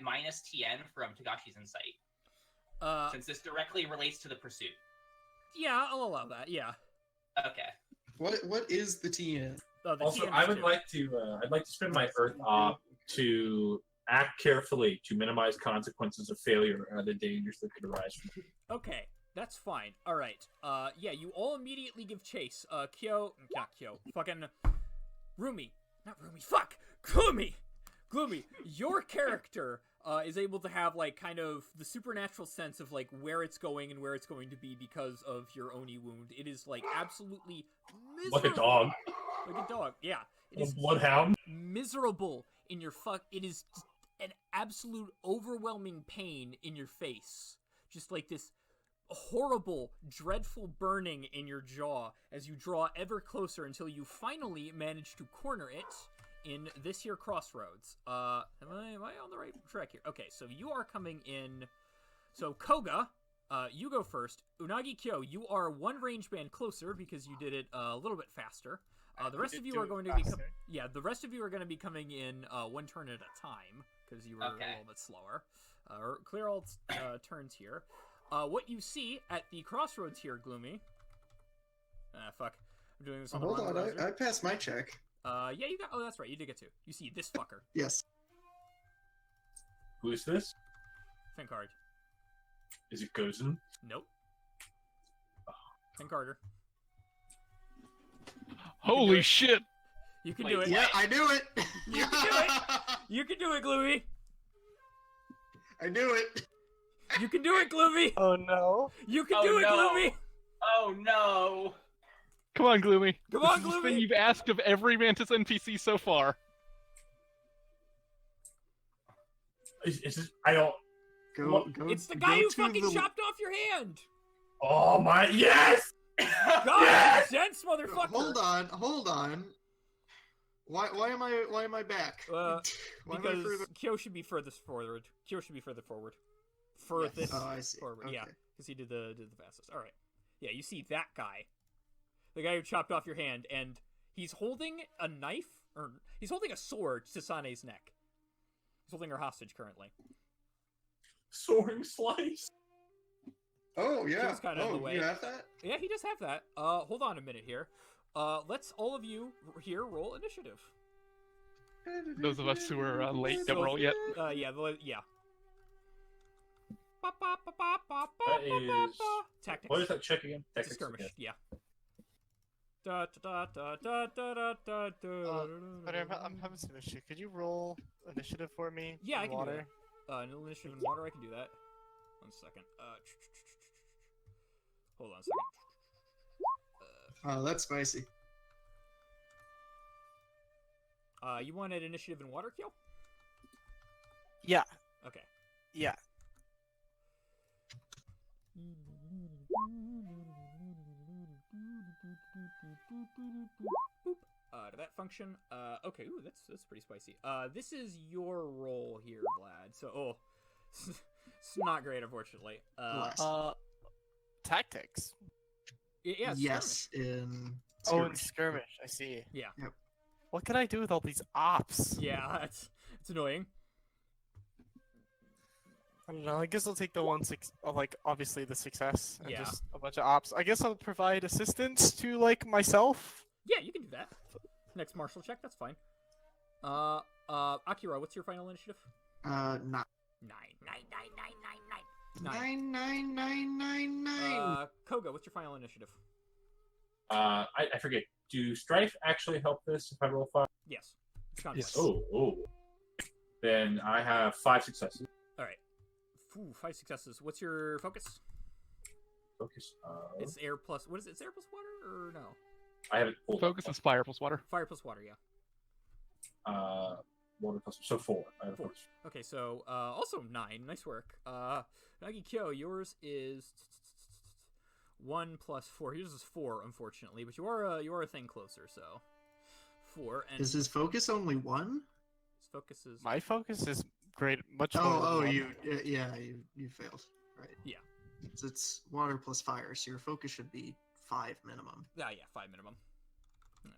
minus TN from Togashi's insight? Since this directly relates to the pursuit. Yeah, I'll allow that. Yeah. Okay. What is the TN? The Also, TN I is would two. like to. I'd like to spend my Earth op to act carefully to minimize consequences of failure or other dangers that could arise from it. Okay, that's fine. All right. Yeah, you all immediately give chase. Kyo, not Kyo. Fucking Rumi, not Rumi. Fuck, Gloomy. Gloomy. Your character is able to have like kind of the supernatural sense of like where it's going and where it's going to be because of your Oni wound. It is like absolutely miserable. Like a dog. Like a dog. Yeah. It A is bloodhound. miserable in your It is an absolute overwhelming pain in your face. Just like this horrible, dreadful burning in your jaw as you draw ever closer until you finally manage to corner it in this here crossroads. Am I on the right track here? Okay, so you are coming in. So Koga, you go first. Unagi Kyo, you are one range band closer because you did it a little bit faster. The rest of you are going to be the rest of you are going to be coming in one turn at a time because you were a little bit slower. Clear all turns here. What you see at the crossroads here, Gloomy. Fuck. I'm doing this on the Hold wrong on, browser. I passed my check. Yeah, you got. Oh, that's right. You did get two. You see this fucker. Yes. Who is this? Think hard. Is it Gozen? Nope. Think harder. Holy shit! You can Wait, do it. Yeah, I knew it. You can do it. You can do it, Gloomy. I knew it. You can do it, Gloomy. Oh no. You can Oh, do it, no. Gloomy. Oh no! Come on, Gloomy. Come This on, is the Gloomy. thing you've asked of every Mantis NPC so far. Is this, I don't. Go. It's the go guy who to fucking the- chopped off your hand. Oh my. Yes! God, Yes! sense, motherfucker. Hold on. Why am I back? Why am I Because further? Kyo should be furthest forward. Kyo should be further forward. Furthest Oh, I see. forward. Okay. Yeah, because he did the fastest. All right. Yeah, you see that guy, the guy who chopped off your hand, and he's holding a knife, or he's holding a sword to Sane's neck. He's holding her hostage currently. Soaring slice. Oh yeah. Kyo's kinda in the way. You have that? Yeah, he does have that. Hold on a minute here. Let's all of you here roll initiative. Those of us who are late So- don't roll yet. Yeah. That is. Tactics. What is that check again? It's a Tactics, skirmish. okay. Yeah. Da, da, da, da, da, da, da, da, But I'm having some issue. Could you roll initiative for me? Yeah, I in can do water? that. No initiative in water, I can do that. 1 second. Hold on a second. Oh, that's spicy. You wanted initiative in water, Kill? Yeah. Okay. Yeah. Boop. To that function. Okay. Ooh, that's pretty spicy. This is your role here, Vlad. So, it's not great, unfortunately. Blast. Tactics. Yeah. Yes, in Oh, in skirmish. skirmish. I see. Yeah. Yep. What can I do with all these ops? Yeah, it's annoying. I don't know. I guess I'll take the like obviously the success and Yeah. just a bunch of ops. I guess I'll provide assistance to like myself. Yeah, you can do that. Next martial check, that's fine. Akira, what's your final initiative? Not 9. 9. Koga, what's your final initiative? I forget. Do strife actually help this if I roll 5? Yes. It's contact. Yes. Oh. Then I have 5 successes. All right. 5 successes. What's your focus? Focus. It's air plus. What is it? It's air plus water or no? I have it pulled Focus up. is fire plus water. Fire plus water. Yeah. Water plus. So 4. I have 4. Okay. So also 9. Nice work. Nagi Kyo, yours is 1 plus 4. Yours is 4, unfortunately, but you are a thing closer, so 4. And Is his focus only 1? his focus is My focus is great, much more. than one. you failed. Right. Yeah. So it's water plus fire, so your focus should be 5 minimum. yeah, 5 minimum.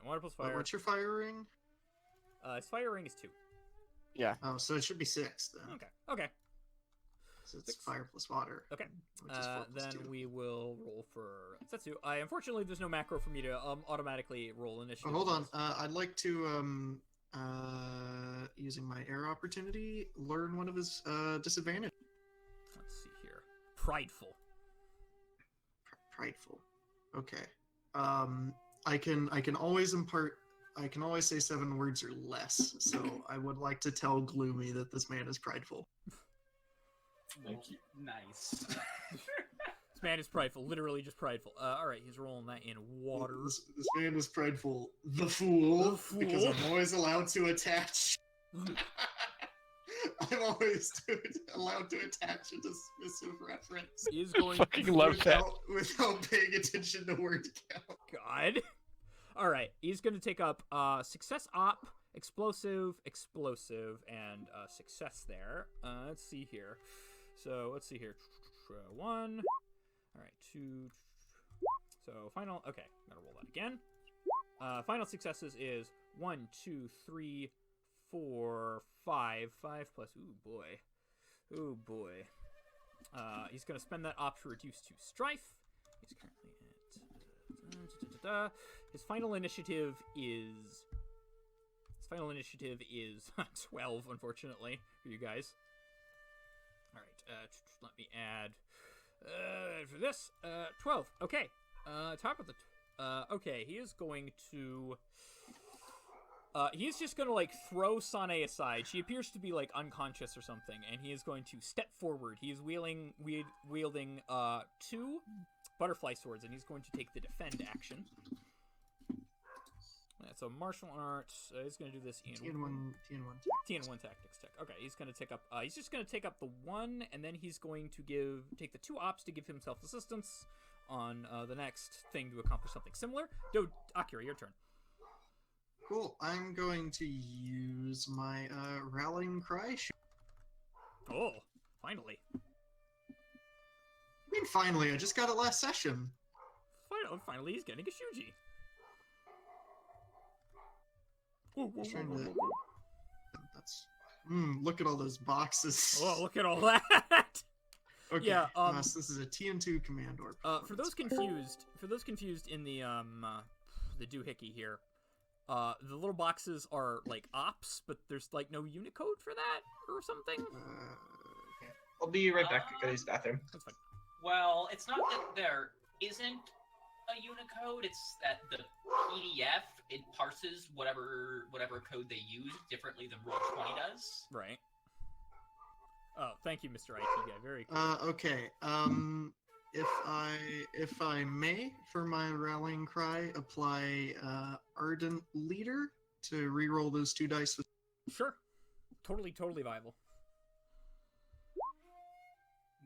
Water plus fire. What's your fire ring? His fire ring is 2. Yeah. Oh, so it should be 6 then. Okay. So it's 6. fire plus water. Okay. Which is 4 plus Then 2. we will roll for Setsu. Unfortunately, there's no macro for me to automatically roll initiative. Oh, hold on. I'd like to using my air opportunity, learn one of his disadvantages. Let's see here. Prideful. Prideful. Okay. I can always impart. I can always say 7 words or less. So I would like to tell Gloomy that this man is prideful. Thank you. Nice. This man is prideful. Literally just prideful. All right, he's rolling that in water. This man is prideful. The fool. The fool. Because I'm always allowed to attach. I'm always allowed to attach a dismissive reference. He is going Fucking love that. Without paying attention to word count. God. All right, he's going to take up success op, explosive, and success there. Let's see here. So let's see here. 1. All right, 2. So final. Okay, gotta roll that again. Final successes is 1, 2, 3, 4, 5. 5 plus. Ooh boy. Ooh boy. He's gonna spend that op to reduce to strife. He's currently at. His final initiative is 12, unfortunately, for you guys. All right, let me add for this 12. Okay, top of the okay, he is going to he's just gonna like throw Sane aside. She appears to be like unconscious or something, and he is going to step forward. He is wielding 2 butterfly swords, and he's going to take the defend action. So martial arts. He's going to do this in TN1 tactics check. Okay, he's going to take up. He's just going to take up the 1, and then he's going to take the 2 ops to give himself assistance on the next thing to accomplish something similar. Akira, your turn. Cool. I'm going to use my rallying cry. Oh, finally. I mean, finally. I just got it last session. Finally, he's getting a Shuji. That's. Look at all those boxes. Oh, look at all that. Okay. Yeah. So this is a TN2 command orb. For those confused in the doohickey here, the little boxes are like ops, but there's like no Unicode for that or something. Okay. I'll be right back. I gotta use the bathroom. That's fine. Well, it's not that there isn't a Unicode, it's that the PDF, it parses whatever code they use differently than Roll20 does. Right. Oh, thank you, Mr. IT guy. Very cool. Okay. If I may, for my rallying cry, apply Ardent Leader to reroll those 2 dice. Sure. Totally viable.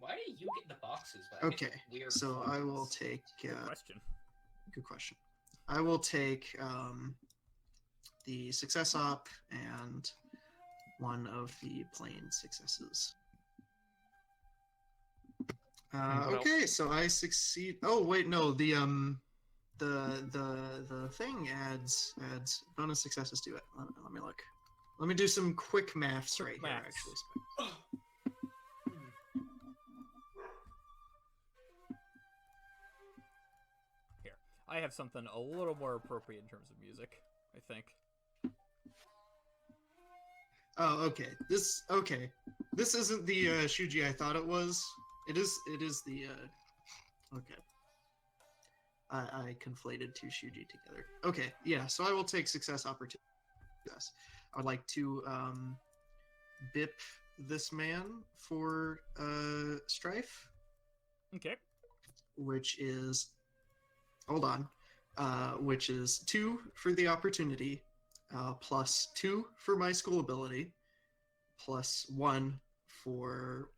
Why do you get the boxes? Okay, so I will take... Good question. Good question. I will take the success op and 1 of the plain successes. Okay, so I succeed. Oh wait, no, the thing adds bonus successes to it. Let me look. Let me do some quick maths right here. Actually, here, I have something a little more appropriate in terms of music, I think. Oh, okay. This isn't the Shuji I thought it was. It is the okay. I conflated 2 Shuji together. Okay, yeah, so I will take success opportunity. Yes. I would like to bip this man for strife. Okay. Which is which is 2 for the opportunity, plus 2 for my school ability, plus 1 for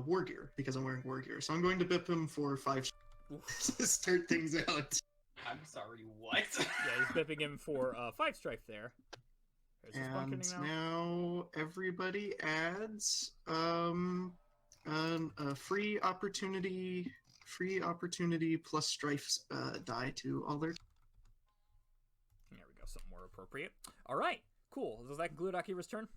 war gear, because I'm wearing war gear. So I'm going to bip him for 5. to start things out. I'm sorry, what? Yeah, he's bipping him for 5 strife there. There's his And functioning now. now everybody adds a free opportunity plus strife die to all their. There we go, something more appropriate. All right, cool. Does that conclude Akira's turn?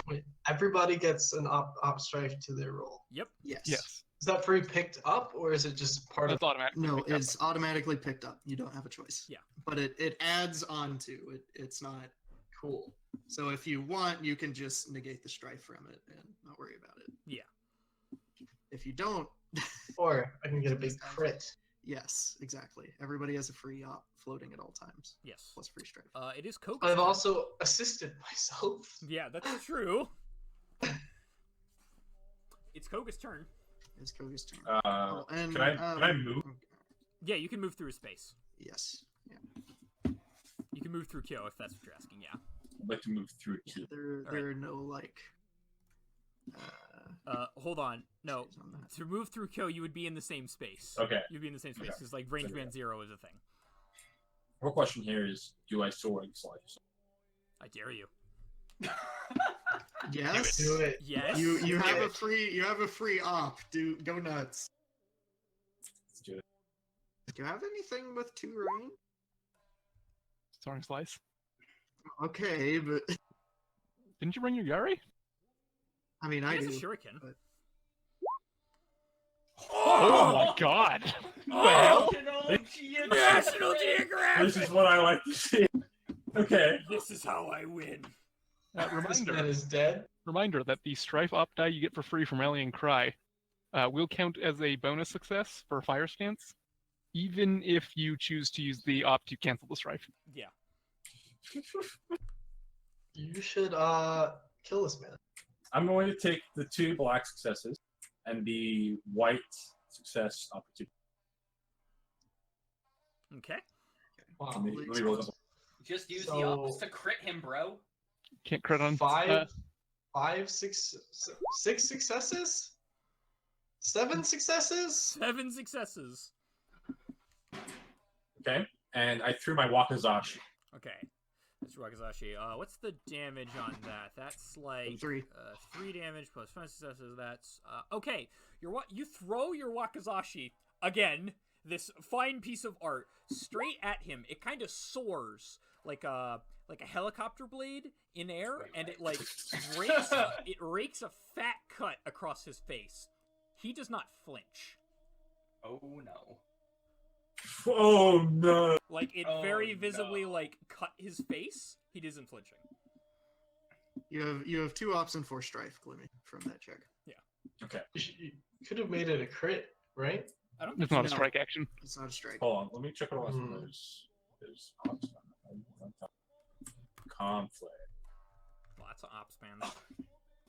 Wait, everybody gets an op strife to their roll. Yep. Yes. Yes. Is that free picked up, or is it just part That's of? automatic. No, it's automatically picked up. You don't have a choice. Yeah. But it adds on to it. It's not Cool. so if you want, you can just negate the strife from it and not worry about it. Yeah. If you don't, Or I can get a big crit. yes, exactly. Everybody has a free op floating at all times, Yes. plus free strife. It is Koga's I've turn. also assisted myself. Yeah, that's true. It's Koga's turn. It's Koga's turn. Can I move? Yeah, you can move through his space. Yes. Yeah. You can move through Kyo if that's what you're asking, yeah. I'd like to move through it too. There are no like. Hold on. No. issues on that. To move through Kyo, you would be in the same space. Okay. You'd be in the same space, Okay. because, like, range Okay. band 0 is a thing. Real question here is: do I sword slice? I dare you. Yes. Do it. Yes? You have Do a it. free op. Go nuts. Let's do it. Do you have anything with 2 range? Soaring Slice. Okay, but Didn't you bring your Yari? I mean, He I has do. a shuriken. but- Oh my god! Oh! National National Geographic! This is what I like to see. Okay. This is how I win. This man Reminder is dead. that the Strife Op die you get for free from Rallying Cry will count as a bonus success for Fire Stance, even if you choose to use the Op to cancel the Strife. Yeah. You should kill this man. I'm going to take the 2 black successes and the white success opportunity. Okay. Wow. Let me roll this. Just use the So- ups to crit him, bro. Can't crit on Six successes? 7 successes? 7 successes. Okay. And I threw my Wakazashi. Okay. Mr. Wakazashi, what's the damage on that? That's like 3. 3 damage plus 5 successes. That's okay. You throw your Wakazashi again. This fine piece of art straight at him. It kind of soars like a helicopter blade in air, and it like rakes a fat cut across his face. He does not flinch. Oh no. Oh no! Like it Oh, very visibly no. like cut his face. He isn't flinching. You have 2 ops and 4 strife, Gloomy, from that check. Okay. You could have made it a crit, right? I don't. It's not a No. strike action. It's not a strike. Hold on. Let me check what else Hmm. there's conflict. Lots of ops, man.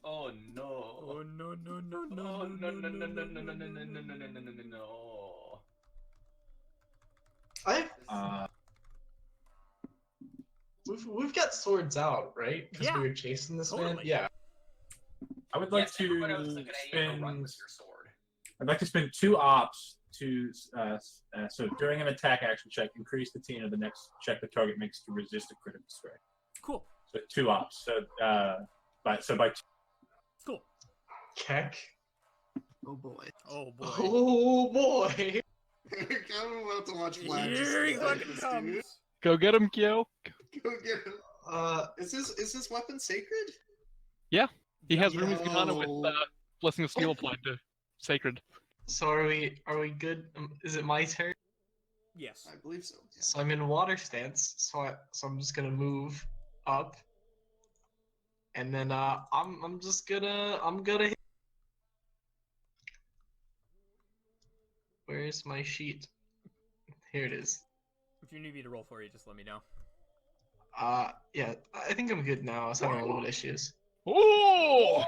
Oh no. Oh no no no no Oh no no no no no no no no no no no no no no. We've got swords out, right? Because Yeah. we were chasing this man. Totally. Yeah. I would like Yes, everyone else is to like an run spend. with your sword. I'd like to spend 2 ops to so during an attack action check, increase the team of the next check the target makes to resist a critical strike. Cool. So 2 ops. So by Cool. Keck. Oh boy. Oh boy. Oh boy. I'm about to watch Vlad. Here he just fucking this comes. dude. Go get him, Kyo. Go get him. Is this weapon sacred? He has Yo. Rumi's katana with Blessing of Steel applied to Sacred. So are we good? Is it my turn? Yes. I believe so. Yeah. So I'm in water stance. So I'm just gonna move up, and then I'm gonna hit. Where's my sheet? Here it is. If you need me to roll for you, just let me know. Yeah, I think I'm good now. I was having a little issues. Oh!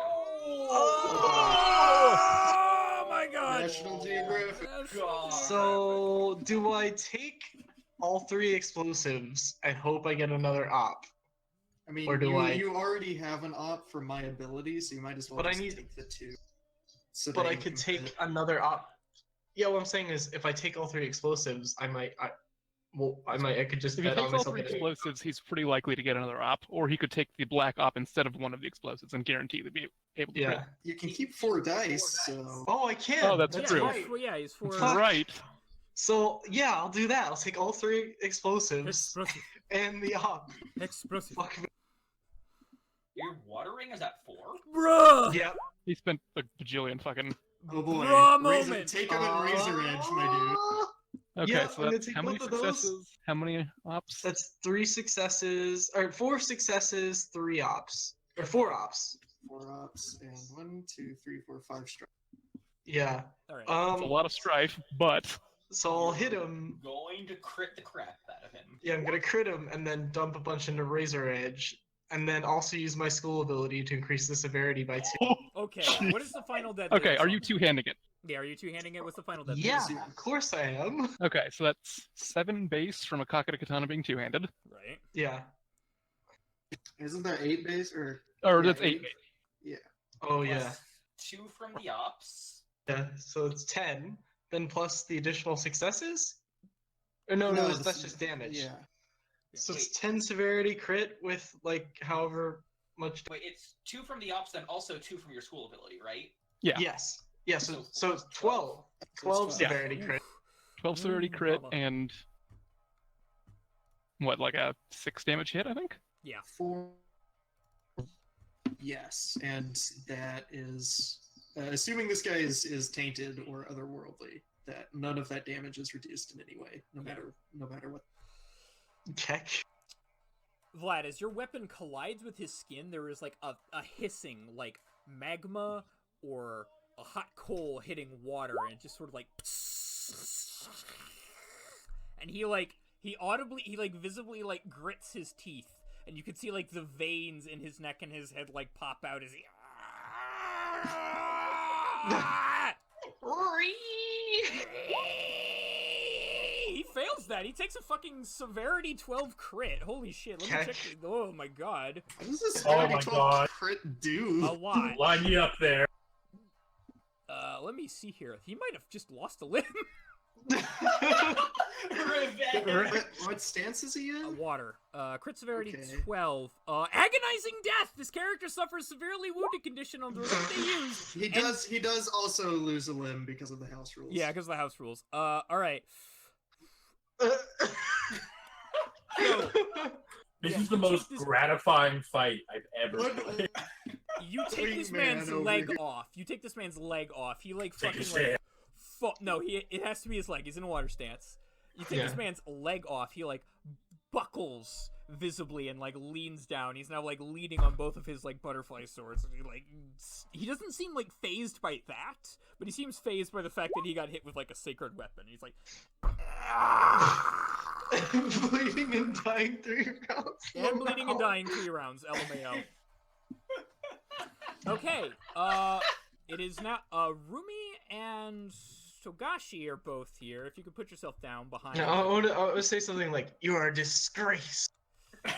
Oh my god! National Geographic. God. So do I take all 3 explosives and hope I get another op? I mean, Or do I- you already have an op for my ability, so you might as well But I just need- take the 2. So But that I you could can take hit- another op. Yeah, what I'm saying is, if I take all 3 explosives, I could just If he bet on takes all myself. 3 getting- explosives, he's pretty likely to get another op, or he could take the black op instead of one of the explosives and guarantee to be able to crit. Yeah. You can keep 4 dice, so Oh, I can. Oh, that's yeah, true. right. He's for That's Fuck. right. So yeah, I'll do that. I'll take all 3 explosives explosive. and the op. Explosive. Fuck me. Your watering is at 4? Bruh! Yep. He spent a bajillion fucking... oh boy, Raw Razor, moment. take him at Razor Edge, my Okay, Yeah, so I'm gonna that's take how many both of those. successes? How many ops? That's 3 successes, or 4 successes, 3 ops, or 4 ops. dude. 4 ops and 1, 2, 3, 4, 5 strikes. Yeah. All right. It's a lot of strife, but So I'll hit him. Going to crit the crap out of him. Yeah, I'm gonna crit him and then dump a bunch into Razor Edge, and then also use my school ability to increase the severity by 2. Okay, what is the final deadly? okay. Are you on- two-handing it? Yeah, are you two-handing it? What's the final deadly? Yeah, of course I am. Okay, so that's 7 base from a Kakita Katana being two-handed, Right. Yeah. Isn't that 8 base or? or Yeah, that's 8 base. Yeah. Oh yeah. Plus 2 from the ops. Yeah. So it's 10. Then plus the additional successes. Or no, that's this- just damage. Yeah. So Wait. it's 10 severity crit with like however much. Wait, it's 2 from the ops, then also 2 from your school ability, right? Yeah. Yes. Yeah. So So it's 12. 12 Yeah. severity crit. 12 severity crit mama. and what, like a 6 damage hit, I think? Yeah. 4. Yes, and that is assuming this guy is tainted or otherworldly. That none of that damage is reduced in any way, no matter what. Okay. Vlad, as your weapon collides with his skin, there is like a hissing, like magma or a hot coal hitting water, and it just sort of like. And he visibly like grits his teeth, and you can see like the veins in his neck and his head like pop out as he. He fails that. He takes a fucking severity 12 crit. Holy shit. Let me Okay. check. Oh my god. What does this Oh my 12 God. crit do? A lot. Line me up there. Let me see here. He might have just lost a limb. Revenge! What stance is he in? Water. Crit severity Okay. 12. Agonizing death. This character suffers severely wounded condition on the route they use. He does also lose a limb because of the house rules. Yeah, because of the house rules. Alright. This Yeah, is the you most take this- gratifying fight I've ever What? played. You take this Wingman man's over leg here. off. You take this man's leg off. He like Take fucking his like hand. no, it has to be his leg. He's in a water stance. You take this Yeah. man's leg off. He like buckles visibly and like leans down. He's now like leaning on both of his like butterfly swords. And he doesn't seem like phased by that, but he seems phased by the fact that he got hit with like a sacred weapon. He's like Bleeding and dying 3 rounds. and bleeding and dying 3 rounds. LMAO. Okay, it is now, Rumi and Togashi are both here. If you could put yourself down behind. No, I want to say something like, "You are a disgrace." All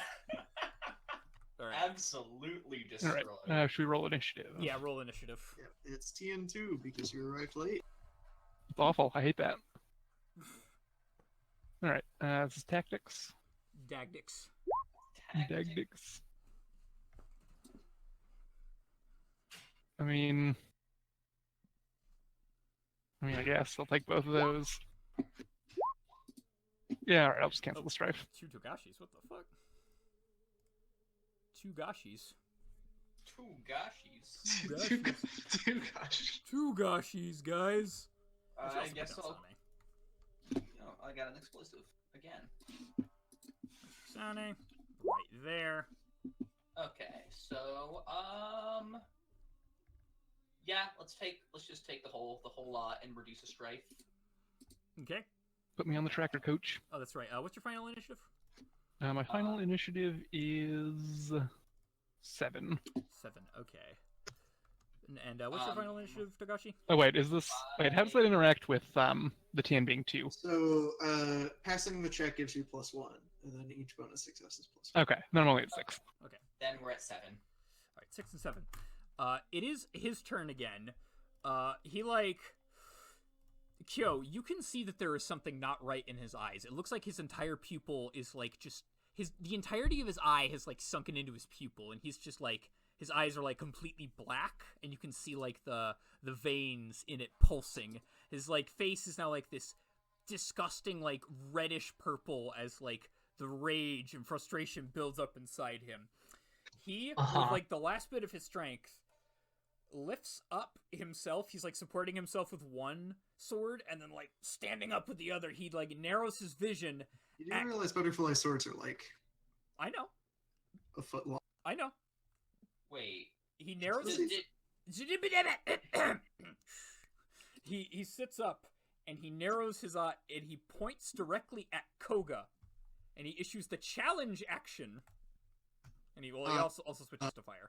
right. Absolutely All destroyed. right. Should we roll initiative? Yeah, roll initiative. Yeah, it's TN2 because you arrived late. It's awful. I hate that. All right. This is tactics. Dagdix. Tactics. I mean, I guess I'll take both of those. Yeah, all right. I'll just cancel the strife. 2 Togashis, what the fuck? 2 Gashis. Two gashis. Gosh. 2 Gashis, guys. I guess I'll. No, I got an explosive again. Sane, right there. Okay, so yeah, let's just take the whole lot and reduce a strife. Okay. Put me on the tracker, coach. Oh, that's right. What's your final initiative? My final initiative is 7. 7. Okay. And what's your final initiative, Togashi? Oh wait, is this? Wait, how does that interact with the TN being 2? So passing the check gives you +1, and then each bonus success is +1. Okay, then I'm only at 6. Then we're at 7. Alright, 6 and 7. It is his turn again. He like... Kyo, you can see that there is something not right in his eyes. It looks like his entire pupil is like just... The entirety of his eye has like sunken into his pupil, and he's just like... His eyes are like completely black, and you can see like the veins in it pulsing. His like face is now like this disgusting like reddish purple as like the rage and frustration builds up inside him. He, with like the last bit of his strength, lifts up himself. He's like supporting himself with one sword, and then like standing up with the other. He like narrows his vision. You do realize butterfly swords are like I know. a foot long. I know. Wait. He narrows his... He sits up, and he narrows his eye, and he points directly at Koga, and he issues the challenge action. And he also switches to fire.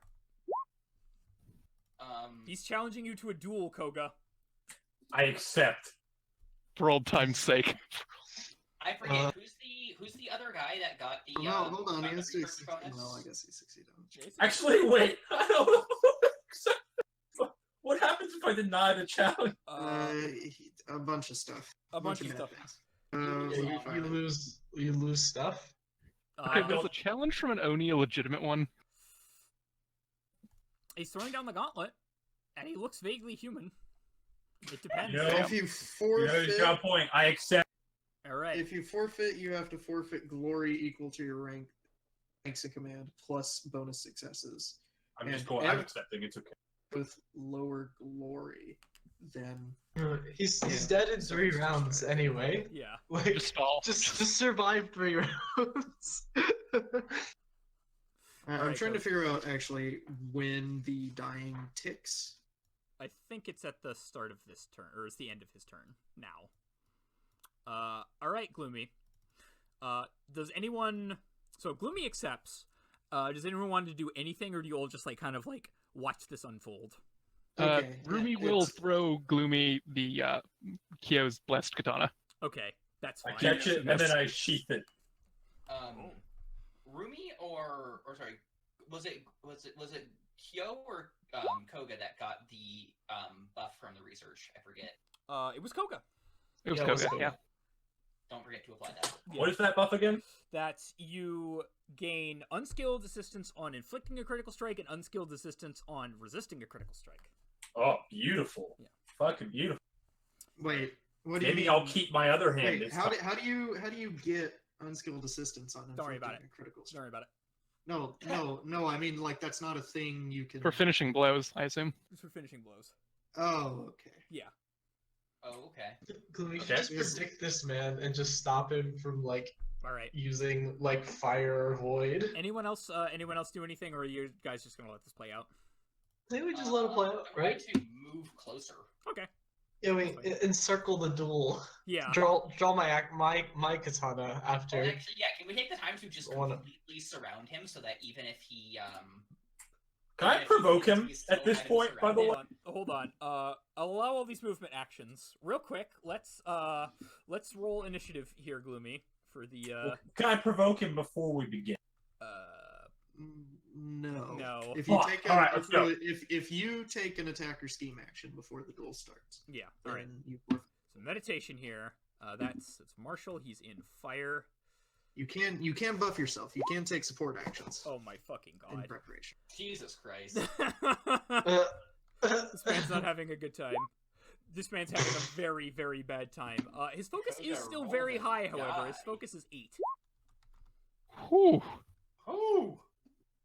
He's challenging you to a duel, Koga. I accept. For old time's sake. I forget who's the other guy that got the. No, hold on. got He the has to. research bonus? Well, I guess he succeeded. Actually, wait. I don't know. What happens if I deny the challenge? A bunch of stuff. A bunch of bad stuff. things. You lose stuff. Okay, was the challenge from an Oni a legitimate one? He's throwing down the gauntlet, and he looks vaguely human. It depends. No. If you forfeit, He's got a point. I accept. All right. if you forfeit, you have to forfeit glory equal to your ranks in command plus bonus successes. I'm just And going. I'm accepting. It's okay. With lower glory than He's dead in 3 rounds anyway. Yeah. Like, Just stall. just survive 3 rounds. I'm Alright, trying to so- figure out actually when the dying ticks. I think it's at the start of this turn, or it's the end of his turn now. All right, Gloomy. Does anyone? So Gloomy accepts. Does anyone want to do anything, or do you all just like kind of like watch this unfold? Okay, Rumi yeah, will it's- throw Gloomy the Kyo's blessed katana. Okay, that's I fine. catch it and then I sheath it. Rumi or sorry, was it Kyo or Koga that got the buff from the research? I forget. It was Koga. It was Yeah, it was Koga, Koga. yeah. Don't forget to apply that. Yeah. What is that buff again? That's you gain unskilled assistance on inflicting a critical strike and unskilled assistance on resisting a critical strike. Oh, beautiful. Yeah. Fucking beautiful. Wait, what do you Maybe mean? I'll keep my other hand. Wait, this how time. do you get unskilled assistance on Don't worry about inflicting a critical Don't strike? worry about it. No. I mean, like that's not a thing you can. For finishing blows, I assume. It's for finishing blows. Oh, okay. Yeah. Oh, okay. Gloomy, Okay. just predict this man and just stop him from like All right. using like fire or void. Anyone else? Anyone else do anything, or are you guys just gonna let this play out? Maybe we just let it play out, I'm right? going to move closer. Okay. Yeah, we encircle the duel. Yeah. Draw my katana after. Well, actually, yeah. Can we take the time to just Wanna- completely surround him so that even if he Can I even if provoke he's- him he's still at this kind of point, by the way? surrounded? Hold on. I'll allow all these movement actions real quick. Let's roll initiative here, Gloomy, for the Can I provoke him before we begin? No. No. If you Fuck. take All right, let's go. if you take an attacker scheme action before the duel starts, yeah. All right. then you forfeit. So meditation here. That's Marshall. He's in fire. You can buff yourself. You can take support actions Oh my fucking in god. preparation. Jesus Christ. This man's not having a good time. This man's having a very, very bad time. His focus Koga is still rolled very and high, however. His died. focus is 8. Whew. Oh.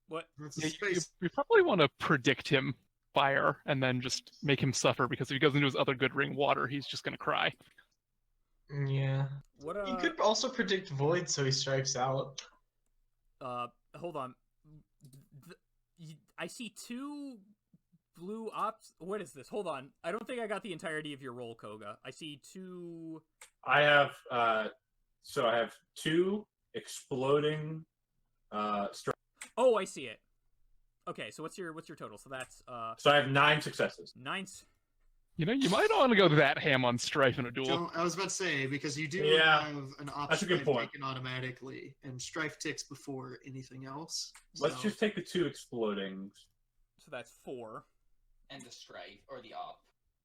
What? That's Yeah, a space. you probably want to predict him fire and then just make him suffer, because if he goes into his other good ring, water, he's just gonna cry. Yeah. What? You could also predict void, so he strikes out. Hold on. I see 2 blue ops. What is this? Hold on. I don't think I got the entirety of your roll, Koga. I see 2. I have so I have 2 exploding strikes. Oh, I see it. Okay, so what's your total? So that's So I have 9 successes. 9. You know, you might want to go that ham on Strife in a duel. Don't, I was about to say, because you do Yeah, have an that's a option good point. taken automatically, and strife ticks before anything else. Let's so- just take the 2 exploding. So that's 4. And the strife or the op.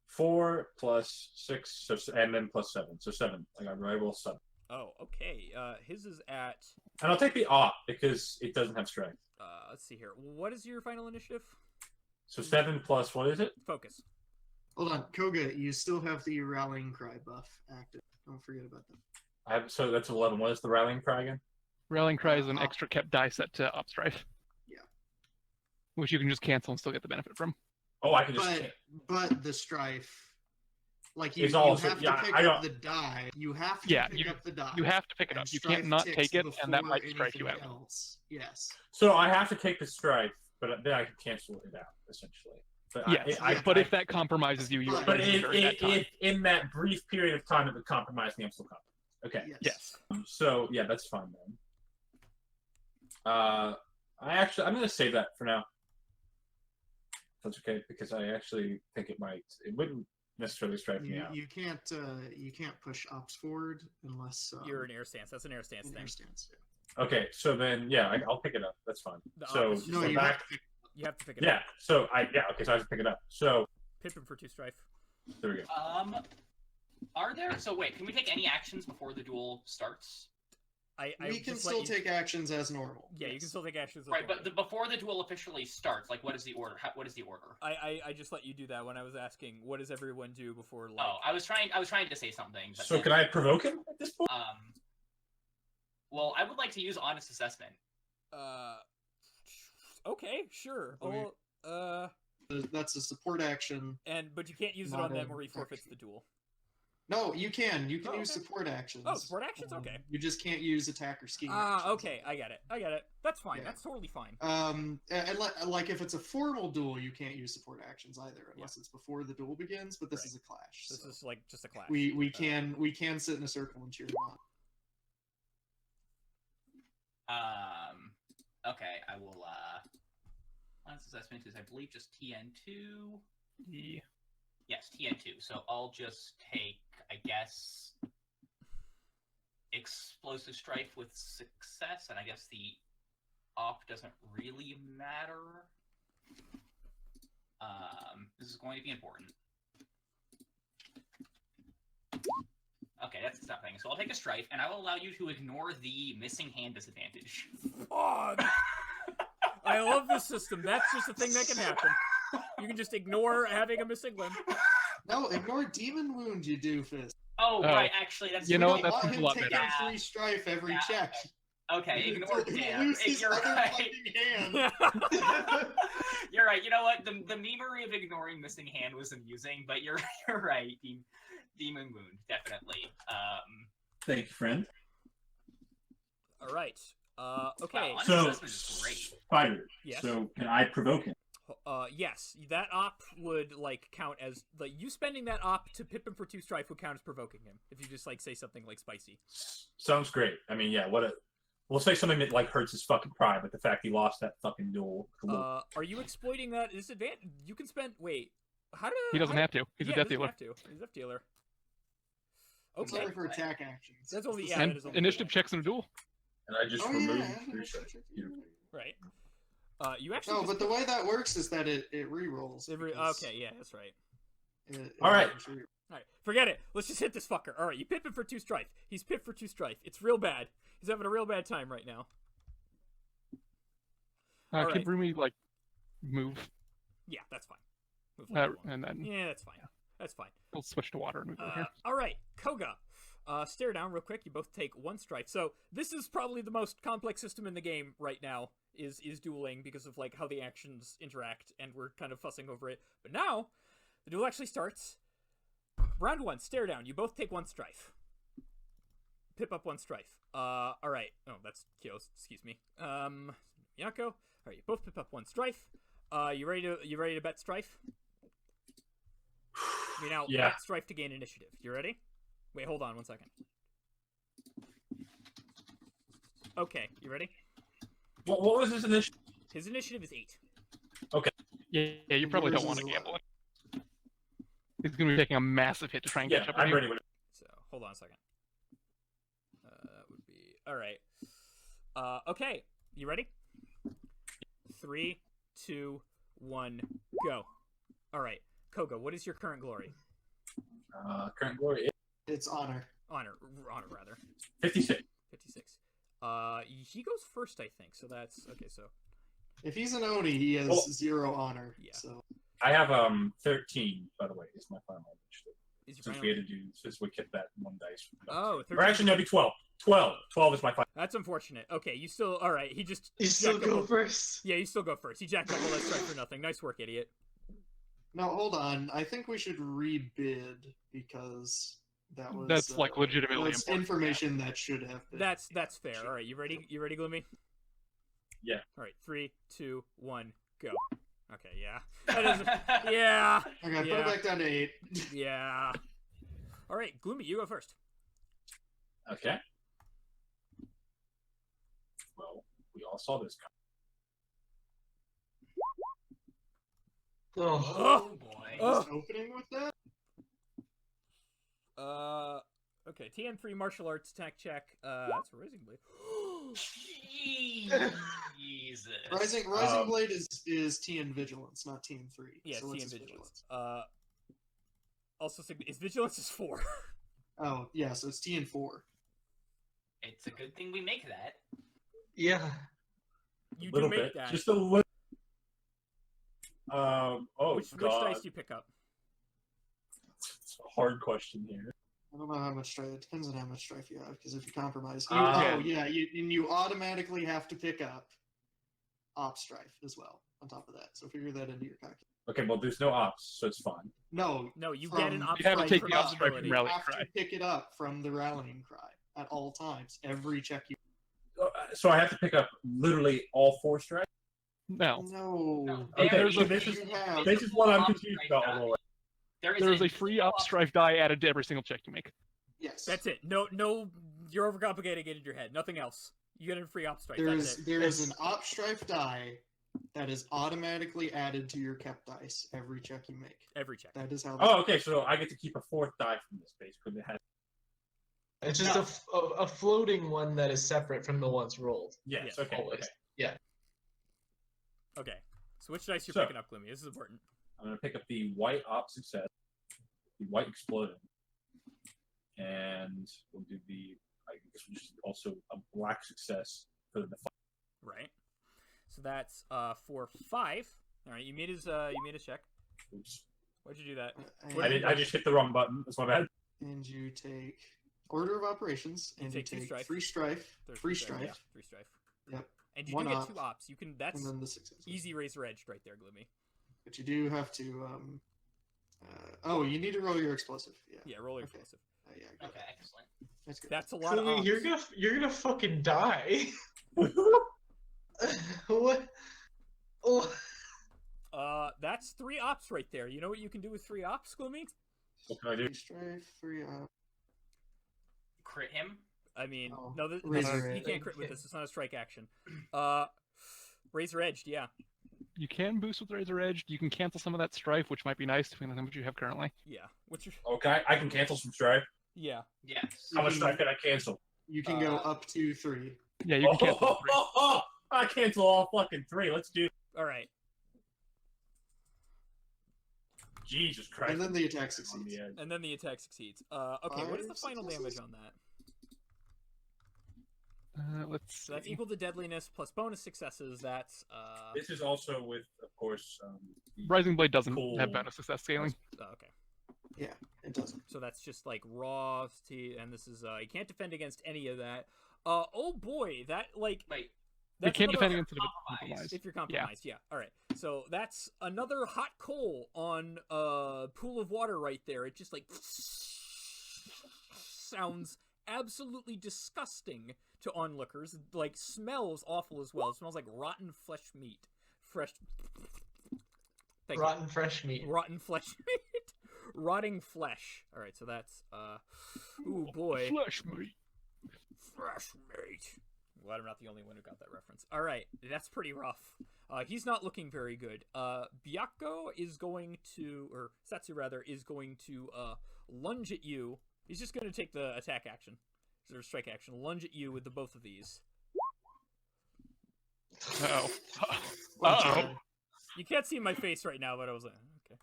4 plus 6, and then plus 7. So 7. I roll 7. Oh, okay. His is at. And I'll take the op because it doesn't have strength. Let's see here. What is your final initiative? So 7 plus what is it? Focus. Hold on, Koga, you still have the rallying cry buff active. Don't forget about that. So that's 11. What is the rallying cry again? Rallying Cry is an extra kept die set to Op Strife. Yeah. Which you can just cancel and still get the benefit from. Oh, I can just. But the strife, like you, It's also- you have yeah, to pick I up don't- the die. You have to Yeah, pick up the die. You have to pick it and up. You strife can't not ticks take it, and that before might strike you anything out. else. Yes. So I have to take the strife, but then I can cancel it out essentially. But Yes, but if that compromises you, you're But during that time. if in that brief period of time it would compromise me, I'm still covered. Okay. Yes. So yeah, that's fine then. I'm gonna save that for now. That's okay because I actually think it wouldn't necessarily strike me out. You can't push ops forward unless You're in air stance. That's an air stance thing. air stance. Okay, so then I'll pick it up. That's fine. The So op is just No, like- you have to pick You have to pick it yeah, up. so okay, so I have to pick it up. So Pip him for 2 strife. there we go. Are there? So wait, can we take any actions before the duel starts? We can just still let you- take actions as normal. Yeah, you can still take actions. as Right, but normal. before the duel officially starts, like, what is the order? What is the order? I just let you do that when I was asking, what does everyone do before? Like, Oh, I was trying to say something. But So then, can I provoke him at this point? Well, I would like to use honest assessment. Okay, sure. Okay. Oh, That's a support action. but you can't use it Not on them an where he forfeits action. the duel. No, you can. You can Oh, use okay. support actions. Oh, support actions? Okay. You just can't use attack or scheme. Ah, actions. okay. I get it. That's fine. Yeah. That's totally fine. And like if it's a formal duel, you can't use support actions either unless it's before the duel begins. But this Right. is a clash. This so is like just a clash. we can sit in a circle and cheer them on. Okay, I will. Honest assessment is, I believe, just TN2. Yeah. Yes, TN2. So I'll just take, I guess, explosive strife with success, and I guess the op doesn't really matter. This is going to be important. Okay, that's something. So I'll take a strife, and I will allow you to ignore the missing hand disadvantage. Oh, I love this system. That's just a thing that can happen. You can just ignore having a missing limb. No, ignore demon wound, you doofus. Oh, Oh. right, actually, that's... You know what, Don't that let sounds a him lot take better. out 3 strife every Yeah, check. Okay, ignore He'll damn. lose his You're other right. fucking hand. You're right. You know what? The memery of ignoring missing hand was amusing, but you're right. Demon wound, definitely. Thank you, friend. All right. Okay. Wow, So, assessment is great. Spider. Yes. So can I provoke him? Yes, that op would like count as like you spending that op to pip him for 2 strife would count as provoking him if you just like say something like spicy. Sounds great. I mean, yeah. We'll say something that like hurts his fucking pride, but the fact he lost that fucking duel. Are you exploiting that disadvantage? You can spend. Wait, how do He doesn't have to. He's yeah, a death he doesn't dealer. have to. He's a death dealer. It's Okay. only for attack actions. That's only It's yeah. the And that is only initiative checks in a duel. And I just Oh, removed yeah. 3 strikes. Beautiful. right. You actually. No, just but the way that works is that it re-rolls. because okay, yeah, that's right. it All right. rolls re- All right, forget it. Let's just hit this fucker. All right, you pip him for 2 strife. He's pipped for 2 strife. It's real bad. He's having a real bad time right now. All Can right. Rumi like move? Yeah, that's fine. Move like you want. And then Yeah, that's fine. That's fine. we'll switch to water and move over here. All right, Koga. Stare down real quick. You both take 1 strife. So this is probably the most complex system in the game right now. Is dueling because of like how the actions interact, and we're kind of fussing over it. But now, the duel actually starts. Round 1. Stare down. You both take 1 strife. Pip up 1 strife. All right. Oh, that's Kyo's. Excuse me. Yako. All right. You both pip up 1 strife. You ready to bet strife? You now Yeah. bet strife to gain initiative. You ready? Wait, hold on 1 second. Okay, you ready? What was his initiative? His initiative is 8. Yeah, you probably don't want to gamble it. He's going to be taking a massive hit to try and Yeah, catch up I'm with you. ready with it. So hold on a second. Would be all right. Okay, you ready? 3, 2, 1, go. All right, Koga. Koga, what is your current glory? Current glory It's honor. Honor, rather. 56. 56. He goes first, I think. So that's okay. So If he's an Oni, he has Oh. 0 honor. Yeah. So I have 13, by the way, is my final damage. is your Since final... we had to do, since we kept that one dice. Oh, Or 13. actually, no, it'd be 12. 12 is my final. That's unfortunate. Okay, you still all right? He just You still jacked up go all- first. Yeah, you still go first. He jacked up all that strike for nothing. Nice work, idiot. now hold on. I think we should rebid because that was That's like legitimately that's important. information that should have been. That's fair. All right, you ready? You ready, Gloomy? Yeah. All right, 3, 2, 1, go. Okay, yeah. That is, yeah, Okay, put Yeah. it back down to 8. yeah. All right, Gloomy, you go first. Okay. Well, we all saw this coming. Oh, Oh boy. Oh. Just opening with that. Okay, TN3 martial arts attack check. That's a Rising Blade. Jesus. Rising Blade is TN Vigilance, not TN 3. Yeah, so TN it's Vigilance. Also, is Vigilance is 4. Oh, yeah, so it's TN 4. It's a good thing we make that. yeah. You A do little make bit. that. Just a little. Oh, which God. dice do you pick up? It's a hard question here. I don't know how much strife. It depends on how much strife you have, because if you compromise, Ah. you automatically have to pick up op strife as well on top of that. So figure that into your calculation. Okay, well, there's no ops, so it's fine. No, No, you From- get an You op You have to strike take from the op strike ability. from Rally you have Cry. to pick it up from the rallying cry at all times. Every check you. So I have to pick up literally all 4 strikes? No, No. Okay, There so is- this You is have- this is what I'm Op confused strike about. die. All the way. there is a free op strife die added to every single check you make. Yes. That's it. No, you're overcomplicating it in your head. Nothing else. You get a free op strike. There That's is it. there is an op strife die that is automatically added to your kept dice every check you make. Every check. That is how. Oh, okay, so I get to keep a 4th die from this, basically. It has... It's just a floating one that is separate from the ones rolled. Yes, Yes, okay. always. Okay. Okay. So which dice you're So- picking up, Gloomy? This is important. I'm going to pick up the white op success, the white exploding, and we'll do the, I guess, which is also a black success for the defiant. Right. So that's for 5. All right. You made his check. Oops. Why'd you do that? I just hit the wrong button. That's my bad. And you take order of operations, and you take 2 take strife. 3 strife, There's free three strife. strife, Yeah, 3 strife. Yep. And you One do get op, 2 ops. You can. That's and then the success. easy razor edged right there, Gloomy. But you do have to. Oh, you need to roll your explosive. Yeah. Yeah, roll your Okay. explosive. Yeah, I got Okay, that. excellent. That's good. That's a lot of Gloomy, ops. you're gonna fucking die. What? Oh, That's 3 ops right there. You know what you can do with 3 ops, Gloomy? What can I do? 3 strife, 3 op. Crit him. I mean, Oh, no, razor he edge. can't crit with this. It's not a strike action. Razor edged, yeah. You can boost with Razor Edge. You can cancel some of that strife, which might be nice depending on how much you have currently. Yeah. What's your? Okay, I can cancel some strife. Yeah. Yes. How much strife can I cancel? You can go up to 3. Yeah, you can cancel all 3. I cancel all fucking 3. Let's do. All right. Jesus Christ. And then the attack On succeeds. the edge. And then the attack succeeds. Okay. What is the 5 final damage successes? on that? Let's So that's see. equal to deadliness plus bonus successes. That's This is also with, of course, the Rising Blade doesn't Cool. have bonus success scaling. okay. Yeah, it doesn't. So that's just like raw and this is you can't defend against any of that. Oh boy, that like Wait. You that's can't another- defend against it if it's compromised. compromised. if you're compromised. Yeah. All right. So that's another hot coal on pool of water right there. It just like sounds absolutely disgusting to onlookers. Like smells awful as well. It smells like rotten flesh meat. Fresh. Thank you. rotten fresh meat. Rotten flesh meat. Rotting flesh. All right. So that's ooh boy. Flesh meat. Fresh meat. Glad I'm not the only one who got that reference. All right, that's pretty rough. He's not looking very good. Byakko is going to, or Setsu rather, is going to lunge at you. He's just going to take the attack action, or strike action, lunge at you with the both of these. Uh-oh. Watch Uh-oh. out. You can't see my face right now, but I was like,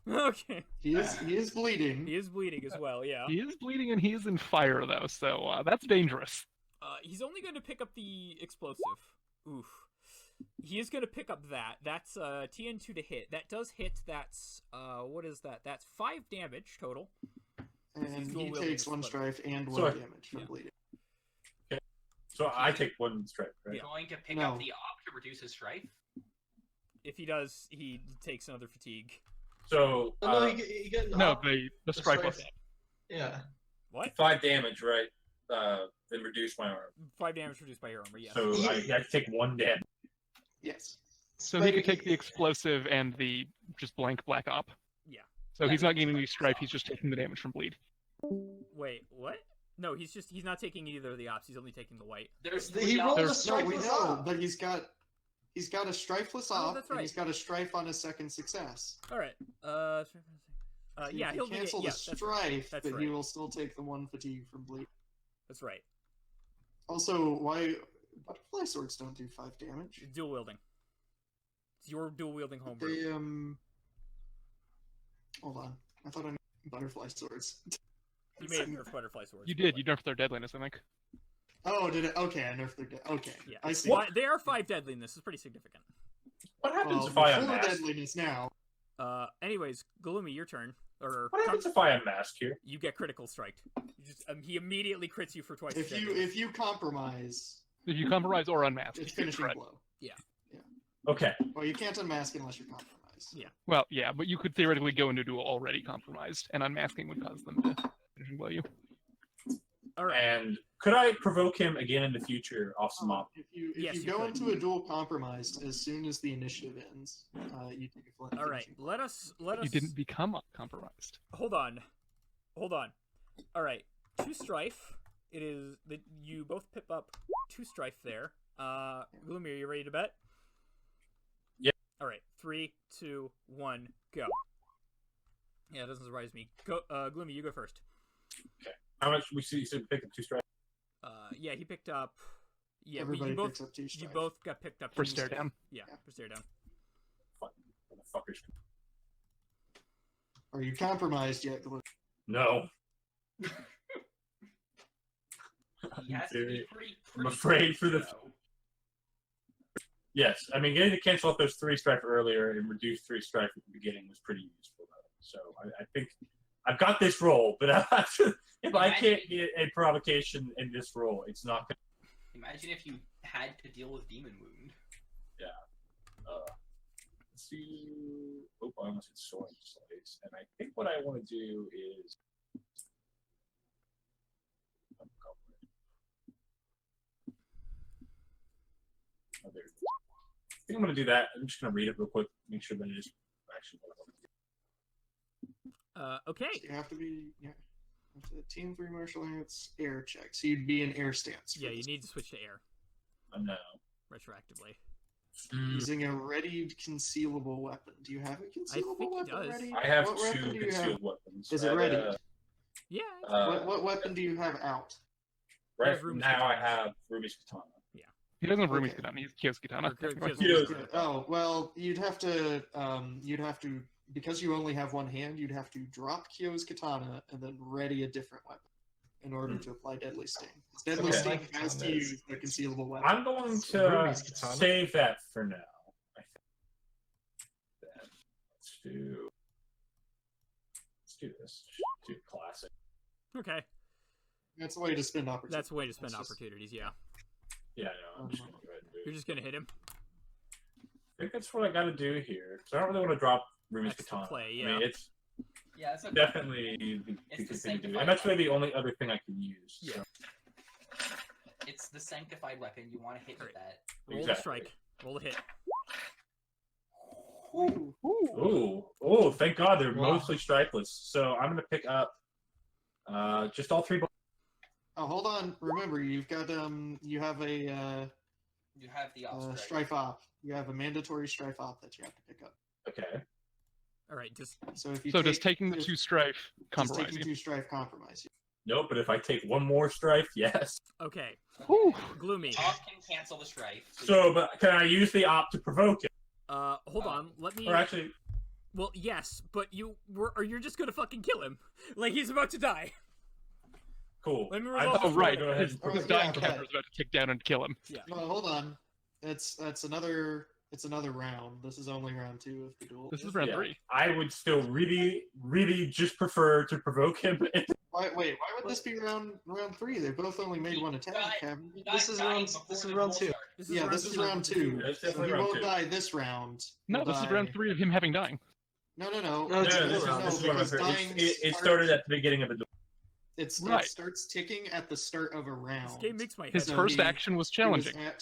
Okay. He is bleeding. He is bleeding as well. Yeah. He is bleeding and he is in fire though, so that's dangerous. He's only going to pick up the explosive. Oof. He is going to pick up that. That's TN2 to hit. That does hit. That's what is that? That's 5 damage total. And he takes 1 strife and 1 damage from bleeding. Okay. So I take 1 strife, right? Going to pick up the op to reduce his strife. If he does, he takes another fatigue. So no, you get the strife was Yeah. What? 5 damage, right? Then reduce my arm. 5 damage reduced by your armor. Yes. So I take 1 damage. Yes. So he could take the explosive and the just blank black op. Yeah. So he's not gaining any strife, he's just taking the damage from bleed. Wait, what? No, he's not taking either of the ops. He's only taking the white. He rolled a No, strifeless we know, op. but he's got a strifeless op, that's and right. he's got a strife on his second success. All right. Yeah, he'll cancel the that's strife, That's but right. he will still take the 1 fatigue from bleed. That's right. Also, why butterfly swords don't do 5 damage? Dual wielding. It's your dual wielding homebrew. They hold on. I thought I knew butterfly swords. You may have nerfed butterfly swords. You did. You nerfed their deadliness, I think. Oh, did it? Okay, I nerfed their okay. Yeah. I see. Well, they are 5 deadliness. It's pretty significant. What happens Well, if I 4 unmask? deadliness now. Anyways, Gloomy, your turn. Or What happens if I unmask here? you get critical striked. You just he immediately crits you for twice. If you compromise, If you compromise or unmask, it's you can finishing try. blow. Okay. Well, you can't unmask unless you're compromised. Yeah. Well, yeah, but you could theoretically go into duel already compromised, and unmasking would cause them to finishing blow you. All right. And could I provoke him again in the future off some op? If you Yes, you go could. into a duel compromised as soon as the initiative ends, you take a All right. finishing blow. Let us. You didn't become compromised. Hold on. All right. 2 strife. It is that you both pip up 2 strife there. Gloomy, are you ready to bet? Yeah. All right. 3, 2, 1, go. Yeah, it doesn't surprise me. Go, Gloomy, you go first. Okay. How much we see? So pick up 2 strikes. Yeah, he picked up. Yeah, Everybody you both. picks up 2 You strife. both got picked up. For 2 stare strife. down. Yeah, for stare down. Motherfuckers. Are you compromised yet, Glue? No. He has to be pretty I'm afraid for the. though. Yes, I mean getting to cancel out those 3 strife earlier and reduce 3 strife at the beginning was pretty useful. Though. So I think I've got this roll, but if I can't get a provocation in this roll, it's not gonna. Imagine if you had to deal with Demon Wound. Let's see. Oh, I almost hit soaring slice, and I think what I want to do is. Oh, there it is. I think I'm going to do that. I'm just going to read it real quick, make sure that it is actually what I want to do. Okay. You have to be team 3 martial arts air check. So you'd be in air stance. Yeah, you need to switch to air No. retroactively. Using a readied concealable weapon. Do you have a concealable think he weapon does. ready? I have What 2 weapon do you have? concealed weapons. Is it Right, ready? Yeah. What weapon do you have out? Right have Rumi's now, I katana. have Rumi's katana. He doesn't have Rumi's Okay. katana, he's Kyo's katana. Or Kyo's Kyo's katana. Oh well, you'd have to because you only have 1 hand. You'd have to drop Kyo's katana and then ready a different weapon in order to apply deadly sting. Deadly Okay. sting has to use the concealable weapon. I'm going to Rumi's katana. save that for now. I think. Then let's do this. Do classic. Okay. That's a way to spend opportunity. That's a way to spend That's just- opportunities. Yeah. Yeah, no, I'm just going to go ahead and do it. You're just gonna hit him. I think that's what I got to do here. Because I don't really want to drop Rumi's That's the katana. play, I yeah. mean, it's Yeah, it's a definitely the It's good the thing to do. sanctified And that's really weapon. the only other thing I can use. Yeah. So. It's the sanctified weapon. You want to hit with that. Roll the Exactly. strike. Roll the hit. Ooh, thank God they're Wow. mostly strikeless. So I'm going to pick up just all 3 Oh, hold on. Remember, you've got you have a You have the off strike. strife op. You have a mandatory strife op that you have to pick up. Okay. All right. Just So if you So take, does taking the if- 2 strife does compromise taking you? 2 strife compromise you? Nope, but if I take 1 more strife, yes. okay. Whew. Gloomy. Op can cancel the strife. So, but can I use the op to provoke it? Hold on. Let me. Or actually, Well, yes, but you're just gonna fucking kill him. Like, he's about to die. Cool. Let me I'm resolve Oh, this right. Go ahead. His Alright, dying yeah, captor is about to take down and kill him. Yeah. No, hold on. It's another round. This is only round 2 of the duel. This is round Yeah. 3. I would still really, really just prefer to provoke him. Why would this be round 3? They both only made one attack. haven't they? This is round 2. Yeah, this is round 2. That's So definitely he round won't 2. die this round. No, He'll this is die- round 3 of him having dying. No. No, No, it's this round. is because round 3. dying It starts- started at the beginning of the duel. It Right. starts ticking at the start of a round. This game makes my head. His So first he- action was He was challenging.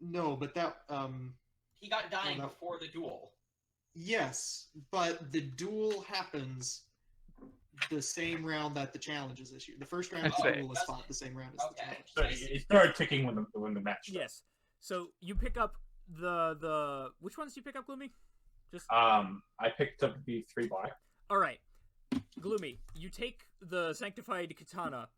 No, but that He got dying no. before the duel. yes, but the duel happens the same round that the challenge is issued. The first round of I'd the say. duel is fought the same round as the Okay. challenge. So it started ticking when the match started. Yes. So you pick up the which ones do you pick up, Gloomy? Just I picked up the 3 black. all right, Gloomy. You take the sanctified katana,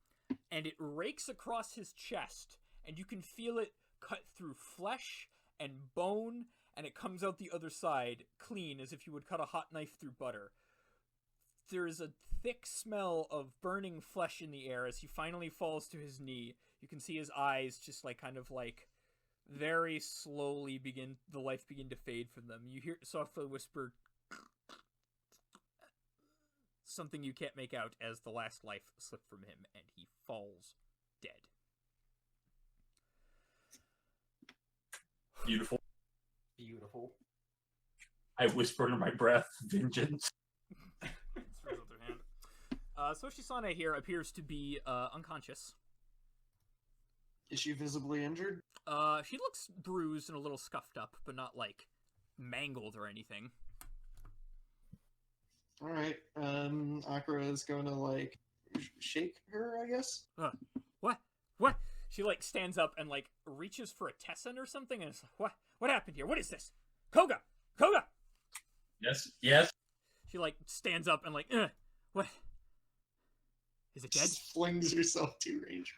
and it rakes across his chest, and you can feel it cut through flesh and bone, and it comes out the other side clean, as if you would cut a hot knife through butter. There is a thick smell of burning flesh in the air as he finally falls to his knee. You can see his eyes just like kind of like very slowly begin to fade from them. You hear softly whispered something you can't make out as the last life slipped from him, and he falls dead. Beautiful. Beautiful. I whisper under my breath, vengeance. Throws up their hand. Soshi-sana here appears to be unconscious. Is she visibly injured? She looks bruised and a little scuffed up, but not like mangled or anything. All right. Akira is going to like shake her, I guess. What? She like stands up and like reaches for a tesson or something, and it's like, what happened here? What is this? Koga! Yes. She like stands up and like, what? Is it dead? Just flings herself to range.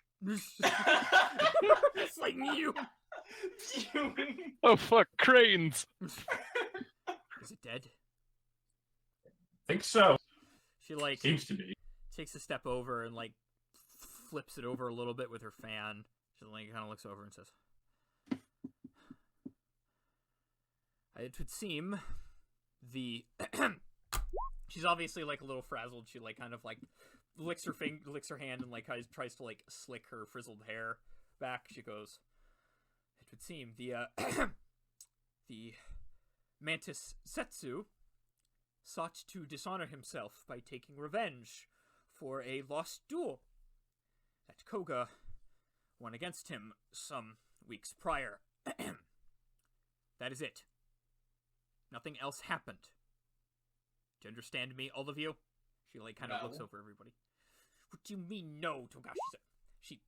It's like you. Oh fuck, cranes! Is it dead? Think so. She like Seems to be. takes a step over and like flips it over a little bit with her fan. She like kind of looks over and says, "It would seem the." She's obviously like a little frazzled. She like kind of like licks her hand and like tries to like slick her frizzled hair back. She goes, "It would seem the the Mantis Setsu sought to dishonor himself by taking revenge for a lost duel that Koga won against him some weeks prior. That is it. Nothing else happened. Do you understand me, all of you?" She like kind of No. looks over everybody. What do you mean, no, Togashi? She.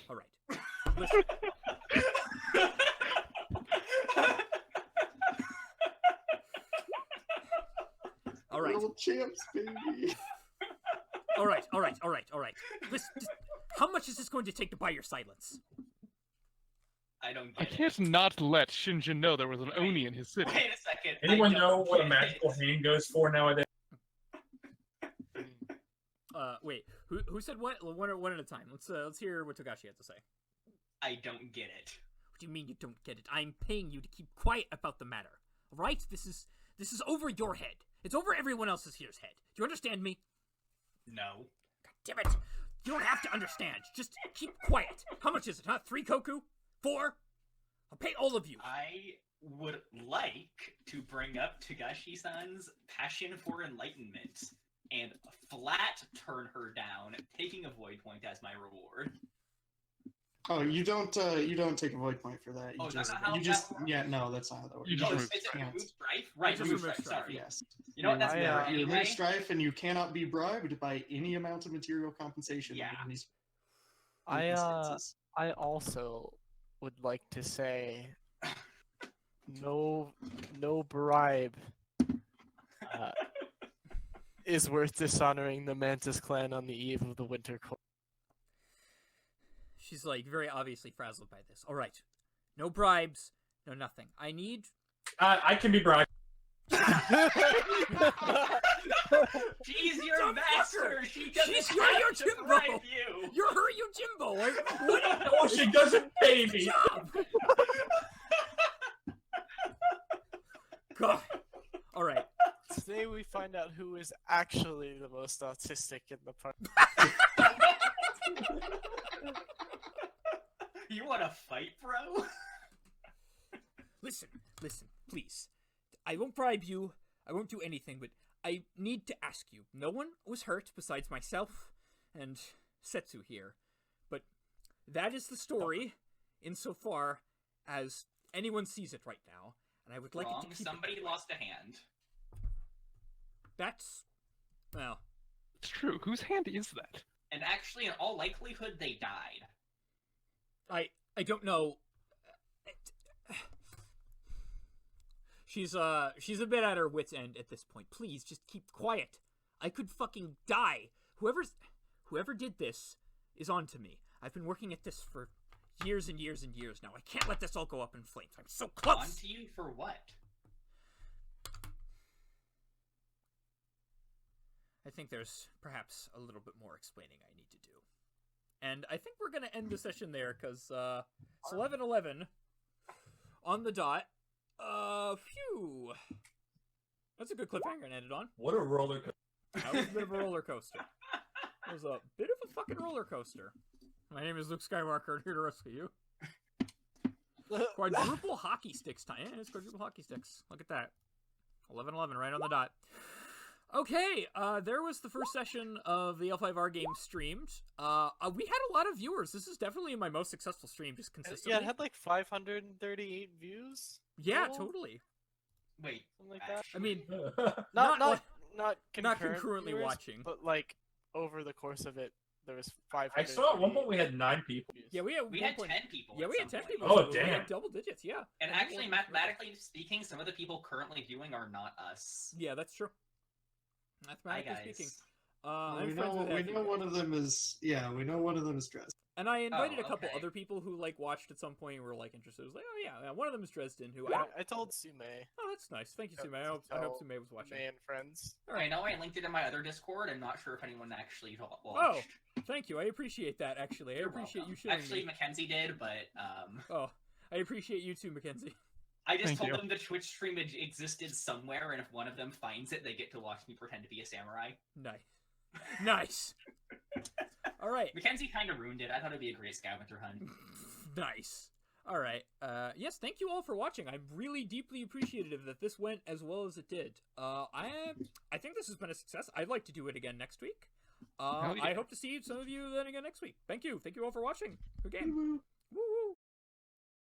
All right. Listen. All right. Little champs, baby. All right. Listen, how much is this going to take to buy your silence? I don't I get it. can't not let Shinjin know there was an Oni in his city. Wait a second. Anyone I know don't what a get magical it. hand goes for nowadays? Wait. Who said what? One at a time. Let's hear what Togashi had to say. I don't get it. What do you mean you don't get it? I'm paying you to keep quiet about the matter. All right? This is over your head. It's over everyone else's here's head. Do you understand me? No. God damn it! You don't have to understand. Just keep quiet. How much is it? Huh? 3 koku? 4? I'll pay all of you. I would like to bring up Togashi-san's passion for enlightenment and flat turn her down, taking a void point as my reward. Oh, you don't take a void point for that. Oh, is that not how that works? yeah, no, that's not how that works. You just Oh, remove it's a strife. remove strife? Right, Just remove remove strife, strife, sorry. Yes. You know what, that's Yeah, fair You remove anyway. strife, and you cannot be bribed by any amount of material compensation. Yeah. in these I circumstances. I also would like to say no bribe is worth dishonoring the Mantis clan on the eve of the Winter Court. She's like very obviously frazzled by this. All right. No bribes, no nothing. I need I can be Brian. She's your master. She doesn't She's have your to Jimbo. bribe you. You're her Yojimbo. Like, what? Oh, she doesn't pay me. Job. God. All right. Today we find out who is actually the most autistic in the party. You want to fight, bro? Listen, please. I won't bribe you. I won't do anything, but I need to ask you. No one was hurt besides myself and Setsu here. But that is the story insofar as anyone sees it right now. And I would like Wrong. it to keep Somebody it. lost a hand. That's... well... It's true. Whose hand is that? And actually, in all likelihood, they died. I don't know. She's a bit at her wit's end at this point. Please, just keep quiet. I could fucking die. Whoever did this is on to me. I've been working at this for years and years and years now. I can't let this all go up in flames. I'm so close. On to you for what? I think there's perhaps a little bit more explaining I need to do. And I think we're going to end the session there, because it's 11:11 on the dot. Phew. That's a good cliffhanger to end it on. What a roller coaster. That was a bit of a roller coaster. It was a bit of a fucking roller coaster. My name is Luke Skywalker, here to rescue you. Quadruple hockey sticks time. Yeah, it's quadruple hockey sticks. Look at that. 11:11 right on the dot. Okay, there was the first session of the L5R game streamed. We had a lot of viewers. This is definitely my most successful stream, just consistently. Yeah, it had like 538 views. Yeah, total? totally. Wait, Something like that. I mean, Not concurrently viewers, watching. but like over the course of it, there was 500. I saw at one point we had 9 people. Yeah, we had 10 people. Yeah, at we had some 10 point. people. Oh, so we damn. had double digits, yeah. And actually, mathematically speaking, some of the people currently viewing are not us. Yeah, that's true. Hi, Mathematically guys. speaking. we I'm friends with know everyone. one of them is dressed. And I invited a couple okay. other people who like watched at some point and were like interested. It was like, oh yeah, one of them is Dresden, who I told Sume. oh, that's nice. Thank you, to Sume. I hope tell Sume was watching. Sume and friends. I know I linked it in my other Discord. I'm not sure if anyone actually watched. Oh, thank you. I appreciate that. Actually, I You're appreciate welcome. you showing Actually, me. Mackenzie did, but Oh, I appreciate you too, Mackenzie. I just Thank told you. them the Twitch stream existed somewhere, and if one of them finds it, they get to watch me pretend to be a samurai. Nice, nice. All right. Mackenzie kind of ruined it. I thought it'd be a great scavenger hunt. Nice. All right. Yes, thank you all for watching. I'm really deeply appreciative that this went as well as it did. I think this has been a success. I'd like to do it again next week. Hell yeah. I hope to see some of you then again next week. Thank you. Thank you all for watching. Good game. Woo-woo.